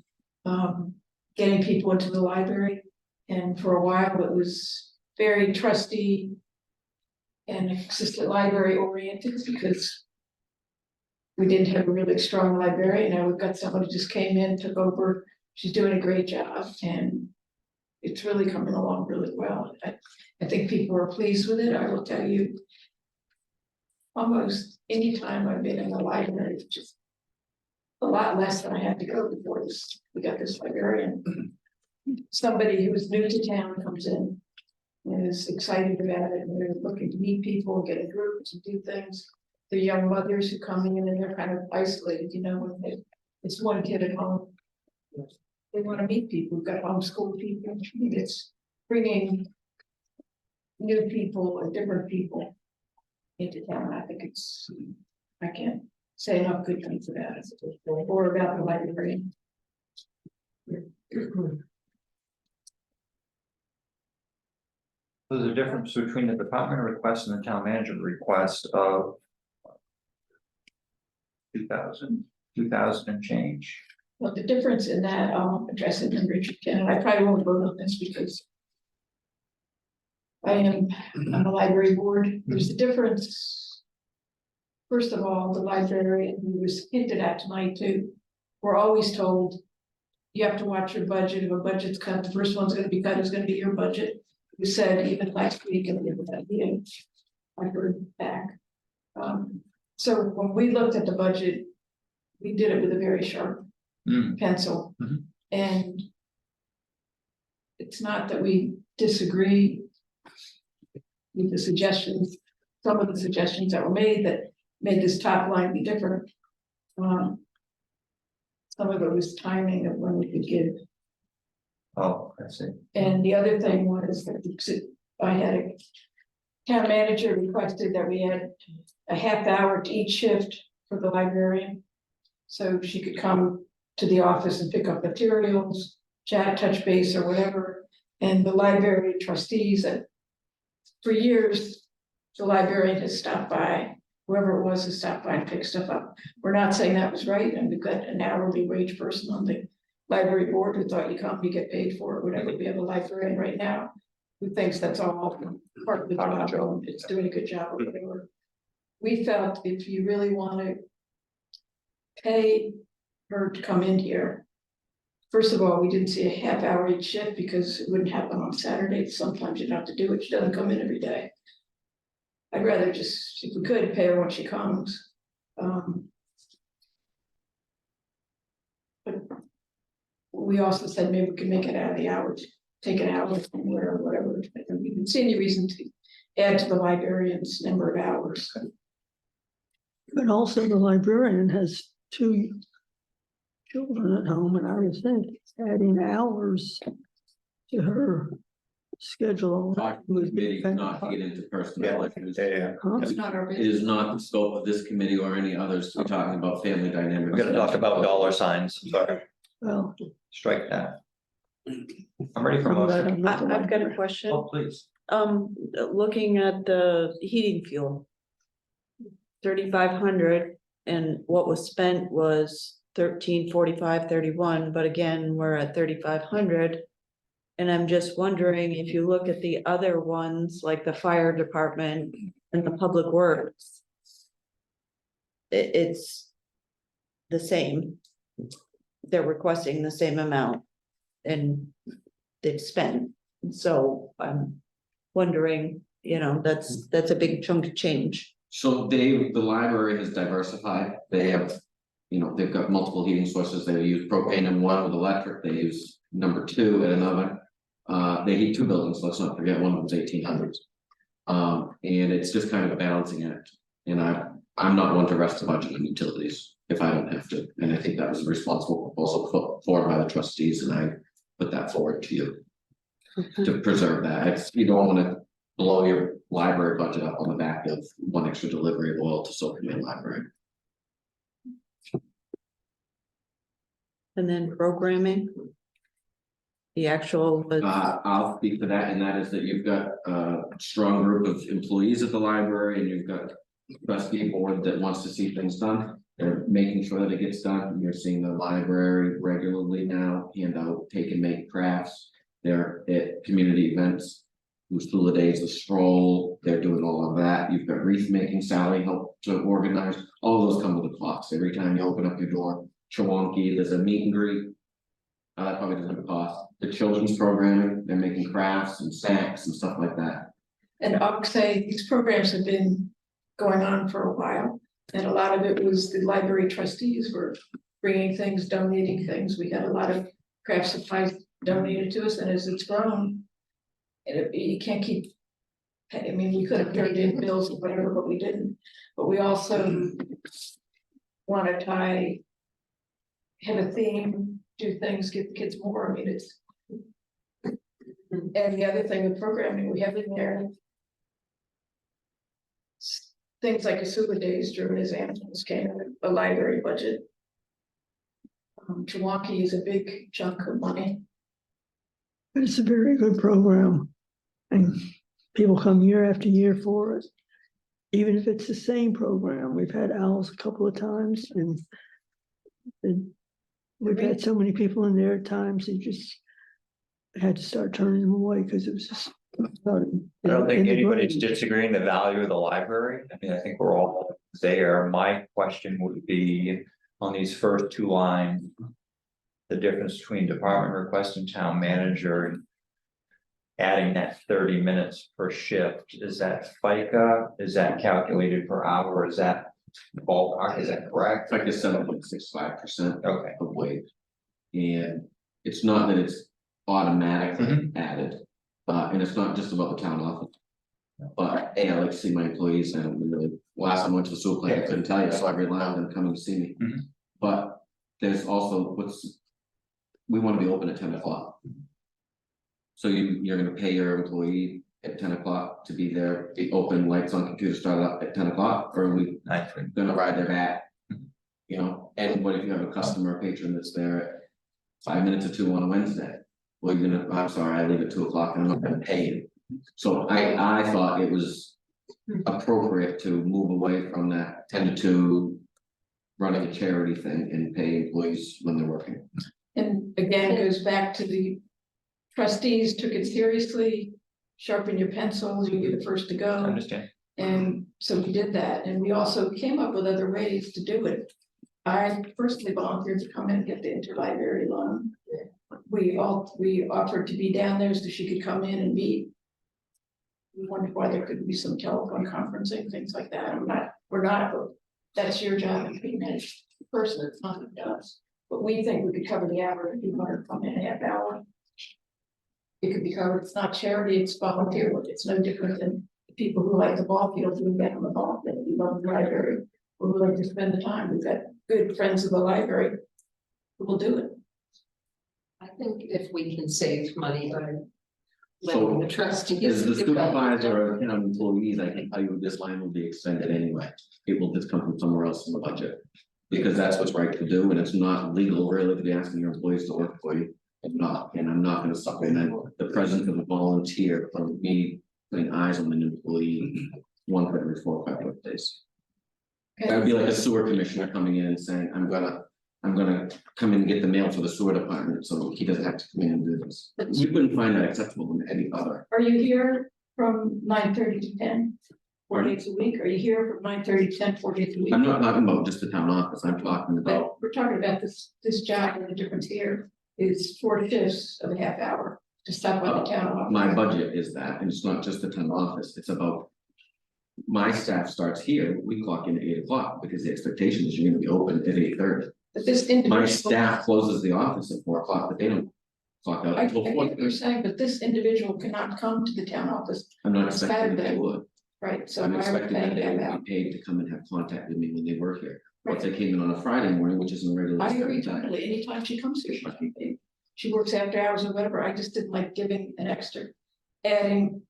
getting people into the library. And for a while, it was very trustee and assistant library oriented because we didn't have a really strong librarian. Now we've got someone who just came in, took over. She's doing a great job and it's really coming along really well. I think people are pleased with it. I will tell you, almost any time I've been in the library, it's just a lot less than I had to go before this. We got this librarian. Somebody who is new to town comes in and is excited about it, and they're looking to meet people, get in groups and do things. The young mothers who come in and they're kind of isolated, you know, when it's one kid at home. They want to meet people, we've got homeschool people, it's bringing new people and different people into town. I think I can't say enough good things about it, or about the library. There's a difference between the department request and the town manager request of 2,000 and change. Well, the difference in that, I'll address it in Richard Ken, I probably won't vote on this because I am on the library board, there's a difference. First of all, the library, and we was hinted at tonight too, we're always told you have to watch your budget, if a budget's cut, the first one's gonna be cut is gonna be your budget. We said even last week, and I heard back. So when we looked at the budget, we did it with a very sharp pencil. Mhm. And it's not that we disagree with the suggestions, some of the suggestions that were made that made this top line be different. Some of it was timing of when we could give. Oh, I see. And the other thing was that I had a town manager requested that we had a half hour to each shift for the librarian. So she could come to the office and pick up materials, chat, touch base or whatever. And the library trustees that for years, the librarian has stopped by, whoever it was has stopped by and picked stuff up. We're not saying that was right, and we've got an hourly wage person on the library board who thought you come, you get paid for it, whatever. We have a librarian right now who thinks that's all part of the job, and it's doing a good job or whatever. We felt if you really want to pay her to come in here, first of all, we didn't see a half hour each shift because it wouldn't happen on Saturday. Sometimes you'd have to do it. She doesn't come in every day. I'd rather just, if we could, pay her when she comes. But we also said maybe we could make it out of the hours, take an hour somewhere or whatever. And we didn't see any reason to add to the librarian's number of hours. But also the librarian has 2 children at home, and I would think adding hours to her schedule. Committee not to get into personal issues. Huh? It's not our It business. is not the scope of this committee or any others to be talking about family dynamics. We're gonna talk about dollar signs, sorry, Well, strike that. I'm ready for I'm glad motion. I'm not the I've got a librarian. question. Oh, please. Looking at the heating fuel. 3,500 and what was spent was 1345.31, but again, we're at 3,500. And I'm just wondering if you look at the other ones, like the fire department and the public works. It's the same. They're requesting the same amount. And they've spent, so I'm wondering, that's a big chunk of change. So the library has diversified, they have, they've got multiple heating sources, they use propane in one with electric, they use number 2 at another. They heat 2 buildings, let's not forget, one of them's 1800s. And it's just kind of a balancing act, and I'm not one to rest the budget on utilities if I don't have to, and I think that was a responsible proposal put forward by the trustees, and I put that forward to you. To preserve that, you don't wanna blow your library budget up on the back of one extra delivery of oil to Silver Main Library. And then programming. The actual, I'll speak to that, and that is that you've got a strong group of employees at the library, and you've got a trustee board that wants to see things done. They're making sure that it gets done. You're seeing the library regularly now, hand out, take and make crafts. They're at community events, Hula Days, the stroll, they're doing all of that. You've got wreath making, Sally helped to organize, all those come with a cost. Every time you open up your door, Chewonki, there's a meet and greet. That probably doesn't have a cost. The children's programming, they're making crafts and snacks and stuff like that. And I would say these programs have been going on for a while. And a lot of it was the library trustees were bringing things, donating things. We had a lot of craft supplies donated to us, and as it's grown, you can't keep. I mean, we could have turned in bills or whatever, but we didn't. But we also want to have a theme, do things, give the kids more. I mean, it's. And the other thing with programming, we have in there things like a Super Days during his animals came out of a library budget. Chewonki is a big chunk of money. but it's a very good program. And people come year after year for it. Even if it's the same program, we've had owls a couple of times and we've had so many people in there at times, they just had to start turning them away because it was just. I don't think anybody's disagreeing the value of the library. I mean, I think we're all there. My question would be on these first two lines. The difference between department request and town manager. And adding that 30 minutes per shift, is that FICA? Is that calculated per hour? Is that ballpark? Is that correct? It's like a 7.65% Okay. of wage. And it's not that it's automatically added, and it's not just about the town office. But hey, I like to see my employees, and really, last time I went to the sewer plant, I couldn't tell you, so I rely on them coming to see me. But there's also we want to be open at 10 o'clock. So you're gonna pay your employee at 10 o'clock to be there, be open, lights on, computer started up at 10 o'clock, or are we gonna ride their back? You know, and what if you have a customer or patron that's there at 5 minutes or 2 on a Wednesday? Well, I'm sorry, I leave at 2 o'clock and I'm not gonna pay you. So I thought it was appropriate to move away from that 10 to 2 running a charity thing and pay employees when they're working. And again, it goes back to the trustees took it seriously, sharpen your pencils, you'll be the first to I go. understand. And so we did that, and we also came up with other ways to do it. I personally volunteered to come in and get the interlibrary loan. We offered to be down there so she could come in and meet. We wondered why there couldn't be some telephone conferencing, things like that. We're not, that's your job and being a person, it's not us. But we think we could cover the hour if you want to come in a half hour. It could be covered, it's not charity, it's volunteer work, it's no different than the people who like the ball field, who get on the ball field, who love the library. We're willing to spend the time, we've got good friends of the library who will do it. I think if we can save money by So, letting the trustees. As the develop supervisor or town employees, I can tell you this line will be extended anyway. It will just come from somewhere else in the budget. Because that's what's right to do, and it's not legal really to be asking your employees to work for you. If not, and I'm not gonna supplement the presence of a volunteer from me putting eyes on an employee. One for every 4 or 5 workdays. That would be like a sewer commissioner coming in and saying, I'm gonna come in and get the mail for the sewer department, so he doesn't have to come in and do this. We wouldn't find that acceptable in any other. Are you here from 9:30 to 10, 4 days a week? Are you here from 9:30 to 10, 4 days a week? I'm not talking about just the town office, I'm talking about, But we're talking about this job, and the difference here is 4 shifts of a half hour to stop by the town office. my budget is that, and it's not just the town office, it's about. My staff starts here, we clock in at 8 o'clock, because the expectation is you're gonna be open at 8:30. But this individual. My staff closes the office at 4 o'clock, but they don't clock out I until get 4. what you're saying, but this individual cannot come to the town office, I'm not It's expecting that they Saturday. would, right? So I'm why are we expecting that paying they them would out? be paid to come and have contact with me when they work here. Or if Right. they came in on a Friday morning, which isn't a regular. I agree time. totally. Anytime she comes here, she should be paid. She works after hours or whatever. I just didn't like giving an extra, adding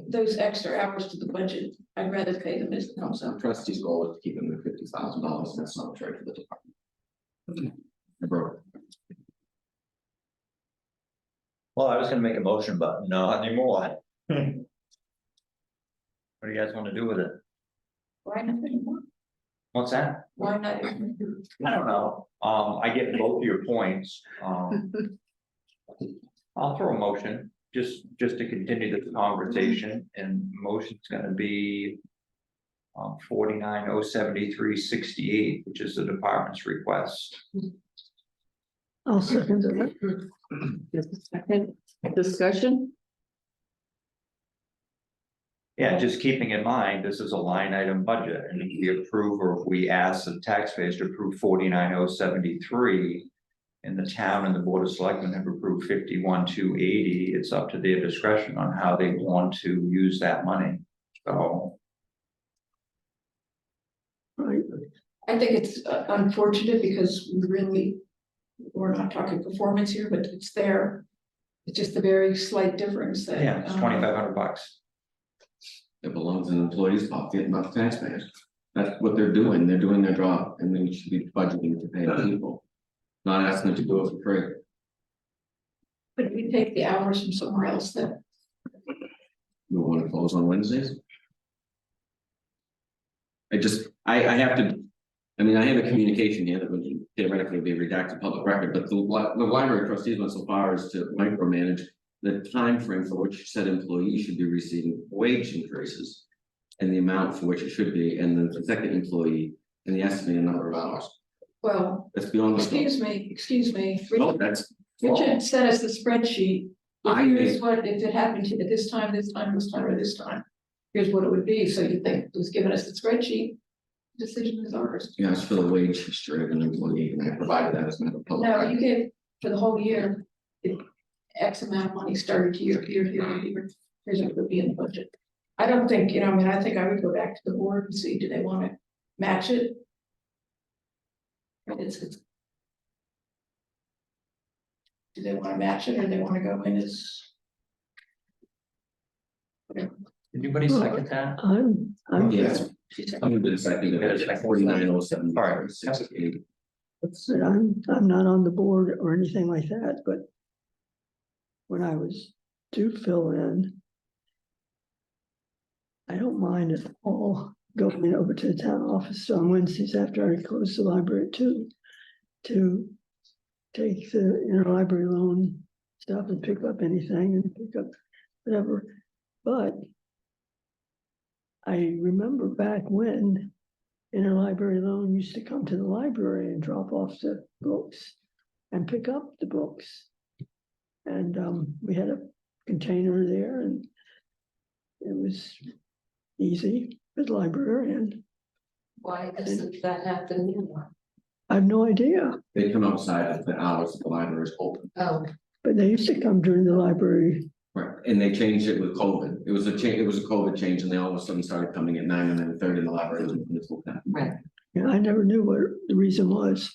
those extra hours to the budget. I'd rather pay them as it comes The up. trustee's goal is to keep them at $50,000, and that's not fair for the department. I broke it. Well, I was gonna make a motion, but not anymore. What do you guys want to do with it? Why not anymore? What's that? Why not? I don't know. I get both of your points. I'll throw a motion, just to continue this conversation, and motion's gonna be. 49,073.68, which is the department's request. I'll second that. Just a second, discussion? Yeah, just keeping in mind, this is a line item budget, and if we approve, or if we ask the taxpayers to approve 49,073. And the town and the board of selectmen have approved 51,280, it's up to their discretion on how they want to use that money, so. Right, I think it's unfortunate because we're not talking performance here, but it's there. It's just a very slight difference that. Yeah, it's $2,500. It belongs in employees' pocket, not the taxpayers. That's what they're doing their job, and we should be budgeting to pay the people. Not asking them to do it for free. But we take the hours from somewhere else that. You're wonderful. close on Wednesdays. I have to, I mean, I have a communication here that would theoretically be a redacted public record, but the library trustees went so far as to micromanage the time frame for which said employee should be receiving wage increases and the amount for which it should be, and then the second employee and the estimated number of hours. Well, That's beyond the scope. excuse me. No, that's. Richard sent us the spreadsheet. I- Here's what, if it happened at this time, or this time, here's what it would be. So you think it was giving us the spreadsheet? Decision is ours. Yeah, it's for the wage history of an employee, and I provided that as a public. No, record. you get for the whole year. X amount of money started here. Here's what would be in the budget. I don't think, I mean, I think I would go back to the board and see, do they want to match it? It's. Do they want to match it or they want to go in as? Anybody second that? I'm, Yes, I'm gonna do the second, it's 4907. All right. I'm not on the board or anything like that, but when I was due fill in, I don't mind at all going over to the town office on Wednesdays after I close the library too, to take the interlibrary loan stuff and pick up anything and pick up whatever. But I remember back when interlibrary loan used to come to the library and drop off the books and pick up the books. And we had a container there and it was easy for the librarian. Why doesn't that happen anymore? I have no idea, They come outside of the hours that the library is open. Oh, but they used to come during the library. Right, and they changed it with COVID. It was a change, it was a COVID change, and they all of a sudden started coming at 9 and 9:30 in the library. Was open until 10. right. And I never knew what the reason was.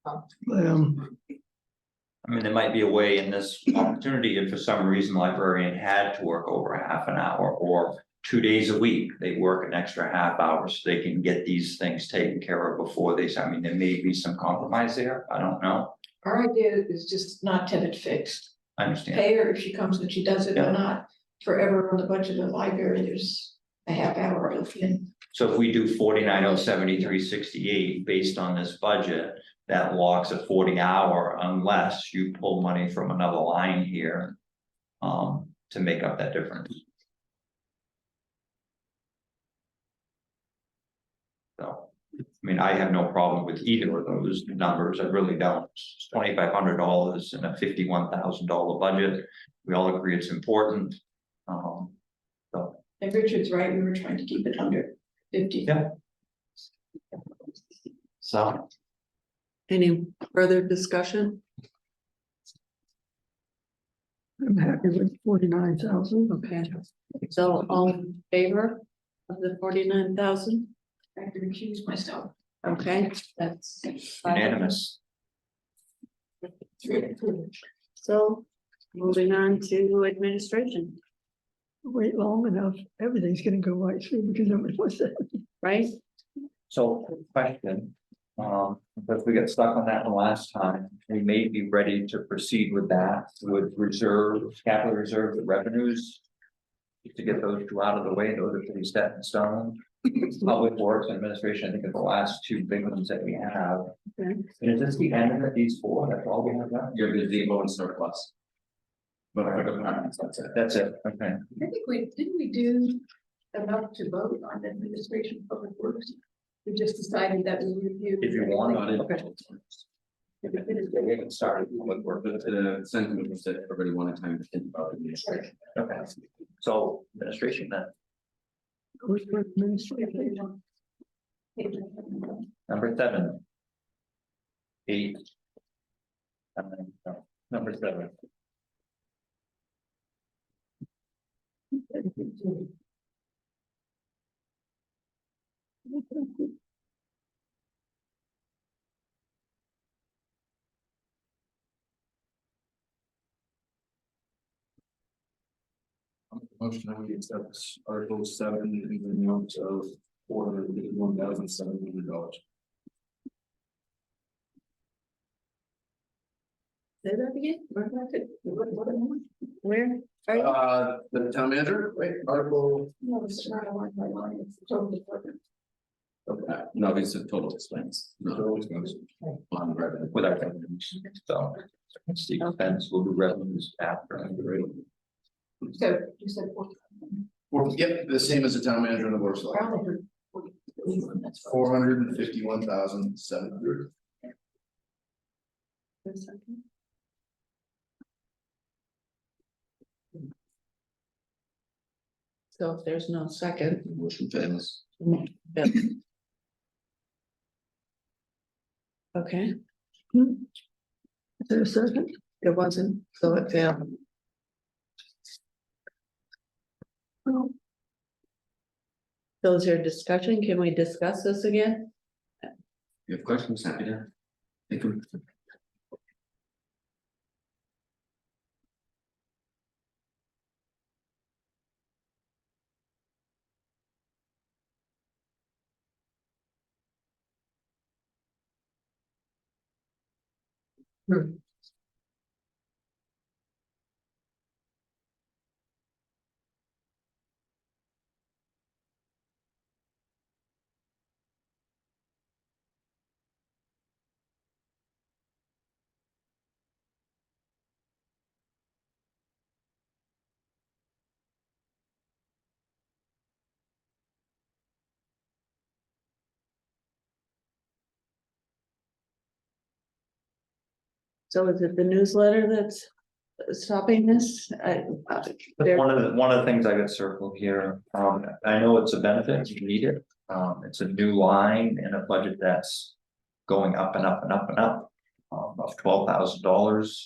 Oh. But I mean, there might be a way in this opportunity if for some reason the librarian had to work over a half an hour or 2 days a week, they work an extra half hour so they can get these things taken care of before they, I mean, there may be some compromise there. I don't know. Our idea is just not to have it fixed. I understand. Pay her if she comes and she does it Yeah. or not. Forever on the budget of the library, there's a half hour built in. So if we do 49,073.68 based on this budget, that locks a 40-hour unless you pull money from another line here. To make up that difference. So, I mean, I have no problem with either of those numbers. I really don't. It's $2,500 in a $51,000 budget. We all agree it's important. So, And Richard's right, we were trying to keep it under 50. Yeah. so Any further discussion? I'm happy with 49,000. Okay, so all in favor of the 49,000? I have to recuse myself. Okay, that's unanimous. So moving on to administration, Wait long enough, everything's gonna go right through because nobody wants to. right? So, quick question, because we got stuck on that one last time, we may be ready to proceed with that, with reserve, capital reserve, the revenues. To get those two out of the way, those are pretty set in stone. Public Works and Administration, I think are the last two big ones that we have. Okay. And is this the end of these four, that's all we have left? Your gazebo and surplus. But I don't know, that's it. That's it, okay. I think didn't we do enough to vote on administration public works? We just decided that we reviewed. If you want, Not in. Okay. We haven't started public work, But the sentiment was that everybody wanted time to think about it. okay. So administration then, Goes for administration. number 7. 8. And then, number 7. Motion that we accept Article 7 in the amount of $481,700. Say that again? Where? The town manager, right, article, No, it's not a line by line, it's a total department. No, it's a total expense. No, total expense. on revenue. with our revenues, so. It's the expense, we'll do revenues after. So you said 40. Yep, the same as the town manager and the board of selectmen. I only heard 40. That's fine. 451,700. So if there's no second. Motion fails. Yep. Okay, Is there a second? there wasn't, so it failed. Well, So is there discussion? Can we discuss this again? You have questions, happy to. Take them. So is it the newsletter that's stopping this? There- One of the things I got circled here, I know it's a benefit, you need it, it's a new line in a budget that's. Going up and up and up and up, of $12,000.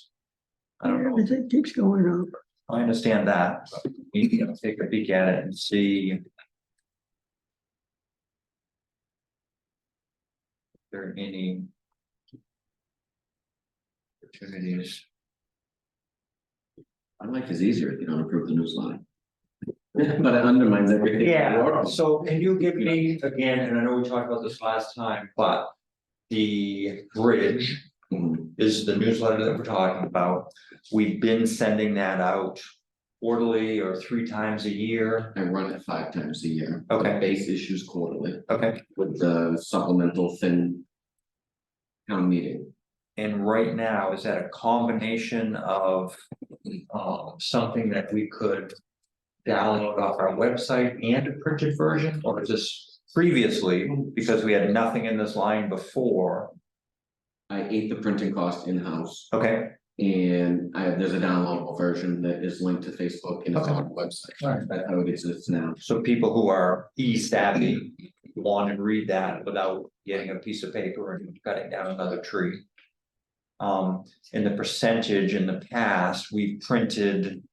I don't know, everything keeps going up. I understand that, but we need to take a peek at it and see. If there are any. Opportunities. My life is easier if you don't approve the newsletter. But it undermines everything. Yeah, so can you give me again, and I know we talked about this last time, but. The bridge is the newsletter that we're talking about. We've been sending that out quarterly or 3 times a year. I run it 5 times a year. Okay. The base issues quarterly Okay, with the supplemental thing. Town meeting. and right now, is that a combination of something that we could. Download off our website and a printed version, or is this previously, because we had nothing in this line before? I ate the printing cost in-house. Okay, And there's a downloadable version that is linked to Facebook and it's on our website. Alright. That's how it exists now. so people who are e-savvy want to read that without getting a piece of paper and cutting down another tree. In the percentage in the past, we printed,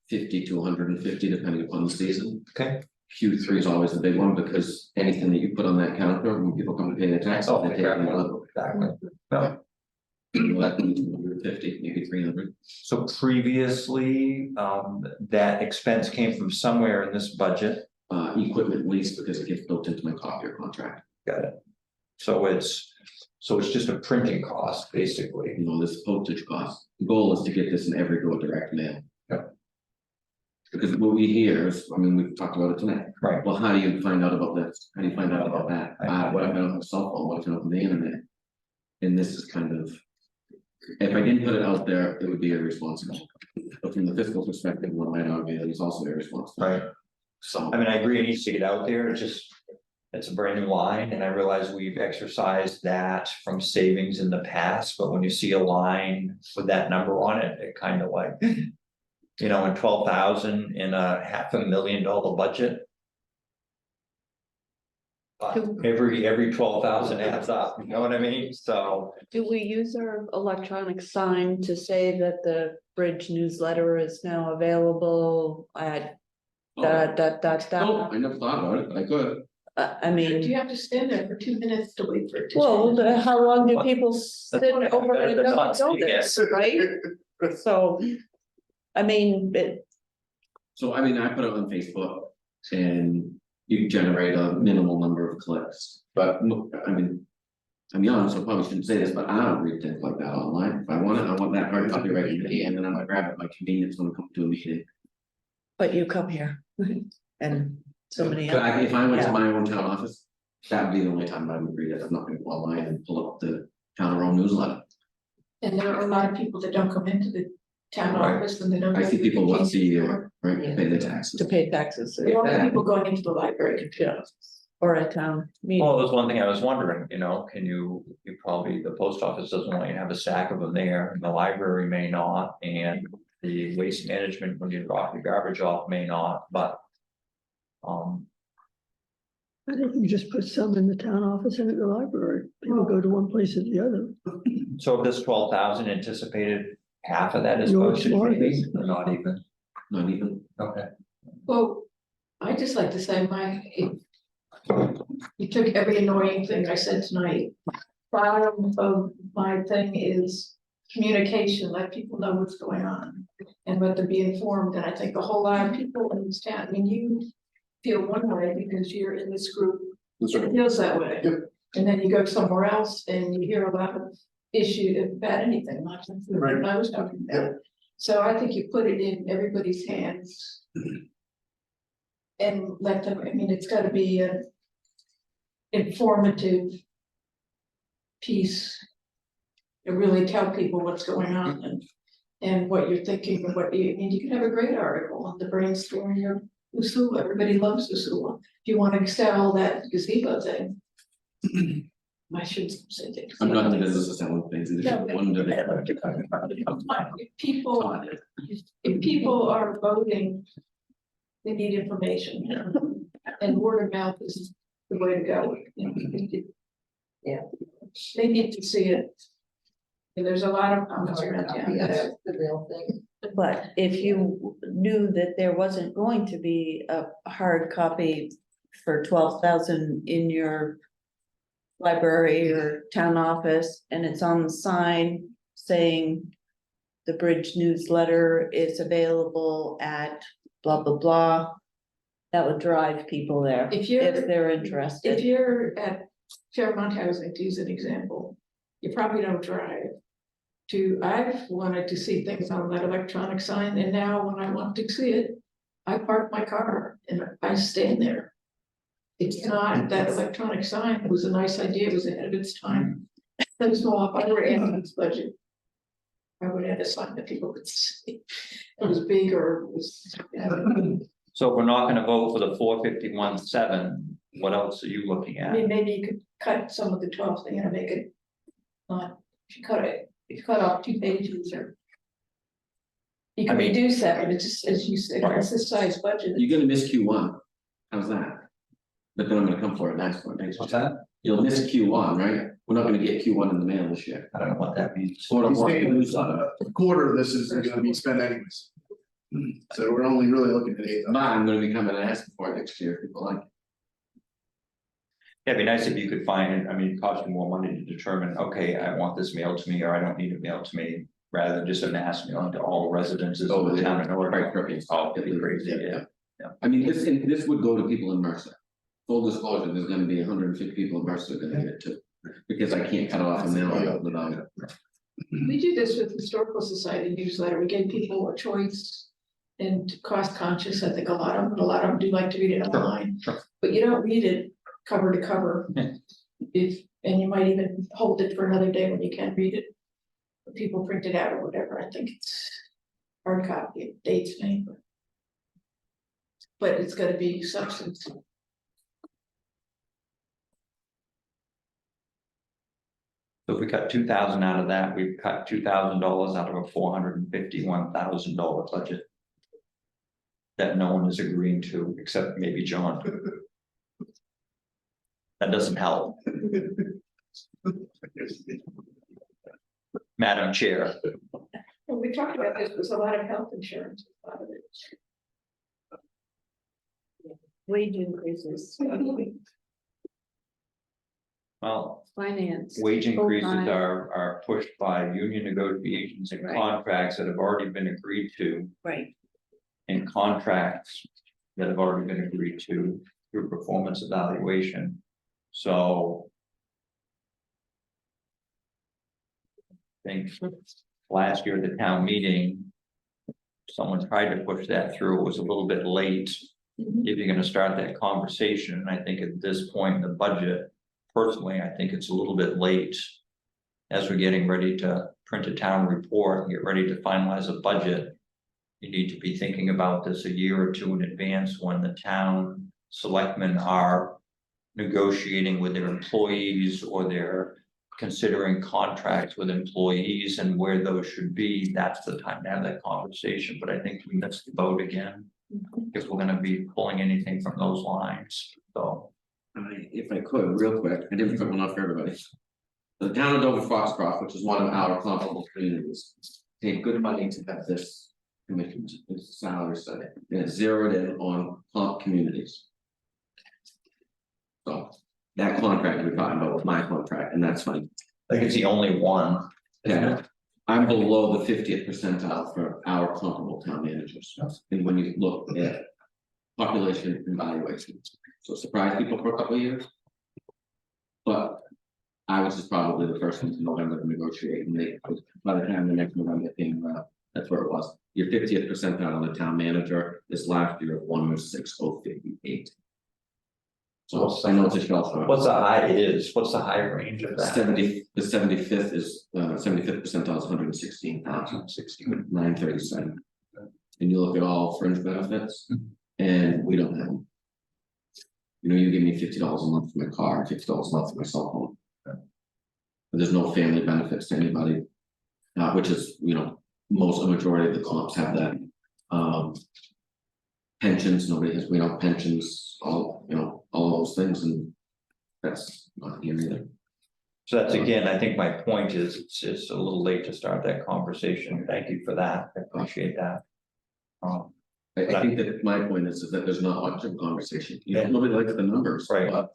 50 to 150 depending upon the season. okay, Q3 is always the big one because anything that you put on that counter, when people come to pay their taxes, Oh, they take exactly. another. exactly. Well, 250, maybe 300. so previously, that expense came from somewhere in this budget. Equipment lease because it gets built into my copier contract. Got it. So it's just a printing cost, basically. You know, this postage cost. The goal is to get this in every door direct mail. Yep. Because what we hear is, I mean, we've talked about it tonight. Right. Well, how do you find out about this? How do you find out about that? I- What if I don't have a cell phone? What if I don't have the internet? And this is kind of. If I didn't put it out there, it would be irresponsible. But from the fiscal perspective, what might argue is also irresponsible. Right. So. I mean, I agree, it needs to get out there, it's a brand new line, and I realize we've exercised that from savings in the past, but when you see a line with that number on it, it kind of like. You know, and 12,000 in a $500,000 budget. Every 12,000 adds up, you know what I mean? So, Do we use our electronic sign to say that the bridge newsletter is now available at Oh, da? I never thought about it, but I could. I Do mean, you have to stand there for 2 minutes to wait for it? to well, change? how long do people sit That's- over and that's don't not know saying this, right? So, I mean, So I mean, I put it on Facebook and you generate a minimal number of clicks, but I mean. I'm young, so I probably shouldn't say this, but I don't read things like that online. If I want it, I want that hard copy right in the hand, and then I'm gonna grab it by convenience when I come to a meeting. But you come here and somebody But else. if I went to Yeah. my own town office, that would be the only time I would read it. I'm not gonna go online and pull up the town hall newsletter. And there are a lot of people that don't come into the town Right. office and they don't. I see people once a year, right, Yeah. pay the taxes. To pay taxes. A lot of people going into the library. Yeah. Or a town meeting. Well, that's one thing I was wondering, you know, you probably, the post office doesn't want you to have a stack of them there, and the library may not, and the waste management, when you drop your garbage off, may not, but. I think you just put some in the town office and at the library. People go to one place or the other. So of this 12,000 anticipated, half of that is You're postage smart. maybe, or not even? Not even, Okay. Well, I just like to say you took every annoying thing I said tonight. Bottom of my thing is communication, let people know what's going on and let them be informed. And I think a whole lot of people in this town, I mean, you feel one way because you're in this group, it feels that way. Yep. And then you go somewhere else and you hear a lot of issues about anything, not just the Right. one I was talking about. So I think you put it in everybody's hands. And let them, I mean, it's gotta be an informative piece. To really tell people what's going on and what you're thinking and what you, and you can have a great article on the brainstorming of Usula, everybody loves Usula. If you wanna sell that gazebo thing. I shouldn't say that. I'm not in the business of selling things. If No, but- one to the- If people are voting, they need information. And word of mouth is the way to go. You know, Yeah. They need to see it. And there's a lot of comments around town. That's the real thing. But if you knew that there wasn't going to be a hard copy for 12,000 in your library or town office, and it's on the sign saying the Bridge newsletter is available at blah, blah, blah, that would drive people there If if they're if interested. you're at Fairmont Housing, to use an example, you probably don't drive. I've wanted to see things on that electronic sign, and now when I want to see it, I park my car and I stand there. It's not that electronic sign, it was a nice idea, it was ahead of its time. Things go off, I would add its budget. I would add a sign that people could see, it was big or it was. So if we're not gonna vote for the 451.7, what else are you looking I at? mean, maybe you could cut some of the 12 thing and make it. Not, if you cut off 2 pages or. You I can mean- reduce that, but it's just, as you said, it's this size budget. You're gonna miss Q1. How's that? But then I'm gonna come for it next one. What's that? You'll miss Q1, right? We're not gonna get Q1 in the mail this year. I don't know what that means. Sort of He's what saying you saw. a quarter of this is gonna be spent anyways. So we're only really looking at 8. But I'm gonna be coming and asking for it next year, if people like. Yeah, it'd be nice if you could find, I mean, it costs you more money to determine, okay, I want this mailed to me, or I don't need it mailed to me. Rather than just a mass mailing to all residences of the town of Norridgewock. Oh, it'd be crazy, yeah. I mean, this would go to people in Mercer. Full disclosure, there's gonna be 150 people in Mercer gonna get it too. Because I can't cut off a mail without it. We do this with Historical Society newsletter, we give people a choice. And cost conscious, I think a lot of them do like to read it online, sure. but you don't read it cover to cover. Yeah. And you might even hold it for another day when you can't read it. But people print it out or whatever, I think it's hard copy, it dates me. But it's gotta be substance. So if we cut 2,000 out of that, we've cut $2,000 out of a $451,000 budget. That no one is agreeing to, except maybe John. That doesn't help. Madam Chair, And we talked about this, there's a lot of health insurance, a lot of it. Wage increases, well, finance. wage increases full-time. are pushed by union negotiations and Right. contracts that have already been agreed to. Right, And contracts that have already been agreed to through performance evaluation. So. think last year at the town meeting. Someone tried to push that through, it was a little bit late. If you're gonna start that conversation, I think at this point in the budget, personally, I think it's a little bit late. As we're getting ready to print a town report, and get ready to finalize a budget. You need to be thinking about this a year or two in advance when the town selectmen are. Negotiating with their employees or they're considering contracts with employees and where those should be, that's the time to have that conversation, but I think we missed the boat again. If we're gonna be pulling anything from those lines, so. If I could, real quick, I didn't put one up for everybody. The town of Dover Foxcroft, which is one of our comparable communities, paid good money to have this commission, this salary study, and it's zeroed in on comp communities. So that contract we're talking about was my contract, and that's fine. I think it's the only one. Yeah, I'm below the 50th percentile for our comparable town managers, and when you look at population evaluation, so surprise people for a couple of years. But I was just probably the first one to November to negotiate, and they, by the time the next November came around, that's where it was. Your 50th percentile on the town manager this last year of 106,058. So I know it's a shelf. What's the high what's the high range of that? 70, the 75th is 75th percentile is 116,937. And you look at all fringe benefits, and we don't have them. You know, you give me $50 a month for my car, $50 a month for my cell phone. There's no family benefits to anybody, which is, you know, most, a majority of the comps have that. Pensions, nobody has, we know, pensions, all, you know, all those things, and that's not here either. So that's again, I think my point is, it's just a little late to start that conversation. Thank you for that. I appreciate that. I think that my point is that there's not much of a conversation. You know, Yeah. nobody likes the numbers, Right. but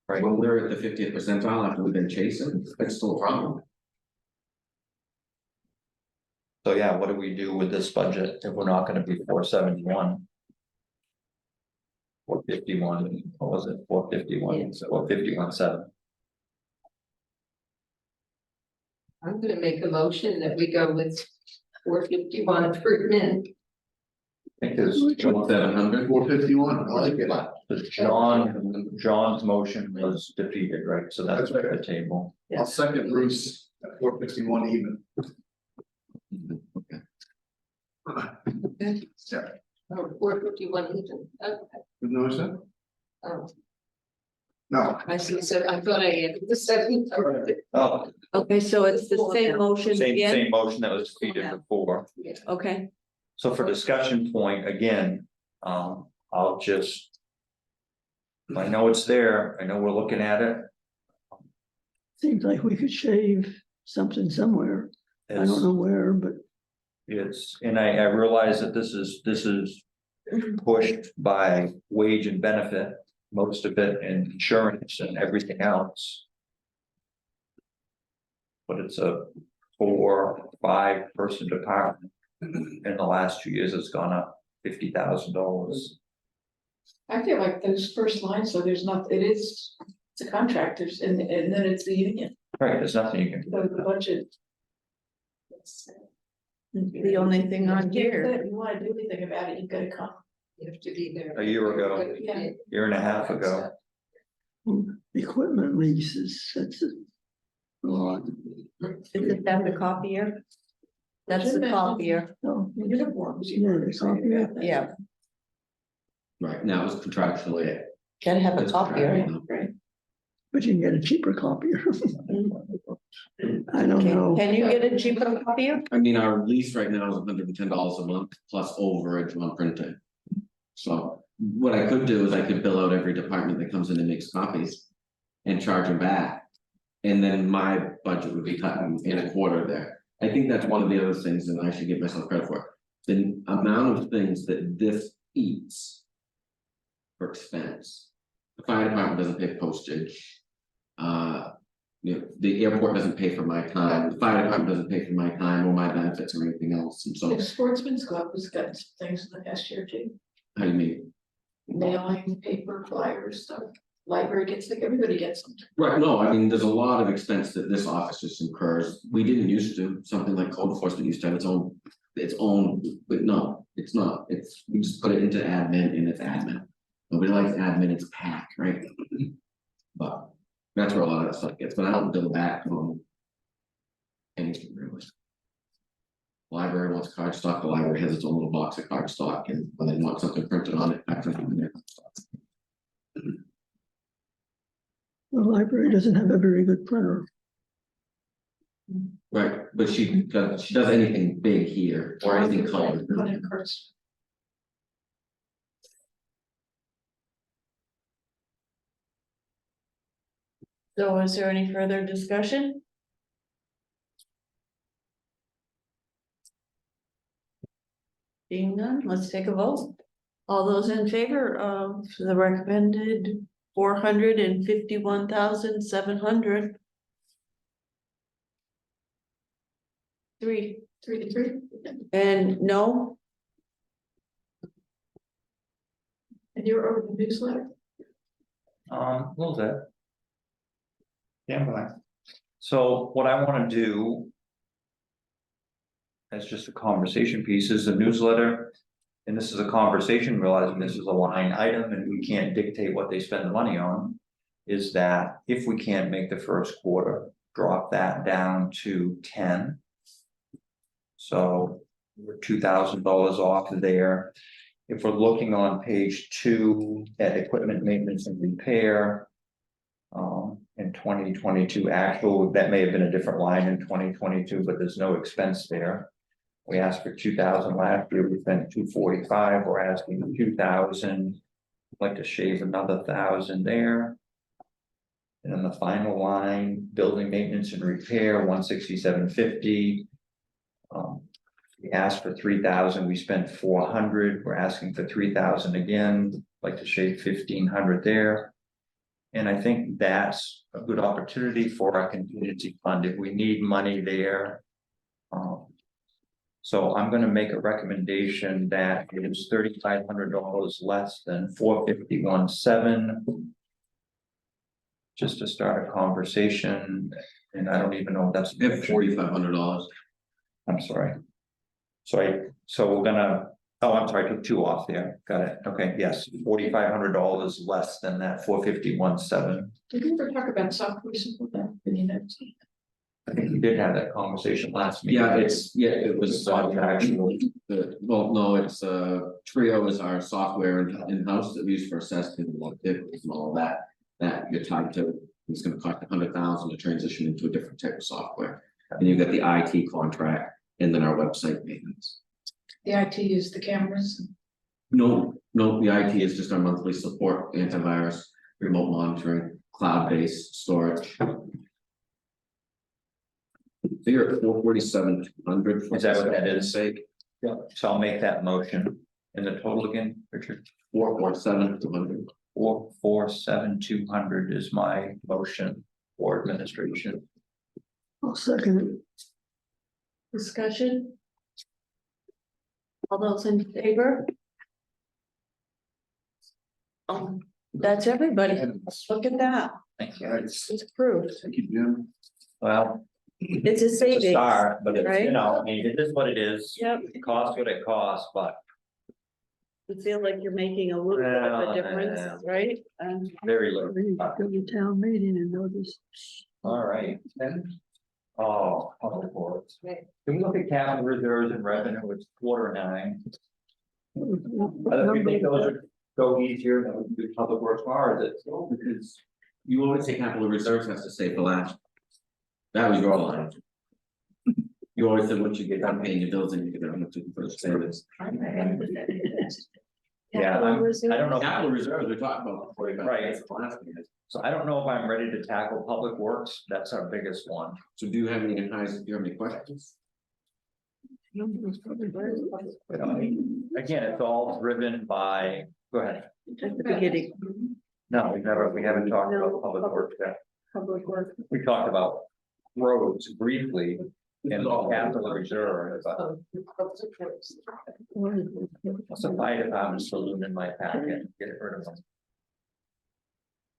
Right. when we're at the 50th percentile after we've been chasing, it's still a problem. So yeah, what do we do with this budget if we're not gonna be 471? 451, what was it, 451, so 451.7. I'm gonna make a motion that we go with 451 per min. Because 700. 451, I like it. John's motion was defeated, right, so that's That's at right. the table. I'll second Bruce at 451 even. Yeah, Or 451 even, okay, you notice that? oh, No. I see, so I thought I added the 7. Oh, Okay, so it's the same motion same again, motion that was defeated before. okay, So for discussion point, again, I'll just. I know it's there, I know we're looking at it. Seems like we could shave something somewhere. I don't know where, but It's, and I realize that this is pushed by wage and benefit, most of it in insurance and everything else. But it's a 4 or 5 person department. In the last 2 years, it's gone up $50,000. I feel like those first lines, so there's not, it's a contractors and then it's the union, Right, there's nothing you can do. so the budget. the only thing on here. If you wanna do anything about it, you've gotta come. You have to be there. A year ago. Yeah. Year and a half ago. equipment leases, that's a lot. Is that the copier? That's the copier, So, Uniforms. yeah, the copier. yeah, Right, now it's contractually. gotta have a it's copier. contractually. But you can get a cheaper copier. I don't know. Can you get a cheaper copier? I mean, our lease right now is $110 a month plus overage on printing. So what I could do is I could bill out every department that comes in and makes copies and charge them back. And then my budget would be cut in a quarter there. I think that's one of the other things that I should give myself credit for. The amount of things that this eats for expense. The fire department doesn't pay postage. You know, the airport doesn't pay for my time, the fire department doesn't pay for my time or my benefits or anything else, and so, The Sportsman's Club has got some things in the past year too, how do you mean? mailing, paper, flyers, stuff. library gets like everybody gets them. Right, no, I mean, there's a lot of expense that this office just incurs. We didn't used to, something like code enforcement used to have its own, but no, it's not. It's, we just put it into admin and it's admin. Nobody likes admin, it's pack, right? But that's where a lot of that stuff gets, but I don't bill back from anything really. Library wants card stock, the library has its own little box of card stock, and when they want something printed on it, I put it in there. The library doesn't have a very good printer. Right, but she does anything big here or anything colored. So is there any further discussion? Being none, let's take a vote. All those in favor of the recommended 451,700. 3, and no, And you're over the newsletter? A little bit. Yeah, but so what I wanna do. As just a conversation piece is a newsletter. And this is a conversation, realizing this is a line item and we can't dictate what they spend the money on. Is that if we can't make the first quarter, drop that down to 10. So we're $2,000 off there. If we're looking on page 2 at equipment maintenance and repair. In 2022 actual, that may have been a different line in 2022, but there's no expense there. We asked for 2,000 last year, we spent 245, we're asking 2,000. I'd like to shave another 1,000 there. And then the final line, building maintenance and repair, 167.50. We asked for 3,000, we spent 400, we're asking for 3,000 again, like to shave 1,500 there. And I think that's a good opportunity for our contingency fund if we need money there. So I'm gonna make a recommendation that it is $3,500 less than 451.7. Just to start a conversation, and I don't even know if that's. We have $4,500. I'm sorry. So we're gonna, oh, I'm sorry, I took 2 off there, got it, okay, yes, $4,500 less than that 451.7. Did you ever talk about software support that? I think we did have that conversation last meeting. Yeah, it was Actually, well, no, it's Trio is our software in-house that we use for assessment and and all that. That you're tied to, it's gonna cost 100,000 to transition into a different type of software. And you've got the IT contract and then our website maintenance. The IT is the cameras. No, the IT is just our monthly support, antivirus, remote monitoring, cloud-based storage. So you're at 447,200. Is that what that is? Sake, yeah, so I'll make that motion. And the total again, Richard? 447,200. 447,200 is my motion for administration. I'll second it. discussion? All those in favor? That's everybody. Look at that. Thank you. It's approved. Thank you, Jim. Well, It's a it's a savings. start, but it's, right? you know, I mean, it is what it is. Yep. It costs what it costs, but You feel like you're making a little bit of a Well, difference, right? very little. We need to go to town meeting and notice. All right. Oh, public works. Can we look at capital reserves and revenue? It's Q9. I don't think those would go easier than we do public works tomorrow, is it? Because you always say capital reserves has to stay for last. That was your line. You always said once you get done paying your bills and you get on to the first service. Yeah, I don't know. Capital reserves, we talked about before. Right. So I don't know if I'm ready to tackle public works. That's our biggest one. So do you have any questions? But again, it's all driven by, go ahead. At the beginning. No, we haven't talked about public works yet. Public work. We talked about roads briefly and capital reserve, but it's a fire department saloon in my packet, get rid of them.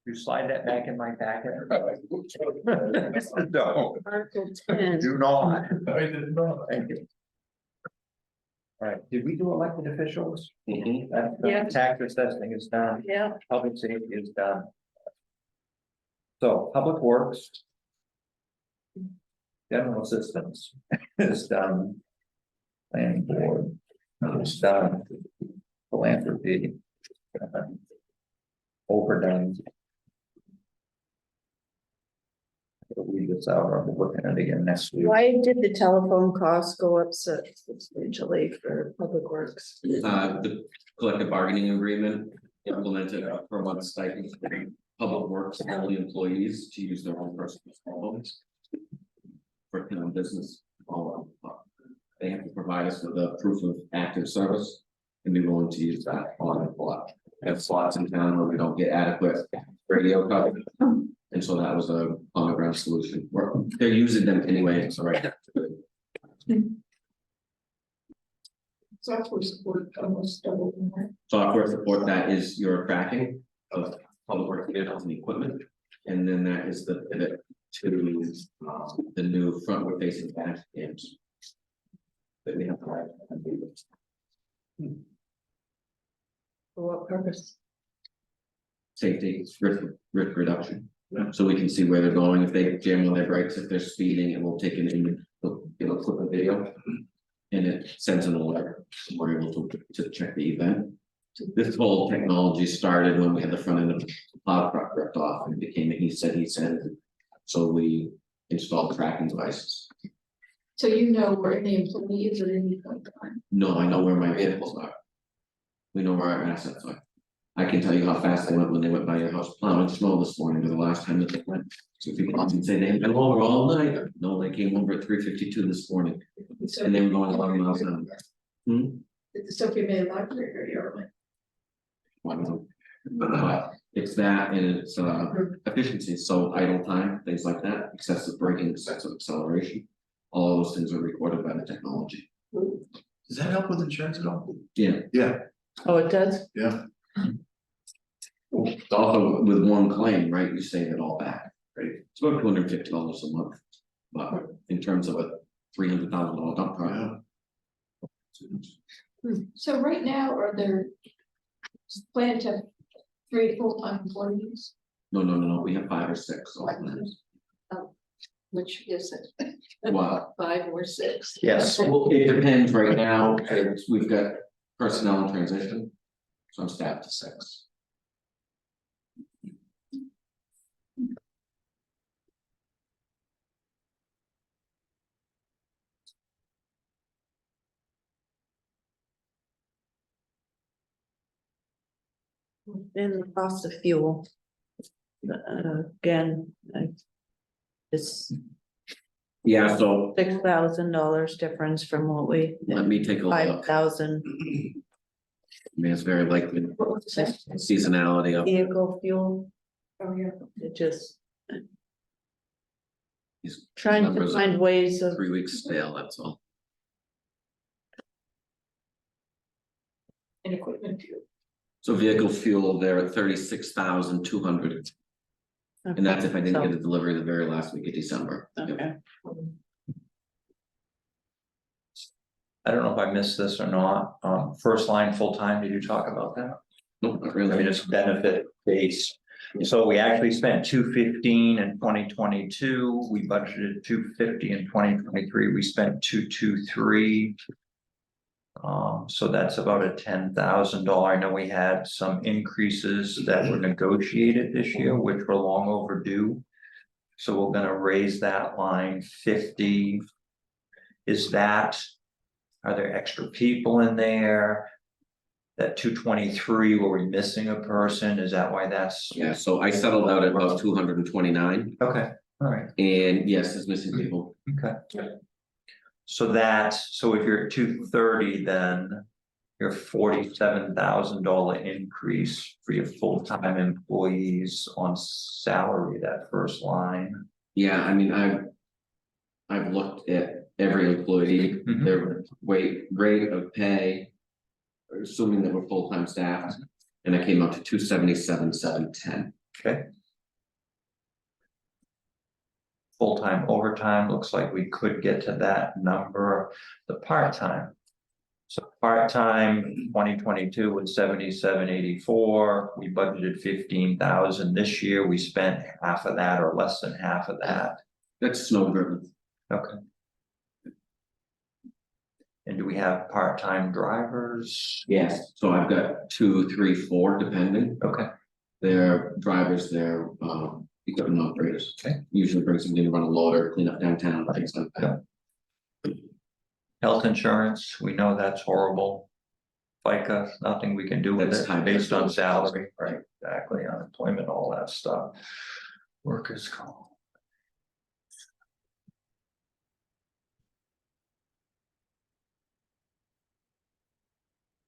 You slide that back in my packet. No, Article 10. do not. I didn't know. Thank you. All right, did we do elected officials? Mhm. That's Yeah. done. Tax assessing is done, Yeah, public safety is done. So, public works. General assistance is done. Planning board is done. Philanthropy. Overdone. I'll read this out, I'll be looking at it again next week. why did the telephone costs go up so substantially for public works? The collective bargaining agreement implemented a per month stipend for public works, and all the employees to use their own personal cell phones. For town business, all of they have to provide us with a proof of active service and be willing to use that on the lot. We have slots in town where we don't get adequate radio coverage. And so that was a on the ground solution. They're using them anyway, so right. Software support almost double. Software support, that is your tracking of public works vehicles and equipment. And then that is the pivot to the new frontward facing dash cams. That we have to write. For what purpose? Safety, risk reduction. So we can see where they're going, if they jam on their brakes, if they're speeding, it will take an image, clip a video. And it sends an alert, so we're able to check the event. This whole technology started when we had the front end of the plow truck ripped off and it became a he said. So we installed tracking devices. So you know where any employee is at any point in time. No, I know where my vehicles are. We know where our assets are. I can tell you how fast they went when they went by your house plowing snow this morning, or the last time that they went. So people often say they've been over all night. No, they came over at 3:52 this morning So and they were going 11 miles an hour. did the Sophie May Library or But it's that and it's efficiency, so idle time, things like that, excessive braking, excessive acceleration. All those things are recorded by the technology. Does that help with insurance at all? Yeah, Yeah, Oh, it does? yeah. also with one claim, right, you save it all back, right? It's about $250 a month. But in terms of a $300,000 dump truck. So right now, are there planned to have 3 full-time employees? No, we have 5 or 6. Which is it, Wow. 5 or 6? Yes, Well, it depends right now, we've got personnel in transition, so I'm staffed to 6. And the cost of fuel. Again, it's Yeah, so $6,000 difference from what we, let me take a look. 5,000 I mean, it's very likely What was that? seasonality of vehicle fuel, Oh, yeah. it just these trying to numbers are find ways of. 3 weeks stale, that's all. And equipment fuel. So vehicle fuel, they're at 36,200, and that's if I didn't get a delivery the very last week of December. Yep. Okay. I don't know if I missed this or not, first line full-time, did you talk about that? Nope, not I mean, really. it's benefit base. So we actually spent $215 in 2022, we budgeted $250 in 2023, we spent $223. So that's about a $10,000. I know we had some increases that were negotiated this year, which were long overdue. So we're gonna raise that line 50. Is that, are there extra people in there? That 223, were we missing a person? Is that why that's? Yeah, so I settled out at about 229, Okay, all right, and yes, it's missing people. okay. So that's, so if you're at 230, then your $47,000 increase for your full-time employees on salary, that first line. Yeah, I mean, I've looked at every employee, Mhm. their rate of pay, assuming that we're full-time staff, and I came up to 277,710. Okay. Full-time overtime, looks like we could get to that number, the part-time. So part-time, 2022 was 7784, we budgeted 15,000 this year, we spent half of that or less than half of that. That's snow driven. Okay. And do we have part-time drivers? Yes, so I've got 2, 3, 4 depending. Okay, They're drivers, they're equipment operators. Okay. Usually brings them in to run a loader, clean up downtown, things like that. health insurance, we know that's horrible. FICA, nothing we can do with That's it time based on sensitive. salary, right, exactly, unemployment, all that stuff. Workers' comp.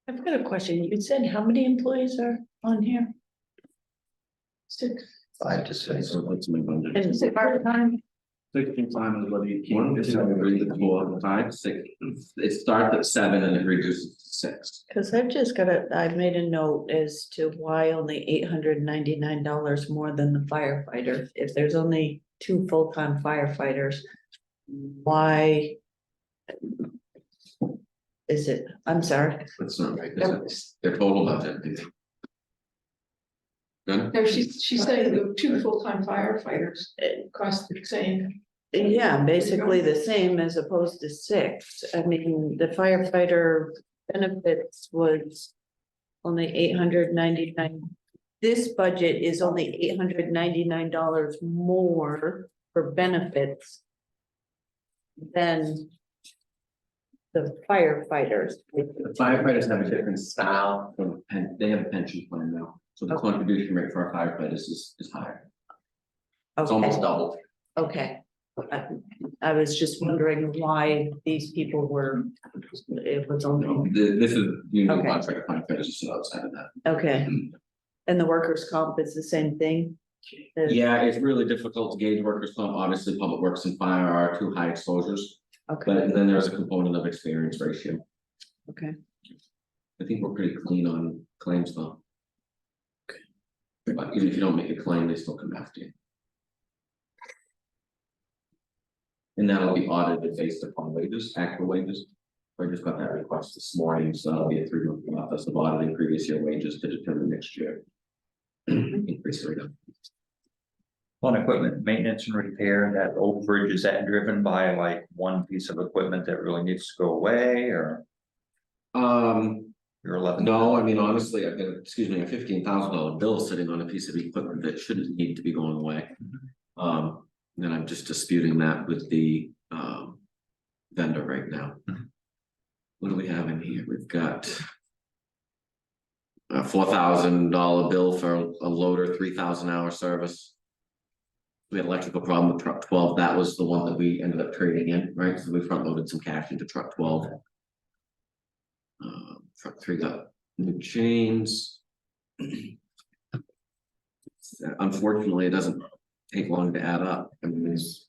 I've got a question. You said how many employees are on here? 6. 5 to 6. So that's my budget. And is it part-time? 16 time is what he. One, two, three, 4, 5, 6. It starts at 7 and it reduces to 6. Cause I've just I've made a note as to why only $899 more than the firefighter. If there's only 2 full-time firefighters, why? Is it, I'm sorry. That's not right. Their total budget. Good. No, she's saying the 2 full-time firefighters, it costs the same. Yeah, basically the same as opposed to 6. I mean, the firefighter benefits was only $899. This budget is only $899 more for benefits than the firefighters. The firefighters have a different style, they have a pension plan now, so the Okay. contribution rate for our firefighters is higher. It's almost double. Okay. I was just wondering why these people were, it was only, This is union Okay. contract firefighters, so outside of that. okay. And the workers' comp is the same thing? Yeah, it's really difficult to gauge workers' comp, obviously, public works and fire are 2 high exposures, Okay, but then there's a component of experience ratio. okay. I think we're pretty clean on claims though. But even if you don't make a claim, they still come after you. And that'll be audited based upon wages, actual wages. I just got that request this morning, so that'll be a 3-month process of auditing previous year wages to determine next year. Increase rate up. On equipment, maintenance and repair, that overage, is that driven by like one piece of equipment that really needs to go away, or you're 11? No, I mean, honestly, I've got, a $15,000 bill sitting on a piece of equipment that shouldn't need to be going away. And I'm just disputing that with the vendor right now. What do we have in here? We've got a $4,000 bill for a loader, 3,000 hour service. We had an electrical problem with truck 12. That was the one that we ended up trading in, right? So we front loaded some cash into truck 12. Truck 3 got new chains. Unfortunately, it doesn't take long to add up. I mean, there's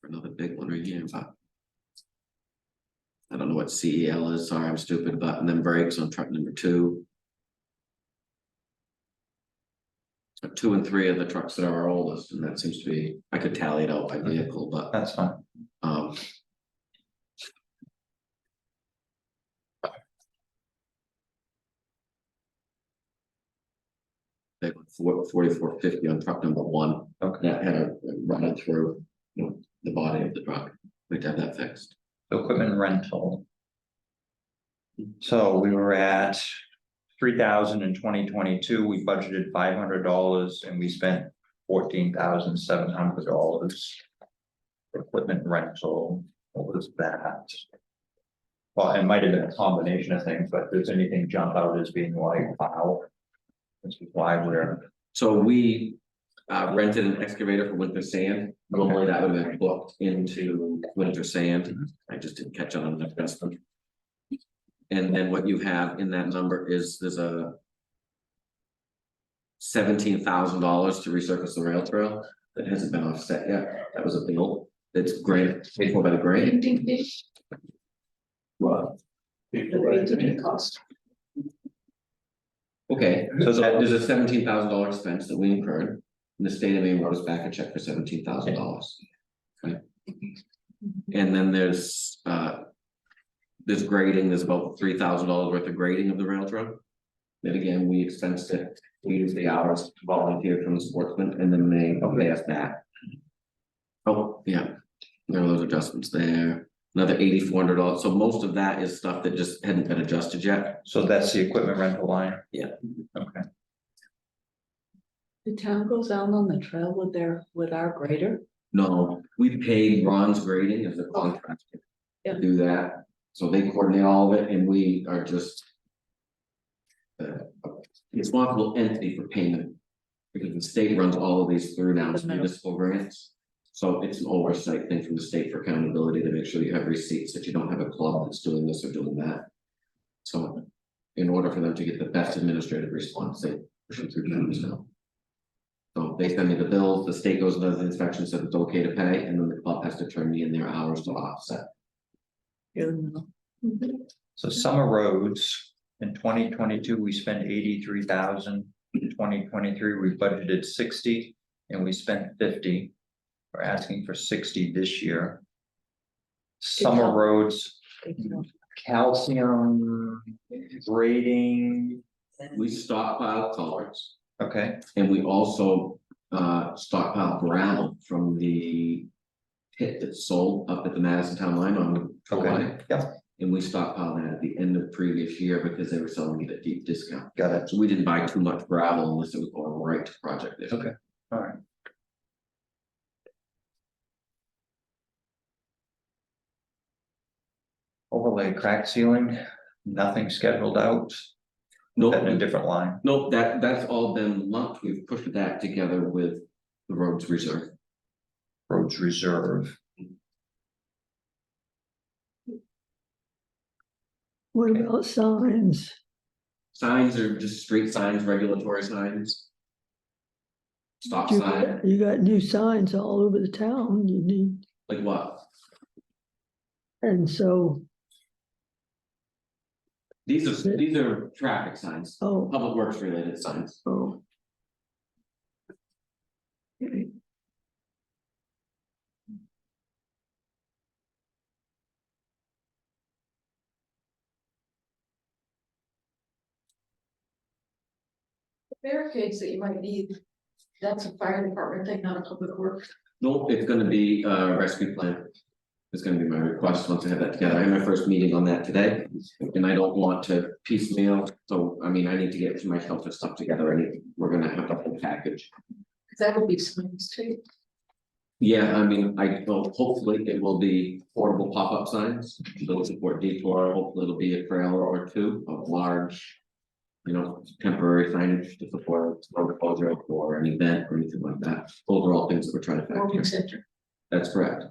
another big one right here, but I don't know what CEL is. Sorry, I'm stupid, but and then brakes on truck number 2. So 2 and 3 of the trucks that are our oldest, and that seems to be, I could tally it out by vehicle, but That's fine. they went 4450 on truck number 1. Okay, That had a running through, the body of the truck. We'd have that fixed. equipment rental. So we were at 3,000 in 2022, we budgeted $500 and we spent $14,700. Equipment rental, what was that? Well, it might have been a combination of things, but if there's anything jump out as being like, wow. This is why we're, So we rented an excavator for winter sand. Normally that would have been booked into winter sand. I just didn't catch on an investment. And then what you have in that number is there's a $17,000 to resurface the rail trail that hasn't been offset yet. That was a bill. It's grant, paid for by the grant. The rate of cost. Okay, So so that- there's a $17,000 expense that we incurred, and the state of Maine wrote us back a check for $17,000. Okay. And then there's grading, there's about $3,000 worth of grading of the rail trail. Then again, we expensed it, we used the hours volunteered from the sportsman, and then they pay us back. Oh, yeah, there are those adjustments there, another $8,400, so most of that is stuff that just hadn't been adjusted yet. So that's the equipment rental line? Yeah. Okay. The town goes out on the trail with our grader. No, we paid Ron's grading as a contractor Yeah. to do that, so they coordinate all of it, and we are just responsible entity for payment, because the state runs all of these through now as The middle. municipal grants. So it's an oversight thing from the state for accountability to make sure you have receipts, that you don't have a club that's doing this or doing that. So in order for them to get the best administrative response, they push it through them now. So they send me the bills, the state goes and does the inspection, says it's okay to pay, and then the club has to turn me in their hours to offset. So summer roads, in 2022, we spent 83,000. In 2023, we budgeted 60 and we spent 50. We're asking for 60 this year. Summer roads, calcium grading, We stockpile culverts, okay, and we also stockpile gravel from the pit that's sold up at the Madison Town line on the okay, line. yeah, And we stockpiled that at the end of previous year because they were selling it at deep discount. got it, So we didn't buy too much gravel unless it was going right to project this. Okay. all right. Overlay crack ceiling, nothing scheduled out, Nope, that in a different line, nope, that's all been lumped. We've pushed that together with the roads reserve. roads reserve, What about signs? Signs are just street signs, regulatory signs. Stop You sign, got, you got new signs all over the town, you need, like what? and so, These are traffic signs, oh, public works related signs. oh. Okay. Barricades that you might need, that's a fire department thing, not a public works. Nope, it's gonna be a rescue plan. It's gonna be my request once I have that together. I had my first meeting on that today. And I don't want to piecemeal, so I mean, I need to get my shelter stuff together. We're gonna have a whole package. That'll be signs too. Yeah, I mean, well, hopefully it will be portable pop-up signs. They'll support detour. Hopefully it'll be a trailer or two of large. Temporary signage to support road closure or an event or anything like that. Those are all things that we're trying to factor Warming in. center. That's correct.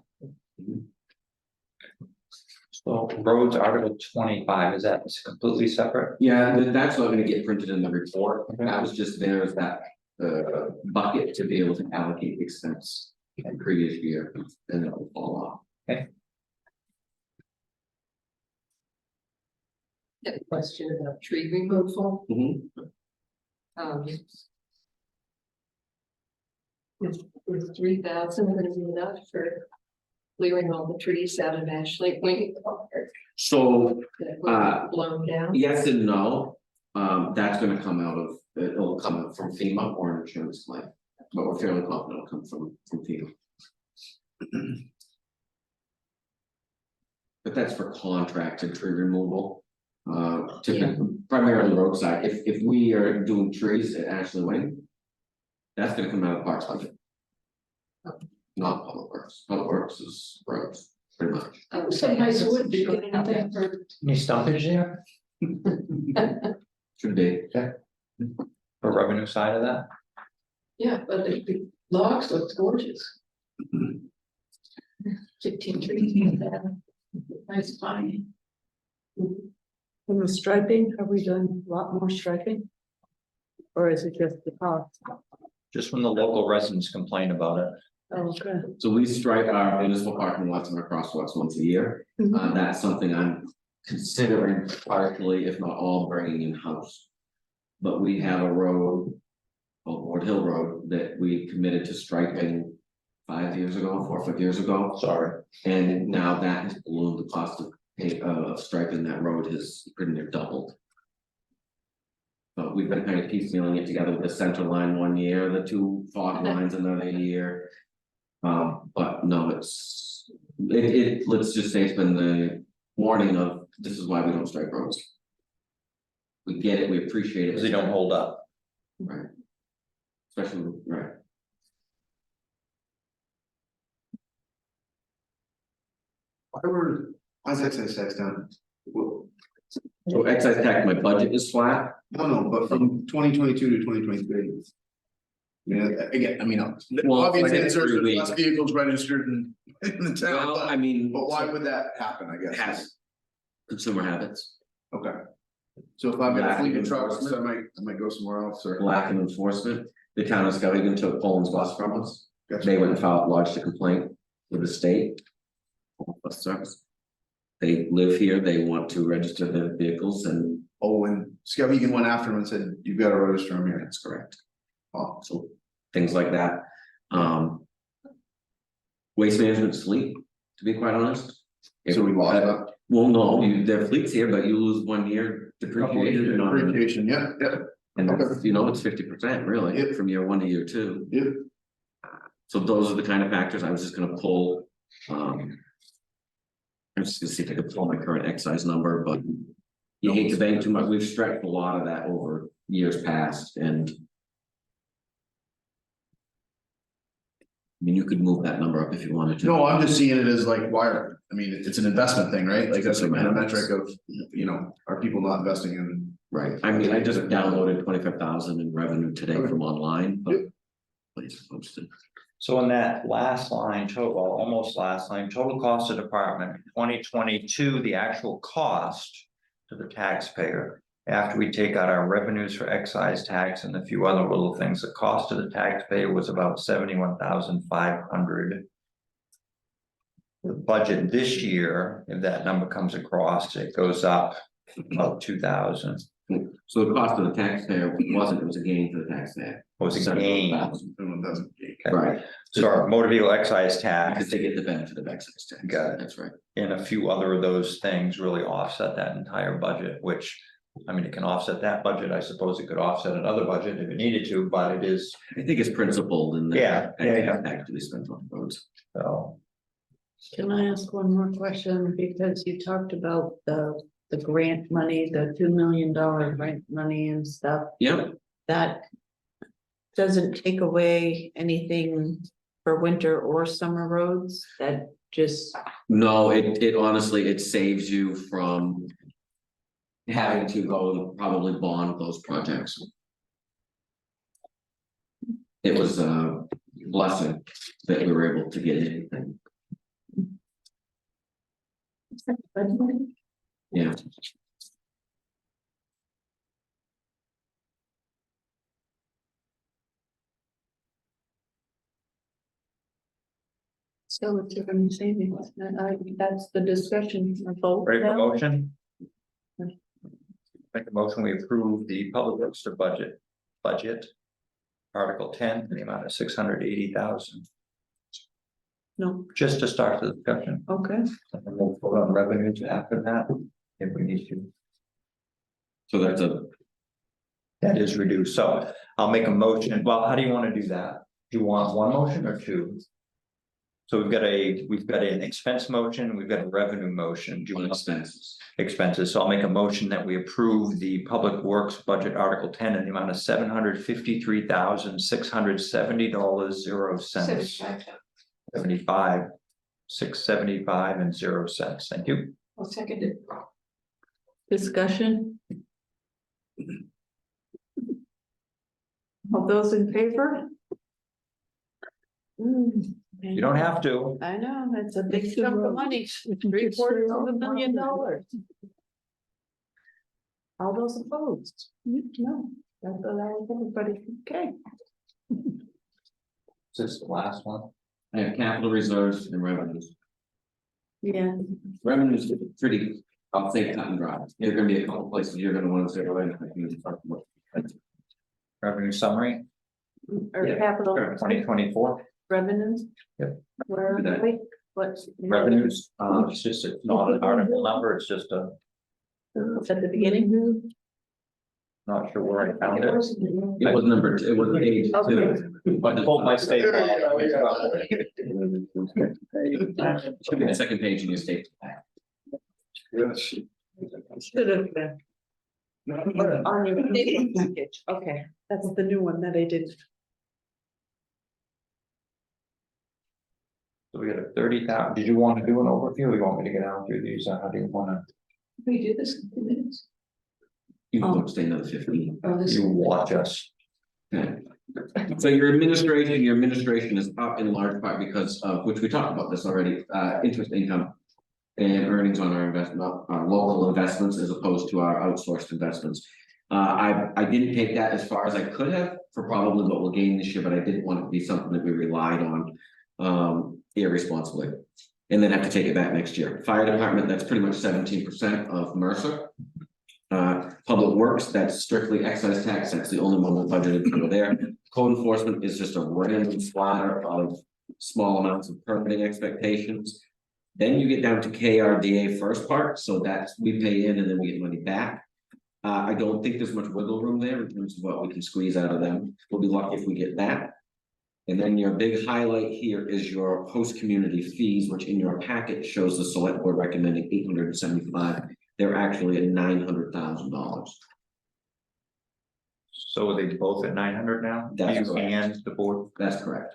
so roads article 25, is that completely separate? Yeah, that's not gonna get printed in the report. That was just there as that bucket to be able to allocate the expense in previous year, and it will fall off. Got a question about tree removal. Mhm. Is 3,000 gonna be enough for clearing all the trees out of Ashley Wing So that were blown down? yes and no, that's gonna come out of, it'll come from FEMA or an insurance claim, but we're fairly confident it'll come from FEMA. But that's for contracted tree removal. Primarily roadside, if we are doing trees at Ashley Wing. That's gonna come out of the parks budget. Not public works is roads, pretty much. Some nice wood, do you get anything for? Any stumpage there, Should be. for revenue side of that? Yeah, but the logs look gorgeous. 15 trees, nice pine. And the striping, have we done a lot more striping? Or is it just the cost? Just when the local residents complain about it, Oh, okay. So we stripe our municipal parking lots and our crosswalks once a year. That's something I'm considering partially, if not all, bringing in-house. But we have a road, Ward Hill Road, that we committed to striping 5 years ago, 4 or 5 years ago. Sorry. And now that has ballooned, the cost of striping that road has pretty near doubled. But we've been kind of piecemealing it together with the center line 1 year, the 2 fog lines another year. But no, let's just say it's been the warning of, this is why we don't stripe roads. We get it, we appreciate it. Because they don't hold up. Right. Especially, right. Why is excise tax down? Well, So excise tax, my budget is flat. no, but from 2022 to 2023. Yeah, again, Well, obviously, like there's 3 less weeks. vehicles registered in the town, Well, I mean. but why would that happen, I guess? Has consumer habits, Okay. So if I've got a Lack fleet of of trucks, I enforcement. might go somewhere else or. lack of enforcement. The town of Skowhegan took Poland's bus from us. Gotcha. They went and filed, lodged a complaint with the state. Bus service. They live here, they want to register their vehicles, and Oh, and Skowhegan went after him and said, you've got to register them here. that's correct. Oh, So things like that. Waste management's fleet, to be quite honest. so we lost that. Well, no, their fleet's here, but you lose 1 year depreciation on it. Appreciation, yeah, yeah, And that's, Okay. it's 50% really, Yep. from year 1 to year 2. yeah. So those are the kind of factors I was just gonna pull, I'm just gonna see if I can pull my current excise number, but. You hate to bank too much, we've stretched a lot of that over years past and. I mean, you could move that number up if you wanted to. No, I'm just seeing it as like, it's an investment thing, right? Like that's a metric of, are people not investing in? Right, I mean, I just downloaded 25,000 in revenue today from online, but. Please posted. So in that last line, total, almost last line, total cost of department, 2022, the actual cost to the taxpayer. After we take out our revenues for excise tax and a few other little things, the cost to the taxpayer was about 71,500. The budget this year, if that number comes across, it goes up about 2,000. So the cost of the taxpayer wasn't, it was a gain for the taxpayer. Was a gain. Everyone doesn't. Right, So our motor vehicle excise tax. because they get the benefit of excise tax. Got it. That's right. And a few other of those things really offset that entire budget, which, it can offset that budget. I suppose it could offset another budget if it needed to, but it is, I think it's principled in Yeah, yeah. actually spent on roads. so. Can I ask one more question? Because you talked about the grant money, the $2 million grant money and stuff. Yep, That doesn't take away anything for winter or summer roads, that just, no, it honestly, it saves you from. Having to go and probably bond those projects. It was a blessing that we were able to get anything, yeah. so it's giving savings, that's the discussion for both. Ready for now? motion? Make a motion, we approve the public works to budget. Article 10, in the amount of 680,000, No, just to start the discussion. okay, And then we'll vote on revenues after that, if we need to. So that's That is reduced, so I'll make a motion, well, how do you want to do that? Do you want one motion or two? So we've got an expense motion, we've got a revenue motion. Do you on want expenses. expenses? So I'll make a motion that we approve the public works budget article 10 in the amount of $753,670.00. 75, 675 and 0 cents. Thank you. I'll second it. discussion. All those in favor? You don't have to. I know, it's a big It's the chunk of road. money, If you could $750 stay on million. top All those opposed? No, that's allowed everybody, okay. Is this the last one? I have capital reserves and revenues. Yeah, Revenues are pretty, I'll say cut and dry. There's gonna be a couple places you're gonna want to say, oh, I need to talk about. Revenue summary, Or Yeah. capital 2024 revenues? Yep. Where, That- wait, what's? revenues, it's just, it's not an article number, it's just a, It's at the beginning? not sure where I found it. It was number two, it was page two. But pulled my staple. Should be the second page in your state. Should have been. On your package, okay, that's the new one that I did. So we got a 30,000, did you want to do an overview, or you want me to get out through these, or how do you wanna, We do this in 2 minutes. You can stay another 15. Oh, this. you watch us? Okay. So your administration is up in large part because of, which we talked about this already, interest income. And earnings on our investment, our local investments as opposed to our outsourced investments. I didn't take that as far as I could have for probably what we'll gain this year, but I didn't want it to be something that we relied on irresponsibly. And then have to take it back next year. Fire department, that's pretty much 17% of Mercer. Public works, that's strictly excise tax, that's the only one we budgeted for there. Code enforcement is just a random splatter of small amounts of permitting expectations. Then you get down to KRDA first part, so that's, we pay in and then we get money back. I don't think there's much wiggle room there in terms of what we can squeeze out of them. We'll be lucky if we get that. And then your big highlight here is your host community fees, which in your packet shows the select board recommending 875. They're actually at $900,000. So are they both at 900 now? That's You correct. and the board? That's correct.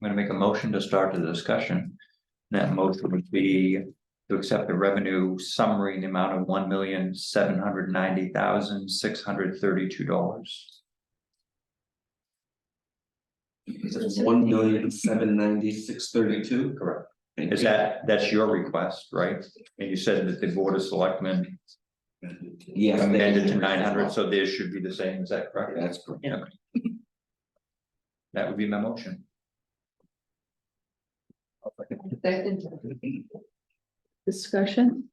I'm gonna make a motion to start the discussion. That motion would be to accept the revenue summary in the amount of $1,790,632. $1,796,32. Correct. Thank Is you. that's your request, right? And you said that the board of selectmen Yes. amended to 900, so theirs should be the same, is that correct? That's correct. Yeah. That would be my motion. Discussion?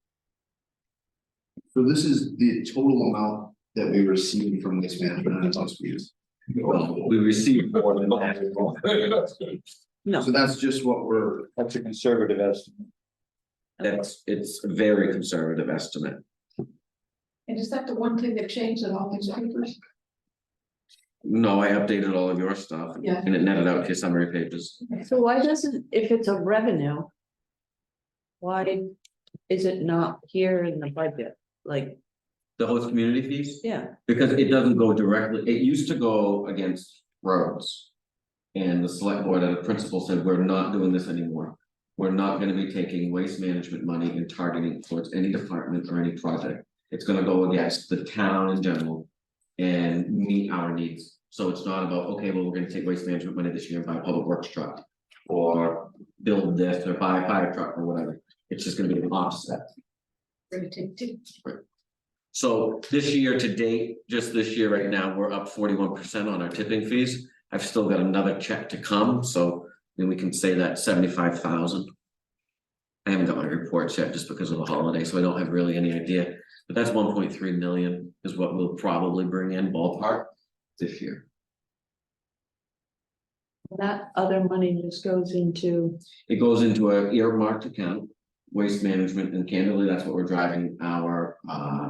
So this is the total amount that we received from waste management and those fees. Well, we received more than that. No, So that's just what we're, That's a conservative estimate. It's a very conservative estimate. And is that the one thing that changed in all these papers? No, I updated all of your stuff. Yeah. And it netted out to your summary pages. so why doesn't, if it's a revenue? Why is it not here in the budget? Like, The host community fees, yeah, because it doesn't go directly, it used to go against roads. And the select board and the principal said, we're not doing this anymore. We're not gonna be taking waste management money and targeting it towards any department or any project. It's gonna go against the town in general and meet our needs. So it's not about, okay, well, we're gonna take waste management money this year and buy a public works truck. Or build this or buy a fire truck or whatever. It's just gonna be an offset. So this year to date, just this year right now, we're up 41% on our tipping fees. I've still got another check to come, so then we can say that 75,000. I haven't got my reports yet just because of the holiday, so I don't have really any idea. But that's 1.3 million is what we'll probably bring in ballpark this year. that other money just goes into, It goes into a earmarked account, waste management, and candidly, that's what we're driving our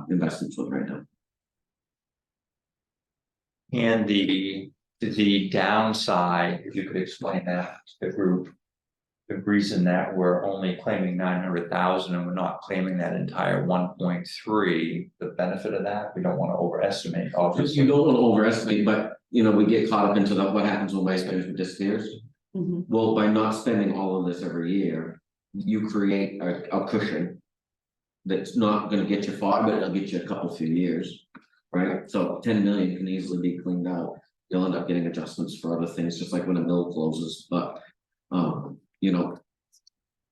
investments with right now. And the downside, if you could explain that to the group. The reason that we're only claiming 900,000 and we're not claiming that entire 1.3, the benefit of that, we don't want to overestimate, obviously. You don't want to overestimate, but you know, we get caught up into what happens when waste management disappears. mhm, Well, by not spending all of this every year, you create a cushion. That's not gonna get you far, but it'll get you a couple few years, right? So 10 million can easily be cleaned out. You'll end up getting adjustments for other things, just like when a mill closes, but you know.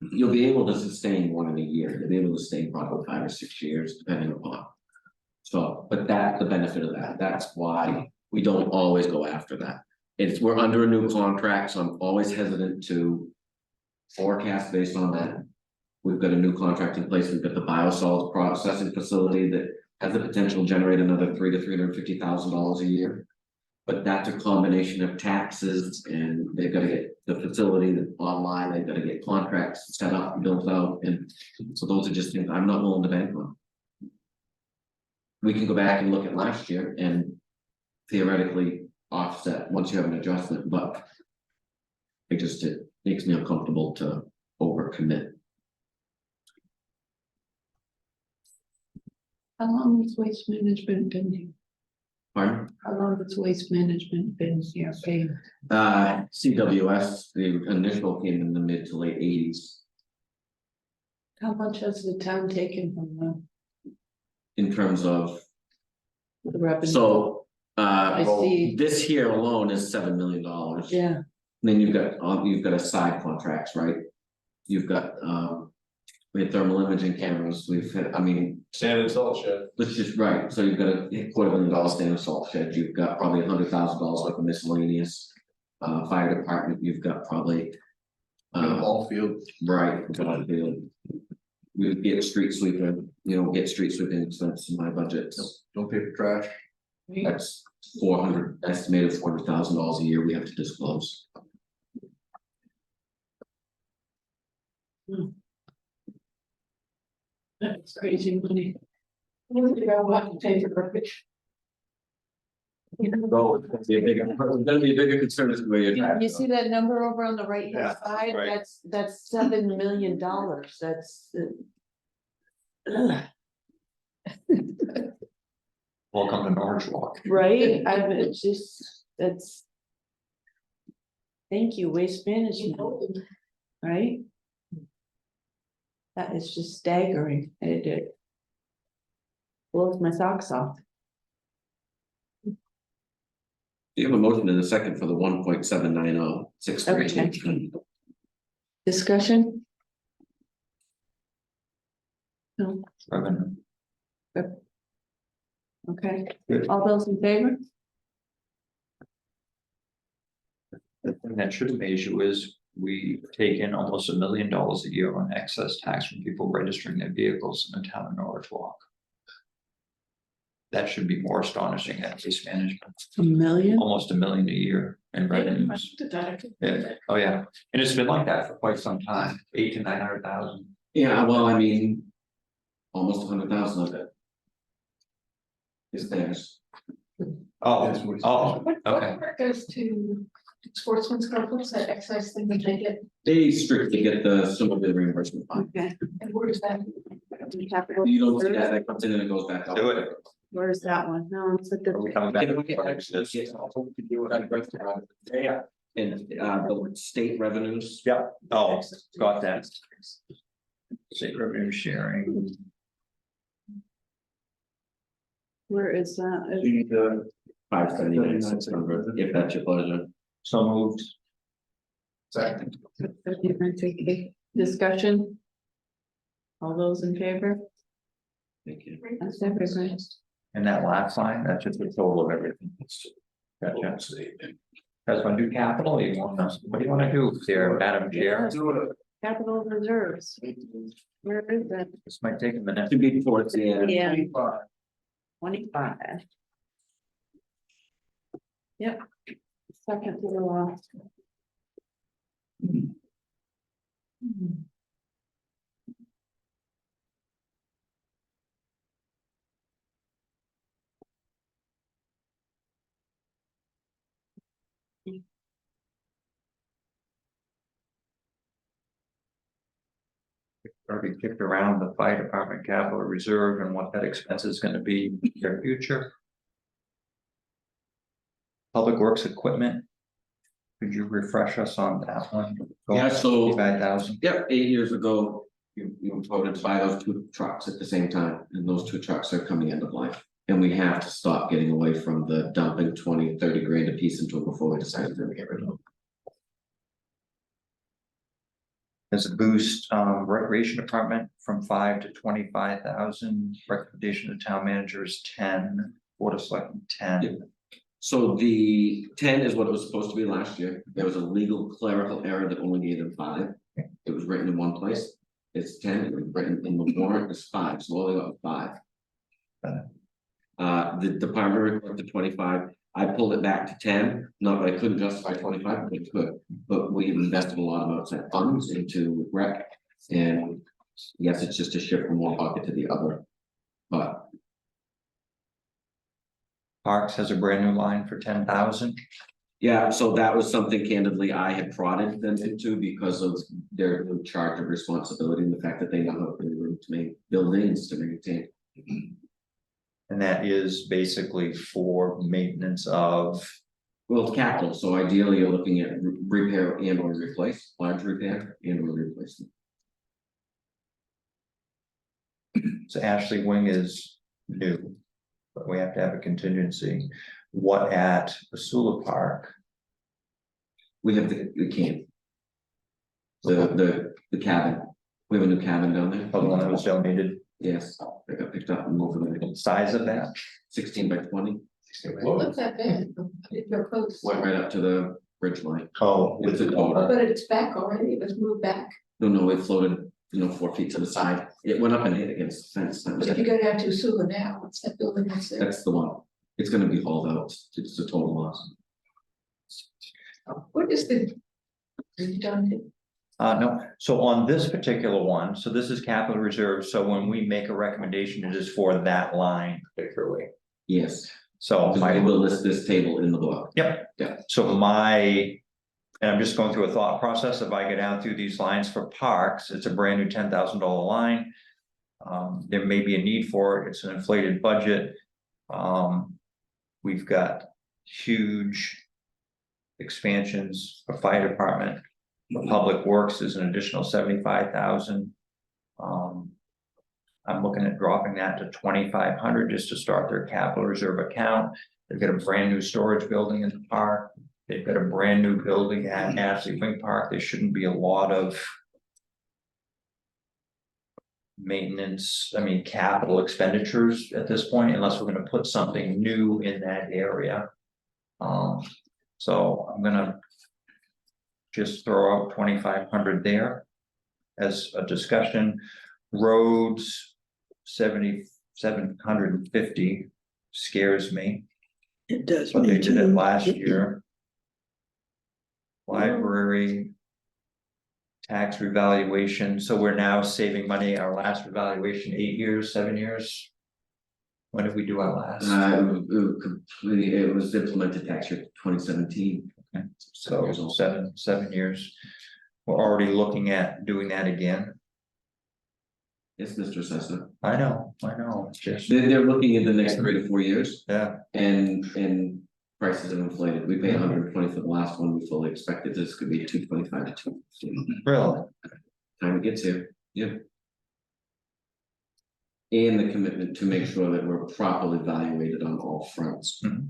You'll be able to sustain one in a year, you'll be able to sustain probably 5 or 6 years, depending upon. So, but that's the benefit of that, that's why we don't always go after that. We're under a new contract, so I'm always hesitant to forecast based on that. We've got a new contract in place, we've got the biosolids processing facility that has the potential to generate another $300,000 to $350,000 a year. But that's a combination of taxes and they've got to get the facility online, they've got to get contracts set up and built out, and so those are just things I'm not willing to bank on. We can go back and look at last year and theoretically offset once you have an adjustment, but it makes me uncomfortable to overcommit. How long has waste management been here? Pardon? How long has waste management been here? Okay. CWS, the initial came in the mid to late 80s. How much has the town taken from them? In terms of, The revenue? so, I see. this here alone is $7 million. Yeah, Then you've got aside contracts, right? You've got, we had thermal imaging cameras, we've had, I mean, Sand and salt shed. let's just, right, so you've got a $250,000 standard salt shed, you've got probably $100,000 worth of miscellaneous. Fire department, you've got probably. Ball field. Right, ball field. We would get street sweeping, get street sweeping expense in my budget. Don't pay for trash. That's estimated $400,000 a year we have to disclose. that's crazy money. We'll figure out what to pay for garbage. So it's gonna be a bigger concern as where you're. You see that number over on the right hand Yeah, side? right. That's $7 million. That's. Welcome to Norridgewock. Right, it's just, that's. Thank you, waste management, right? That is just staggering, it blows my socks off. You have a motion in a second for the 1.790632. Discussion? No, Revenue. okay, Good. all those in favor? The thing that should amaze you is we take in almost $1 million a year on excess tax from people registering their vehicles in the town of Norridgewock. That should be more astonishing than waste management, $1 million? almost $1 million a year in revenues. Yeah, oh yeah, and it's been like that for quite some time, 800,000 to 900,000. Yeah, well, I mean, almost 100,000 of it is theirs. Oh, That's what it's- oh, What okay. part goes to sportsman's club, what's that excise thing that they get, They strictly get the snowmobile reimbursement fund. Okay. and where is that? Capital. You don't see that, that comes in and it goes back up. Do it. Where's that one? No, it's at Are we the, coming back? Yeah, and the state revenues. Yeah, oh, got that. State revenue sharing. where is that? 579, 600, if that's your pleasure. So moved. Second. Discussion? All those in favor? Thank you. That's everybody. And that last line, that's just the total of everything. Gotcha. Guys want to do capital, or you want us, what do you want to do there, Madam Chair? Capital reserves. Where is that? This might take a minute. To be towards the end. Yeah. 25. Yep. Second to the last. Already kicked around the fire department capital reserve and what that expense is gonna be in their future. Public works equipment. Could you refresh us on that one? Yeah, so- 5,000. Yep, 8 years ago, you voted to buy those 2 trucks at the same time, and those 2 trucks are coming end of life. And we have to stop getting away from the dumping 20, 30 grand a piece into it before we decide to get rid of them. There's a boost, recreation department from 5 to 25,000, recommendation to town managers 10, board of selectmen 10. So the 10 is what it was supposed to be last year. There was a legal clerical error that only gave them 5. It was written in one place. it's 10, and written in the warrant is 5, so we only got 5. The department requested 25, I pulled it back to 10, not that I couldn't justify 25, but I could. But we've invested a lot of outside funds into rec, and yes, it's just a shift from one bucket to the other. But Parks has a brand new line for 10,000. yeah, so that was something candidly I had prodded them into because of their new charge of responsibility and the fact that they know how to room to make buildings to maintain. And that is basically for maintenance of, Well, it's capital, so ideally you're looking at repair and or replace, large repair and or replacement. so Ashley Wing is new. But we have to have a contingency. What at Basula Park? We have the camp. The cabin, we have a new cabin down there. Oh, the one that was donated, Yes, I got picked up and moved from there. size of that? 16 by 20, What's that bad? It's so close. went right up to the bridge line. Oh, It's a total. But it's back already, it was moved back. No, it floated, 4 feet to the side. It went up and hit against the fence. That was But if you it. go down to Sula now, what's that building that's there? That's the one. It's gonna be hauled out. It's a total loss. What is the? Are you done? no, so on this particular one, so this is capital reserve, so when we make a recommendation, it is for that line particularly. Yes, So so my, I will list this table in the book. yep. Yeah. So and I'm just going through a thought process, if I go down through these lines for parks, it's a brand new $10,000 line. There may be a need for it, it's an inflated budget. We've got huge expansions for fire department. For Public Works is an additional 75,000. I'm looking at dropping that to 2,500 just to start their capital reserve account. They've got a brand new storage building in the park. They've got a brand new building at Ashley Wing Park. There shouldn't be a lot of maintenance, capital expenditures at this point, unless we're gonna put something new in that area. So I'm gonna just throw out 2,500 there as a discussion. Roads, 7,750 scares me, It does. but me they did it too. last year. Library. Tax revaluation, so we're now saving money, our last revaluation, 8 years, 7 years. When did we do our last? It was implemented tax year 2017. So 7 years. We're already looking at doing that again. Yes, Mr. Assessor. I know, it's just, They're looking at the next 3 to 4 years yeah, and prices have inflated. We paid 120 for the last one. We fully expected this could be 225 to 250. really, Time it gets here, yeah. And the commitment to make sure that we're properly evaluated on all fronts. Mhm.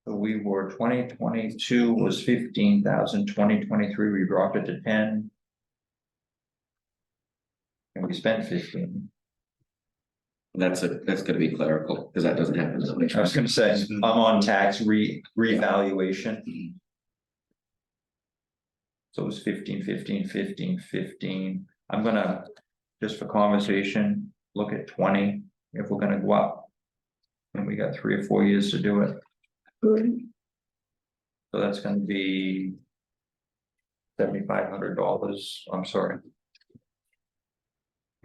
So we were 2022 was 15,000, 2023 we dropped it to 10. And we spent 15. That's gonna be clerical, because that doesn't happen. I was gonna say, I'm on tax revaluation. So it was 15, 15, 15, 15. I'm gonna, just for conversation, look at 20 if we're gonna go up. And we got 3 or 4 years to do it. Good. So that's gonna be $7,500, I'm sorry.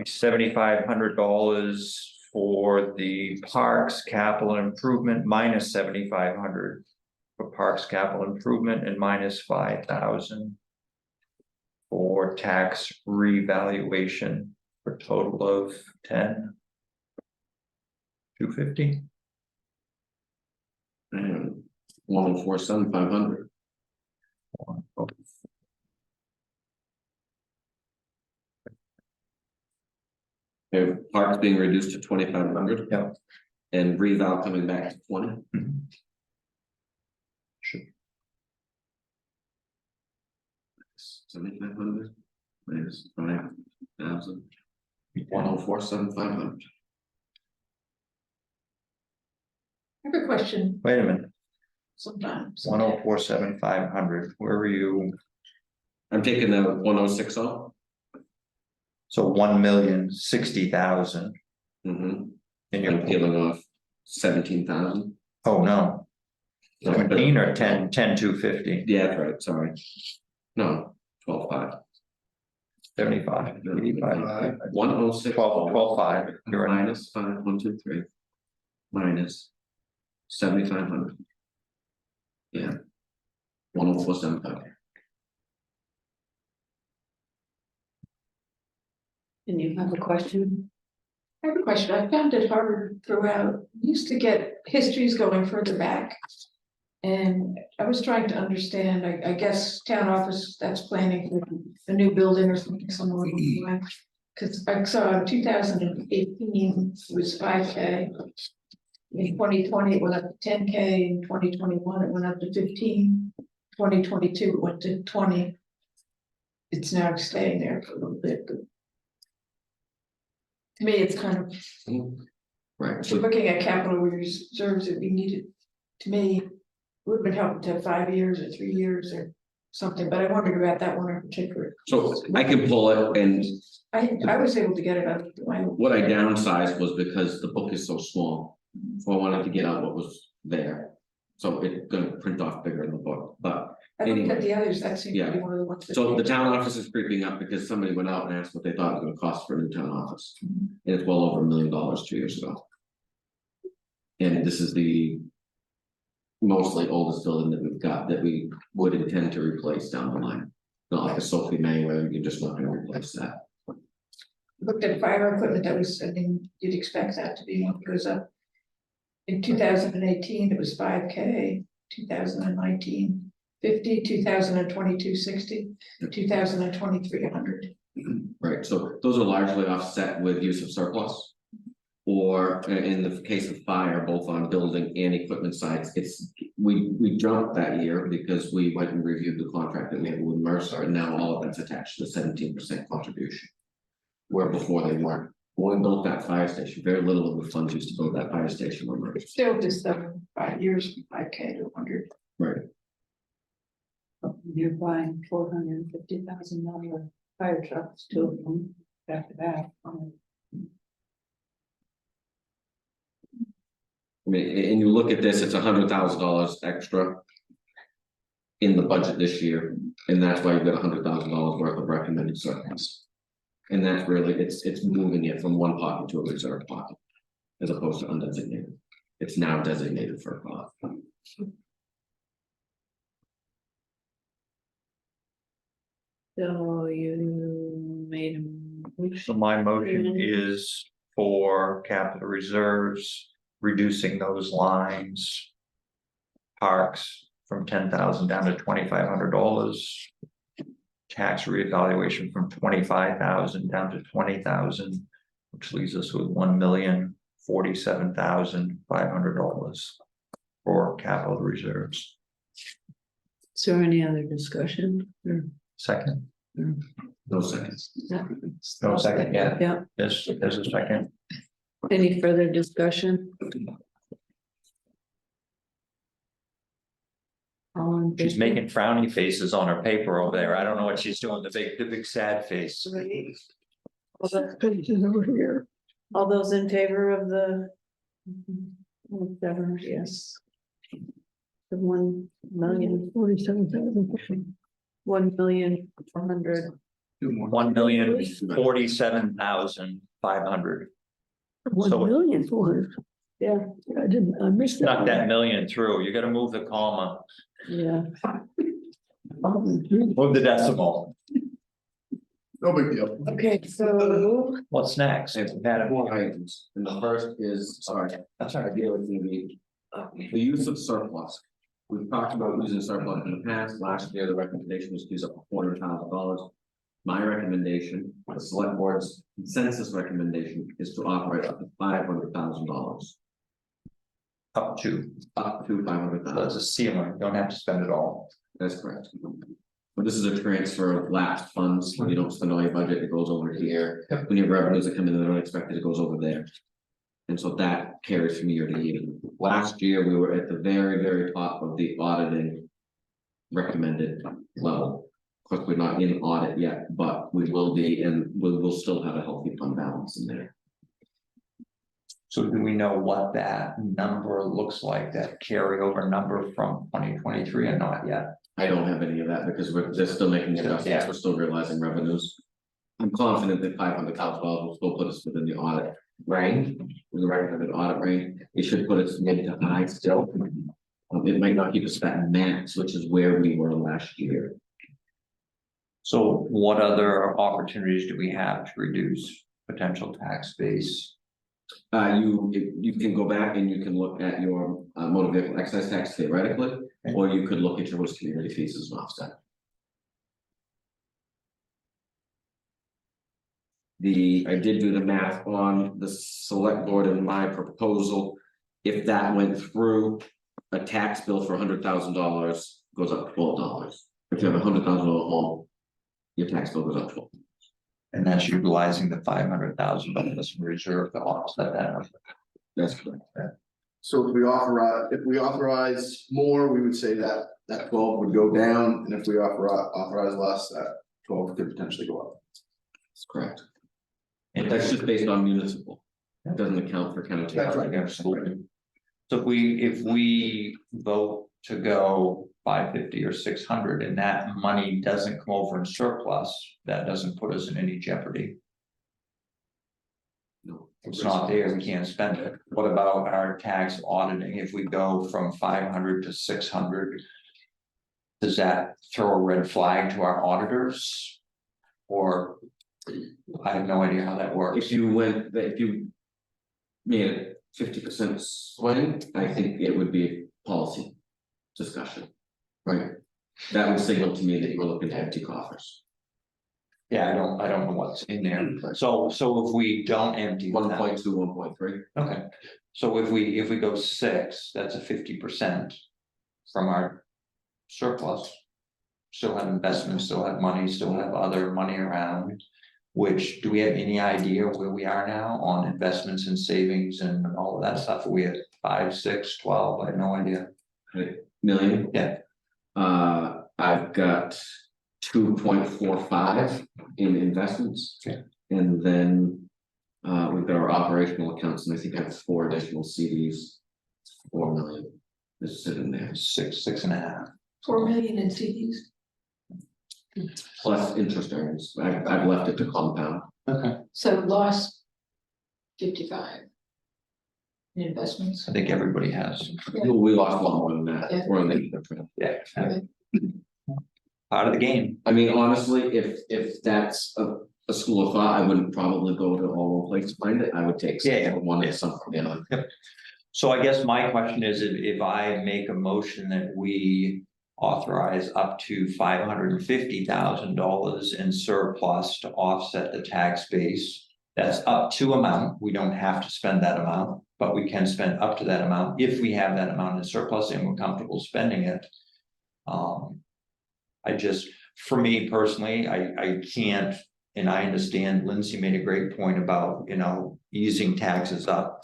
$7,500 for the parks capital improvement minus 7,500 for parks capital improvement and minus 5,000 for tax revaluation for a total of 10,250. And 104,500. Parks being reduced to 2,500. Yeah. And reval coming back to 20. Mhm. Sure. 7,500 minus 5,000. 104,700. I have a question. Wait a minute. sometimes. 104,750, where were you? I'm taking the 1060. So 1,060,000 Mm-hmm. in I'm your, peeling off 17,000. oh no, 17 or 10, 250, Yeah, that's right, sorry. No, 12,500. 75, 85, 106. 12,500, you're right. Minus 5123. Minus 7,500. Yeah. 104,750. And you have a question? I have a question. I found it hard throughout. We used to get histories going further back. And I was trying to understand, I guess town office, that's planning for a new building or something somewhere along the line. Cause I saw in 2018 it was 5K. In 2020, it went up to 10K. In 2021, it went up to 15. 2022, it went to 20. It's now staying there for a little bit, but to me, it's kind of, Right, if so you're looking at capital reserves that we needed, to me, it would have been helpful to have 5 years or 3 years or something, but I wondered about that one in particular. I can pull it, and I was able to get it out of my. what I downsized was because the book is so small. So I wanted to get out what was there. So it's gonna print off bigger in the book, but I looked anyway. at the others, that seemed to be Yeah. one of the ones. that- So the town office is creeping up because somebody went out and asked what they thought it was gonna cost for a new town office. And it's well over $1 million 2 years ago. And this is the mostly oldest building that we've got that we would intend to replace down the line. Not like a Sophie May where you're just not gonna replace that. Looked at fire equipment, that was, I mean, you'd expect that to be, it goes up. In 2018, it was 5K, 2019, 50, 2022, 60, 2023, 100. Right, so those are largely offset with use of surplus. Or in the case of fire, both on building and equipment sides, we jumped that year because we went and reviewed the contract that we had with Mercer, and now all of that's attached to 17% contribution. Where before they weren't. When we built that fire station, very little of the funds used to build that fire station were Mercer. Still just 5 years, from 5K to 100. Right, You're buying $450,000 fire trucks, 2 of them, back to back. I mean, and you look at this, it's $100,000 extra. In the budget this year, and that's why you've got $100,000 worth of recommended surplus. And that's really, it's moving it from one pocket to a reserve pocket. As opposed to undesignated. It's now designated for a pot. So you made a So motion. my motion is for capital reserves, reducing those lines. Parks from 10,000 down to $2,500. Tax reevaluation from 25,000 down to 20,000, which leaves us with $1,047,500 for capital reserves. Is there any other discussion? Second, No seconds. no second yet. Yeah, There's a second. any further discussion? All in She's favor? making frowny faces on her paper over there. I don't know what she's doing, the big sad face. All the- Pages over here. all those in favor of the? Whatever, yes. The 1,000,000, 47,000. 1,400,000. 1,047,500. 1,400,000. Yeah, I missed that. Knock that million through. You gotta move the comma, yeah. move the decimal. No big deal. Okay, so What's next? And had more items, and the first is, sorry, That's all right. idea with the use of surplus. We've talked about using surplus in the past, last year, the recommendation was to use up to $400,000. My recommendation, the select board's consensus recommendation is to operate up to $500,000. Up to, Up to that's a 500,000, ceiling, you don't have to spend it all. that's correct. But this is a transfer of lapsed funds, when you don't spend all your budget, it goes over here. When your revenues are coming in, they're unexpected, it goes over there. And so that carries from year to year. Last year, we were at the very, very top of the auditing recommended level. Of course, we're not in audit yet, but we will be, and we will still have a healthy fund balance in there. So do we know what that number looks like, that carryover number from 2023 or not yet? I don't have any of that because they're still making adjustments, we're still realizing revenues. I'm confident that $500,000 will still put us within the audit range, the recommended audit range. It should put us mid to high still. It might not keep us at max, which is where we were last year. So what other opportunities do we have to reduce potential tax base? You can go back and you can look at your motor vehicle excise tax theoretically, or you could look at your host community fees as an offset. I did do the math on the select board and my proposal. If that went through, a tax bill for $100,000 goes up $12. If you have $100,000 home, your tax bill goes up $12. And that's utilizing the $500,000 reserve to offset that. That's correct. So if we authorize more, we would say that 12 would go down, and if we authorize less, that 12 could potentially go up. That's correct. And That's just based on municipal. It doesn't account for county. That's right. Absolutely. So if we vote to go 550 or 600 and that money doesn't come over in surplus, that doesn't put us in any jeopardy. No. It's not there, we can't spend it. What about our tax auditing? If we go from 500 to 600, does that throw a red flag to our auditors? Or I have no idea how that works. If you made a 50% swing, I think it would be a policy discussion, right? That would signal to me that you were looking to empty coffers. Yeah, I don't know what's in there. So if we don't empty. 1.2, 1.3. Okay, so if we go 6, that's a 50% from our surplus. Still have investments, still have money, still have other money around. Which, do we have any idea where we are now on investments and savings and all of that stuff? Are we at 5, 6, 12? I have no idea. Million. Yeah. I've got 2.45 in investments. Okay. And then we've got our operational accounts, and I think I have 4 additional CDs. 4 million is sitting there. 6.5. 4 million in CDs. Plus interest earnings. I've left it to compound. Okay. So lost 55 in investments. I think everybody has. Yeah. We lost a lot more than that. Yeah. We're on the Yeah. Okay. Part of the game. I mean, honestly, if that's a school of thought, I wouldn't probably go to all one place to find it. I would take one and some from the other. So I guess my question is, if I make a motion that we authorize up to $550,000 in surplus to offset the tax base, that's up to amount. We don't have to spend that amount, but we can spend up to that amount if we have that amount in surplus and we're comfortable spending it. For me personally, I can't, and I understand Lindsay made a great point about, easing taxes up.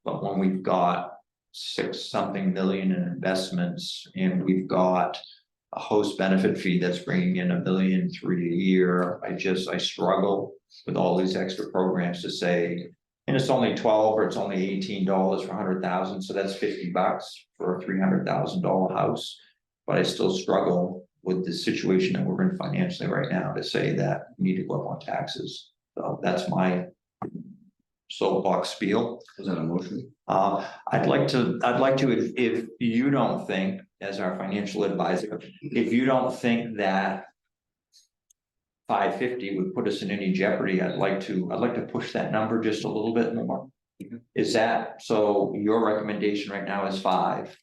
But when we've got 6-something million in investments and we've got a host benefit fee that's bringing in $1.3 billion a year, I struggle with all these extra programs to say, and it's only 12 or it's only $18 for 100,000, so that's $50 for a $300,000 house. But I still struggle with the situation that we're in financially right now to say that we need to go up on taxes. So that's my soapbox spiel. Is that a motion? I'd like to, if you don't think, as our financial advisor, if you don't think that 550 would put us in any jeopardy, I'd like to push that number just a little bit more. Is that, so your recommendation right now is 5?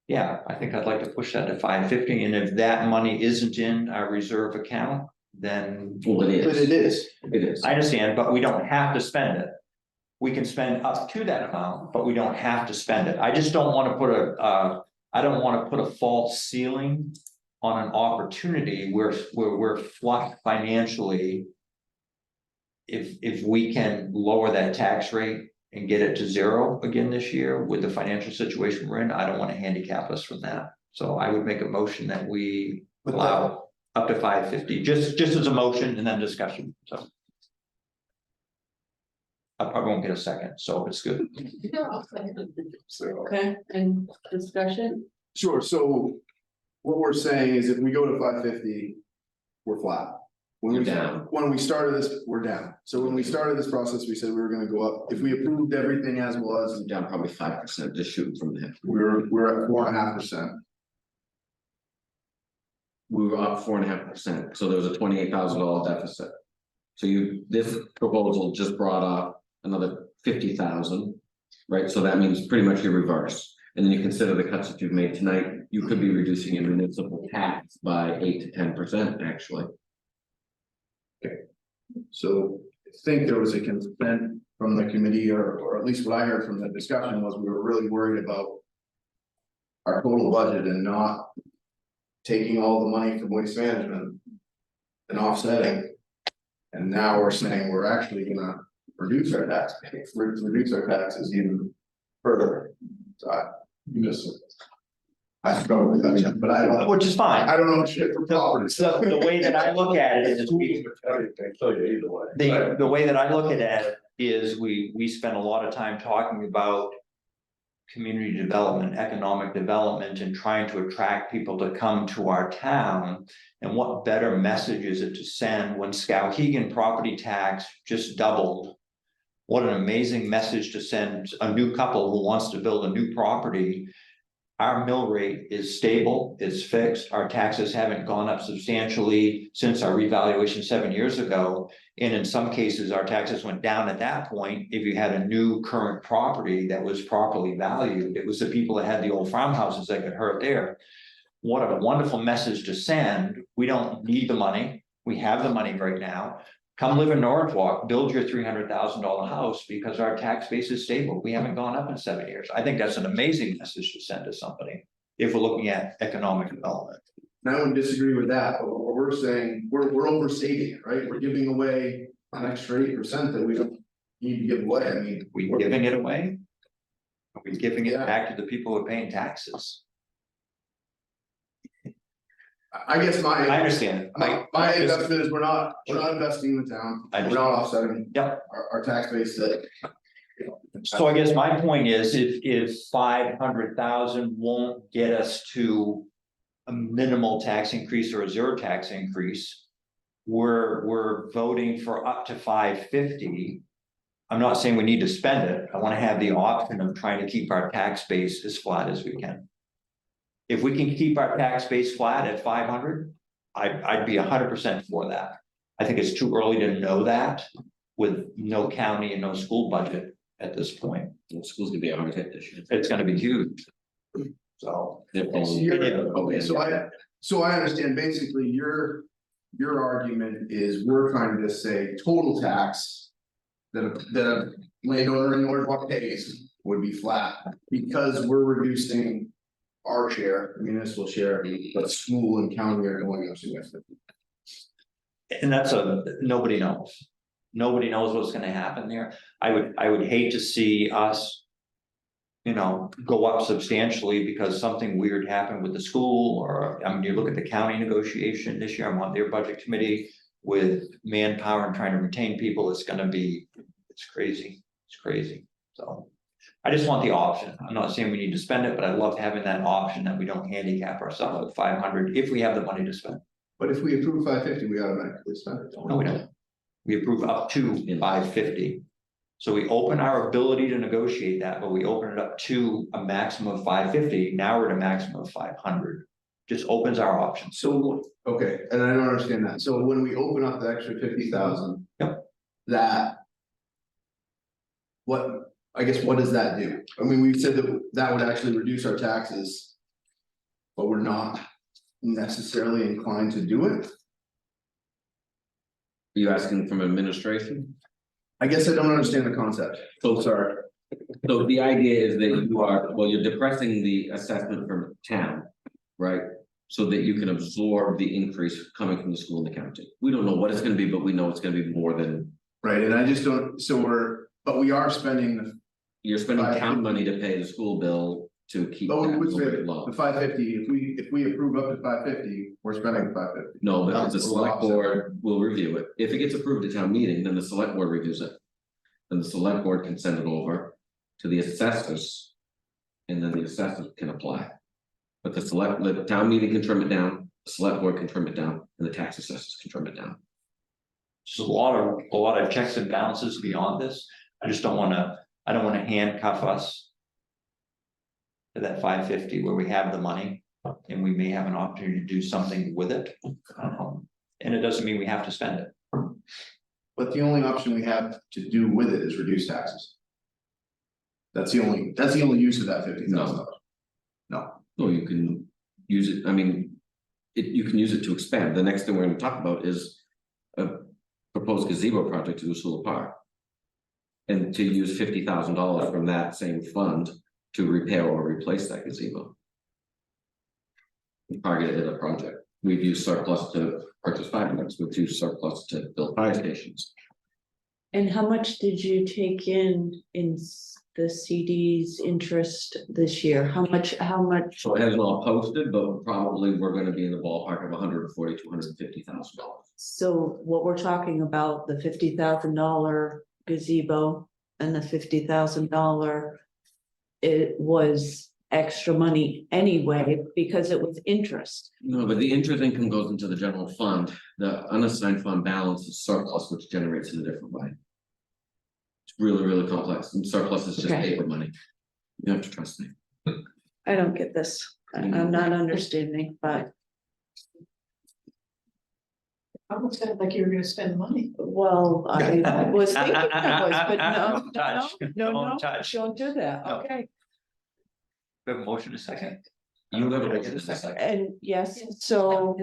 Yeah, I think I'd like to push that to 550, and if that money isn't in our reserve account, then. Well, it is. But it is. It is. I understand, but we don't have to spend it. We can spend up to that amount, but we don't have to spend it. I just don't want to put a false ceiling on an opportunity where we're flush financially. if we can lower that tax rate and get it to zero again this year with the financial situation we're in, I don't want to handicap us from that. So I would make a motion that we allow up to 550, just as a motion and then discussion, so. I probably won't get a second, so it's good. Okay, and discussion? Sure, so what we're saying is if we go to 550, we're flat. When You're we down. when we started this, we're down. So when we started this process, we said we were gonna go up. If we approved everything as was, Down probably 5%, just shooting from the hip. we're at 4.5%. We were up 4.5%, so there was a $28,000 deficit. So this proposal just brought up another 50,000, right? So that means pretty much your reverse. And then you consider the cuts that you've made tonight, you could be reducing your municipal tax by 8 to 10%, actually. So I think there was a consent from the committee, or at least what I heard from the discussion was we were really worried about our total budget and not taking all the money from waste management and offsetting. And now we're saying we're actually gonna reduce our tax, reduce our taxes even further. So You miss it. I struggle with that, but I don't, Which is fine. I don't know shit for property. So the way that I look at it is They tell you either way. the way that I look at it is we spend a lot of time talking about community development, economic development, and trying to attract people to come to our town. And what better message is it to send when Skowhegan property tax just doubled? What an amazing message to send a new couple who wants to build a new property. Our mill rate is stable, it's fixed, our taxes haven't gone up substantially since our revaluation 7 years ago. And in some cases, our taxes went down at that point. If you had a new current property that was properly valued, it was the people that had the old farmhouses that got hurt there. What a wonderful message to send. We don't need the money, we have the money right now. Come live in Norridgewock, build your $300,000 house because our tax base is stable. We haven't gone up in 7 years. I think that's an amazing message to send to somebody if we're looking at economic development. And I wouldn't disagree with that, but what we're saying, we're overstating it, right? We're giving away an extra 8% that we don't need to give away. I mean. We giving it away? Are we giving it Yeah. back to the people who are paying taxes? I guess I my understand. investment is we're not investing in the town, I we're not offsetting. Yep. Our tax base that. So I guess my point is, if 500,000 won't get us to a minimal tax increase or a zero tax increase, we're voting for up to 550. I'm not saying we need to spend it. I want to have the option of trying to keep our tax base as flat as we can. If we can keep our tax base flat at 500, I'd be 100% for that. I think it's too early to know that with no county and no school budget at this point. The school's gonna be a hard hit this year. It's gonna be huge. So. Okay, so I understand, basically, your argument is we're trying to say total tax. That a landowner in Norridgewock pays would be flat, because we're reducing our share, municipal share, but school and county are going up significantly. And that's nobody knows. Nobody knows what's gonna happen there. I would hate to see us. Go up substantially because something weird happened with the school, or, I mean, you look at the county negotiation this year, I'm on their budget committee. With manpower and trying to retain people, it's crazy, so. I just want the option. I'm not saying we need to spend it, but I love having that option that we don't handicap ourselves at 500 if we have the money to spend. But if we approve 550, we automatically spend it. No, we don't. We approve up to 550. So we open our ability to negotiate that, but we open it up to a maximum of 550. Now we're at a maximum of 500. Just opens our options. So, okay, and I don't understand that. So when we open up the extra 50,000. Yep. What does that do? I mean, we said that would actually reduce our taxes. But we're not necessarily inclined to do it. Are you asking from administration? I guess I don't understand the concept. So sorry. So the idea is that you're depressing the assessment from town, right? So that you can absorb the increase coming from the school and the county. We don't know what it's gonna be, but we know it's gonna be more than right, and I just don't, but we are spending the. You're spending town money to pay the school bill to keep Oh, that which rate low. the 550, if we approve up to 550, we're spending 550. No, because the No. select board will review it. If it gets approved at town meeting, then the select board reviews it. Then the select board can send it over to the assessors. And then the assessors can apply. But the town meeting can trim it down, the select board can trim it down, and the tax assessors can trim it down. There's a lot of checks and balances beyond this. I just don't wanna handcuff us to that 550 where we have the money and we may have an opportunity to do something with it. And it doesn't mean we have to spend it. But the only option we have to do with it is reduce taxes. That's the only use of that $50,000. No, Or you can use it, I mean, you can use it to expand. The next thing we're gonna talk about is a proposed gazebo project to Usula Park. And to use $50,000 from that same fund to repair or replace that gazebo. Targeted a project. We've used surplus to purchase fire trucks, we've used surplus to build fire stations. And how much did you take in the CD's interest this year? How much? So it hasn't all posted, but probably we're gonna be in the ballpark of $140,000 to $150,000. So what we're talking about, the $50,000 gazebo and the $50,000. It was extra money anyway, because it was interest. No, but the interest income goes into the general fund, the unassigned fund balance is surplus, which generates in a different way. It's really, really complex, and surplus is just Okay. paper money. You have to trust me. I don't get this. I'm not understanding, but Almost sounded like you were gonna spend money. well, I was thinking I was, but no, Don't touch. no, Don't touch. don't do that, No. okay. We have a motion a second. You have a motion in a second. And yes, so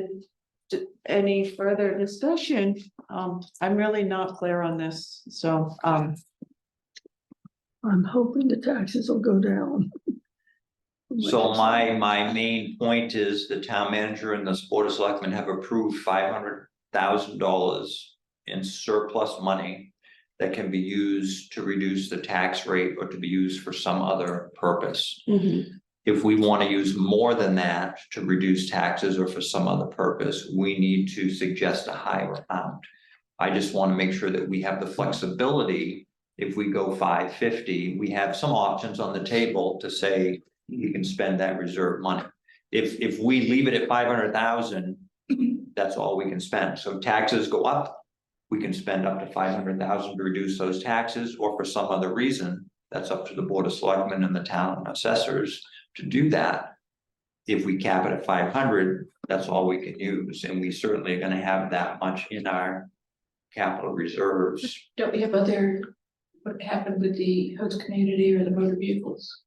any further discussion? I'm really not clear on this, so, I'm hoping the taxes will go down. So my main point is the town manager and the board of selectmen have approved $500,000 in surplus money that can be used to reduce the tax rate or to be used for some other purpose. If we want to use more than that to reduce taxes or for some other purpose, we need to suggest a higher amount. I just want to make sure that we have the flexibility. If we go 550, we have some options on the table to say you can spend that reserve money. If we leave it at 500,000, that's all we can spend. So taxes go up, we can spend up to 500,000 to reduce those taxes, or for some other reason, that's up to the board of selectmen and the town assessors to do that. If we cap it at 500, that's all we can use, and we certainly are gonna have that much in our capital reserves. Don't we have what happened with the host community or the motor vehicles?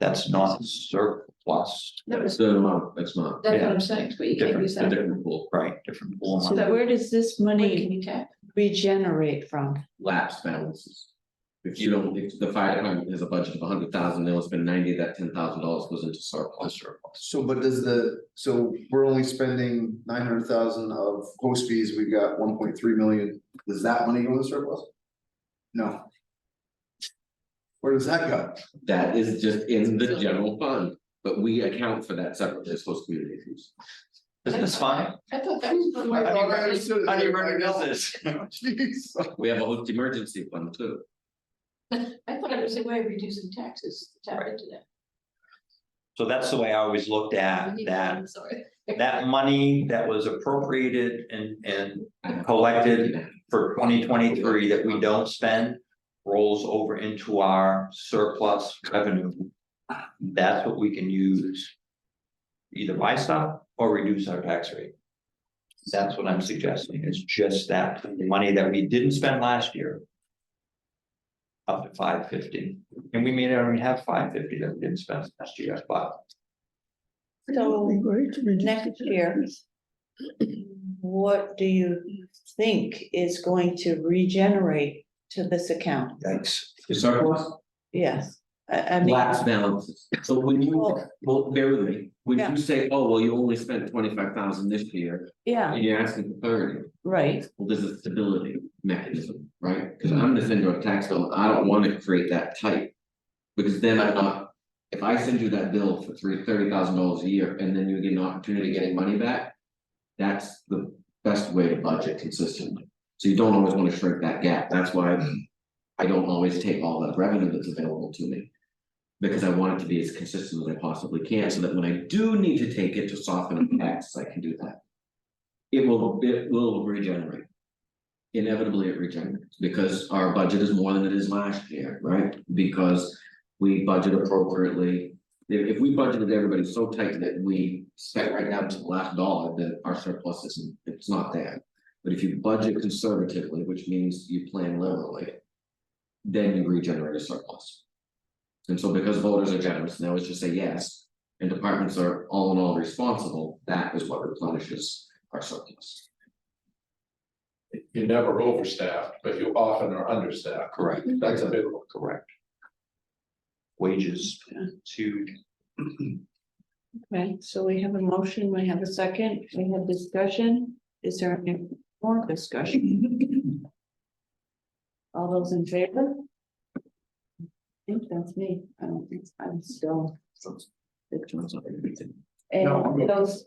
That's not surplus, That was, So, it's not, that's what I'm saying, but you can't use a that. different pool, right? Different pool of so money. where does this What can money you tap? regenerate from? lapse balances. If you don't, if the fire department has a budget of 100,000, they'll spend 90, that $10,000 goes into surplus. So, but so we're only spending 900,000 of host fees, we've got 1.3 million, does that money go in the surplus? No. Where does that go? That is just in the general fund, but we account for that separately as host community fees. Isn't this fine? I thought that was. I thought I understood it. How do you run your business? Jeez. We have a host emergency fund too. I thought it was a way of reducing taxes, to tap into that. So that's the way I always looked at that. I'm sorry. That money that was appropriated and collected for 2023 that we don't spend rolls over into our surplus revenue. That's what we can use. Either buy stuff or reduce our tax rate. That's what I'm suggesting, is just that money that we didn't spend last year. Up to 550, and we may not even have 550 that we didn't spend last year, but It'd be great to reduce Next the year, taxes. what do you think is going to regenerate to this account? yikes. The surplus, Yes, I mean, lapse balances. So when you, well, bear with me, when Yeah. you say, oh, well, you only spent 25,000 this year, yeah, and you're asking for 30. right, Well, there's a stability mechanism, right? Because I'm gonna send you a tax bill, I don't wanna create that type. Because then I'm not, if I send you that bill for $30,000 a year and then you get an opportunity to getting money back. That's the best way to budget consistently. So you don't always wanna shrink that gap, that's why I don't always take all the revenue that's available to me. Because I want it to be as consistent as I possibly can, so that when I do need to take it to soften the taxes, I can do that. It will regenerate. Inevitably, it regenerates, because our budget is more than it is last year, right? Because we budget appropriately. If we budgeted everybody so tight that we spent right down to the last dollar, then our surplus isn't, it's not there. But if you budget conservatively, which means you plan liberally, then you regenerate a surplus. And so because voters are generous, and they always just say yes, and departments are all in all responsible, that is what replenishes our surplus. You're never overstaffed, but you often are understaffed. Correct. That's a big one. Correct. Wages to, okay, so we have a motion, we have a second, we have discussion, is there any more discussion? All those in favor? I think that's me, I don't think, I'm still. And those,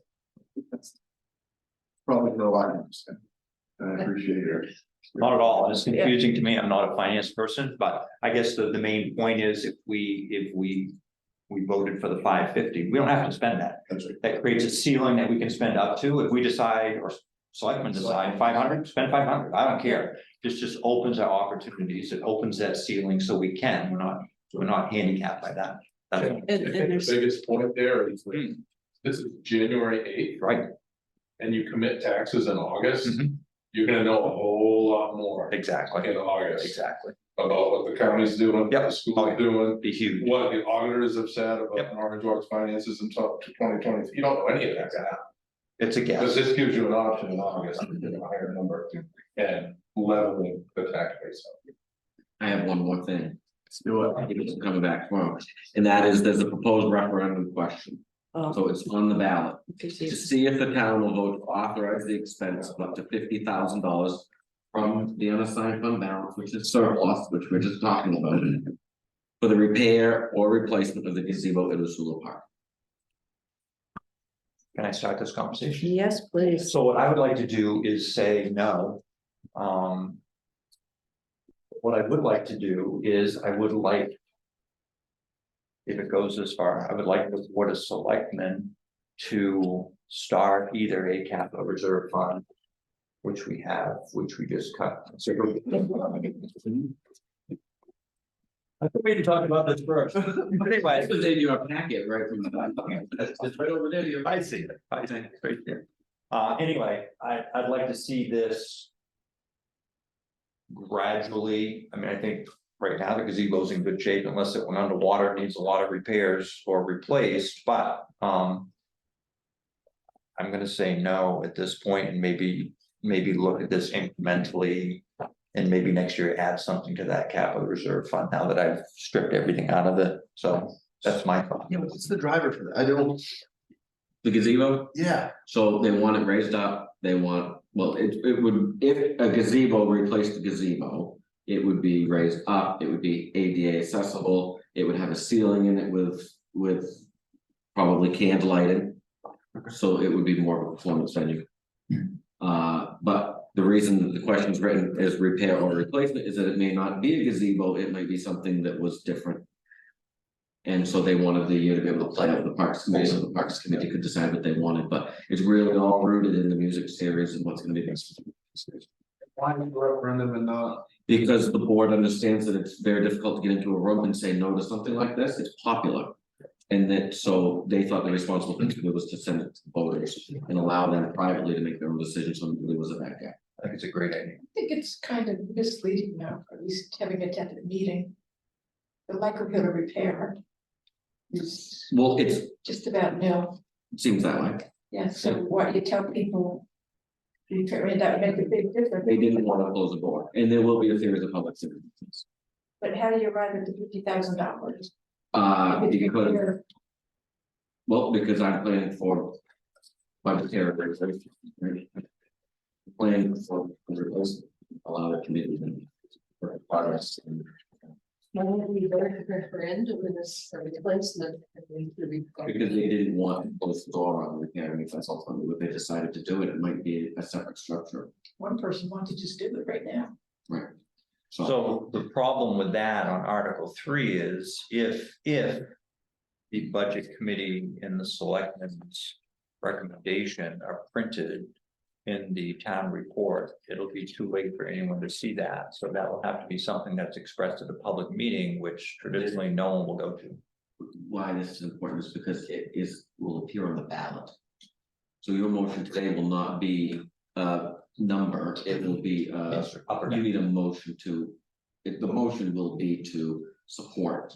Probably no, I understand. I appreciate it. not at all, it's confusing to me, I'm not a finance person, but I guess the main point is if we voted for the 550, we don't have to spend that. That's right. That creates a ceiling that we can spend up to, if we decide, or selectmen decide 500, spend 500, I don't care. This just opens our opportunities, it opens that ceiling so we can, we're not handicapped by that. That's I think the there's- biggest point there is that this is January 8th, right, and you commit taxes in August. Mhm. You're gonna know a whole lot more exactly, in August exactly, about what the county's doing, what Yep. the school's doing. be huge. What the auditors have said about Yep. Norridgewock's finances until 2020, you don't know any of that now. It's a Because guess, this gives you an option in August to get a higher number and leveling the tax base. I have one more thing. Let's do it. It's coming back tomorrow, and that is, there's a proposed referendum question, oh, so it's on the ballot. to see- To see if the town will vote to authorize the expense of up to $50,000 from the unassigned fund balance, which is surplus, which we're just talking about. For the repair or replacement of the gazebo in the Sula Park. can I start this conversation? Yes, please, So what I would like to do is say no. What I would like to do is I would like. If it goes this far, I would like the Board of Selectmen to start either a capital reserve fund. Which we have, which we just cut. So I thought we had talked about this first. But anyway. This was in your packet right from the back. It's right over there. I see it, I see it, right there. Anyway, I'd like to see this. Gradually, I mean, I think right now the gazebo's in good shape unless it went underwater, needs a lot of repairs or replaced, but, I'm gonna say no at this point and maybe look at this incrementally. And maybe next year add something to that capital reserve fund now that I've stripped everything out of it, so that's my thought. Yeah, but what's the driver for that? I don't, The gazebo, yeah, so they want it raised up, they want, well, it would, if a gazebo replaced the gazebo. It would be raised up, it would be ADA accessible, it would have a ceiling in it with. Probably candlelighting. So it would be more of a performance venue. But the reason that the question is written as repair or replacement is that it may not be a gazebo, it might be something that was different. And so they wanted the year to be able to play out the Parks Committee, so the Parks Committee could decide what they wanted, but it's really all rooted in the music series and what's gonna be best. why the referendum and not? Because the board understands that it's very difficult to get into a room and say no to something like this, it's popular. And that, so they thought the responsible thing to do was to send it to voters and allow them privately to make their own decisions on who was a bad guy. I think it's a great idea. I think it's kind of misleading now, at least having attended a meeting. The likelihood of repair is Well, it just about nil. seems that way. Yeah, so what you tell people. Repair, and that would make a big difference. They didn't want to close the door, and there will be a series of public citizens. But how do you arrive at the $50,000? You can put, well, because I'm planning for budgetary reserves. Planning for a lot of committees and for progress and. When we vote for referendum in this replacement. Because they didn't want to close the door on repairing, if that's ultimately what they decided to do, it might be a separate structure, One person wants to just do it right now. right? So the problem with that on Article 3 is if the budget committee and the selectmen's recommendation are printed in the town report, it'll be too late for anyone to see that. So that will have to be something that's expressed at a public meeting, which traditionally no one will go to. Why this is important is because will appear on the ballot. So your motion today will not be a number, it will be, Yes, sir. Up or you down. need a motion to, the motion will be to support.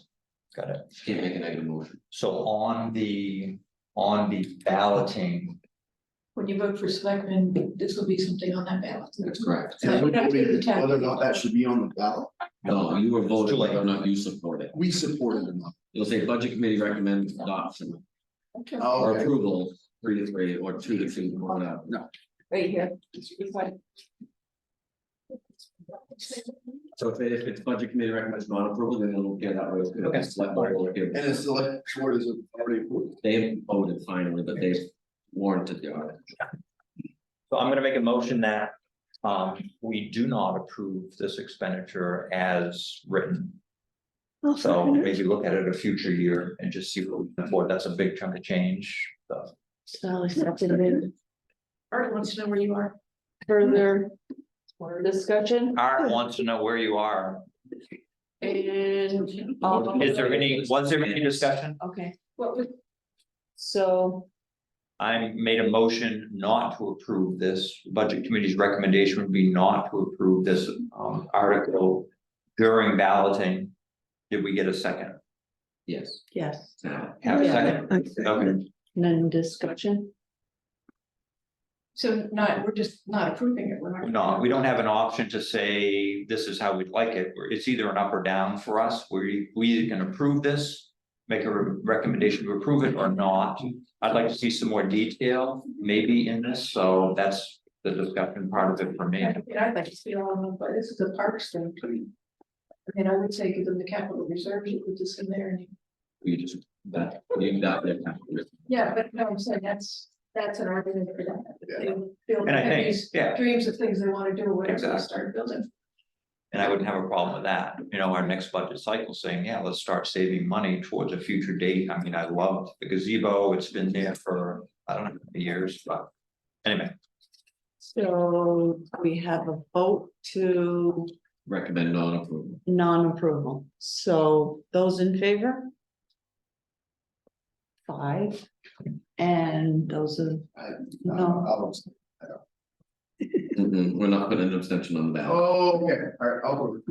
Got it. You can't make a negative motion. So on the balloting, When you vote for selectmen, this will be something on that ballot. That's correct. And we're voting whether or not that should be on the ballot, No, you were Too voting late. whether or not you support it. we support it or not. You'll say budget committee recommends adoption Okay. Oh, or okay. approval, 3-3 or 2-2, whatever. Right here. So if it's budget committee recommends non-approval, then it'll get that way. Okay. Select board will appear. And it's select board is already approved. They voted finally, but they've warranted the audit. so I'm gonna make a motion that we do not approve this expenditure as written. I'll So second it. maybe look at it a future year and just see what we can afford. That's a big chunk of change. So Sally seconded. Art wants to know where you are. Further discussion Art wants to know where you are. and. Was there any discussion? Okay, What was, so I made a motion not to approve this. Budget committee's recommendation would be not to approve this article during balloting. Did we get a second? Yes. yes, Now, Have a Yeah. second? I second it. none discussion. so we're just not approving it. We're not. No, we don't have an option to say this is how we'd like it. It's either an up or down for us. We either can approve this, make a recommendation to approve it or not. I'd like to see some more detail maybe in this, so that's the discussion part of it for me. I'd like to see all of them, but this is a parks thing. I mean, I would say give them the capital reserve, you put this in there and. you just, you got that. Yeah, but no, I'm saying that's an argument for that. They feel And I they have think, these yeah, dreams of things they want to do or whatever, they Exactly. start building. and I wouldn't have a problem with that. You know, our next budget cycle saying, yeah, let's start saving money towards a future date. I mean, I loved the gazebo. It's been there for, I don't know, years, but anyway. So we have a vote to Recommend non-approval. non-approval. So those in favor? 5. And those are, No. We're not putting an abstention on the ballot. Oh, okay, all right, I'll vote.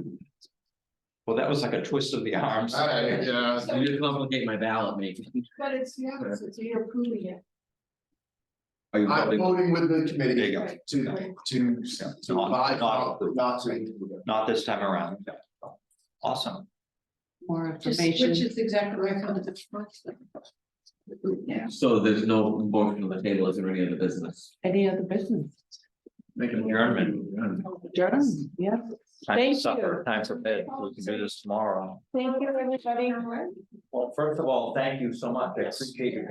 Well, that was like a twist of the arms. All right, yeah. You just complicate my ballot, mate. But it's the opposite, so you're approving it. Are you I'm voting? voting with the There committee you go. to Not- buy, not- not to. Not this time around. Awesome. more Just, information. which is exactly where I found the first. Yeah. So there's no motion on the table, is there any other business? Any other business? Make an adjournment. Adjourn, yeah. Time Thank for supper, you. time for bed. We can do this tomorrow. Thank you, everybody. Well, first of all, thank you so much. I appreciate your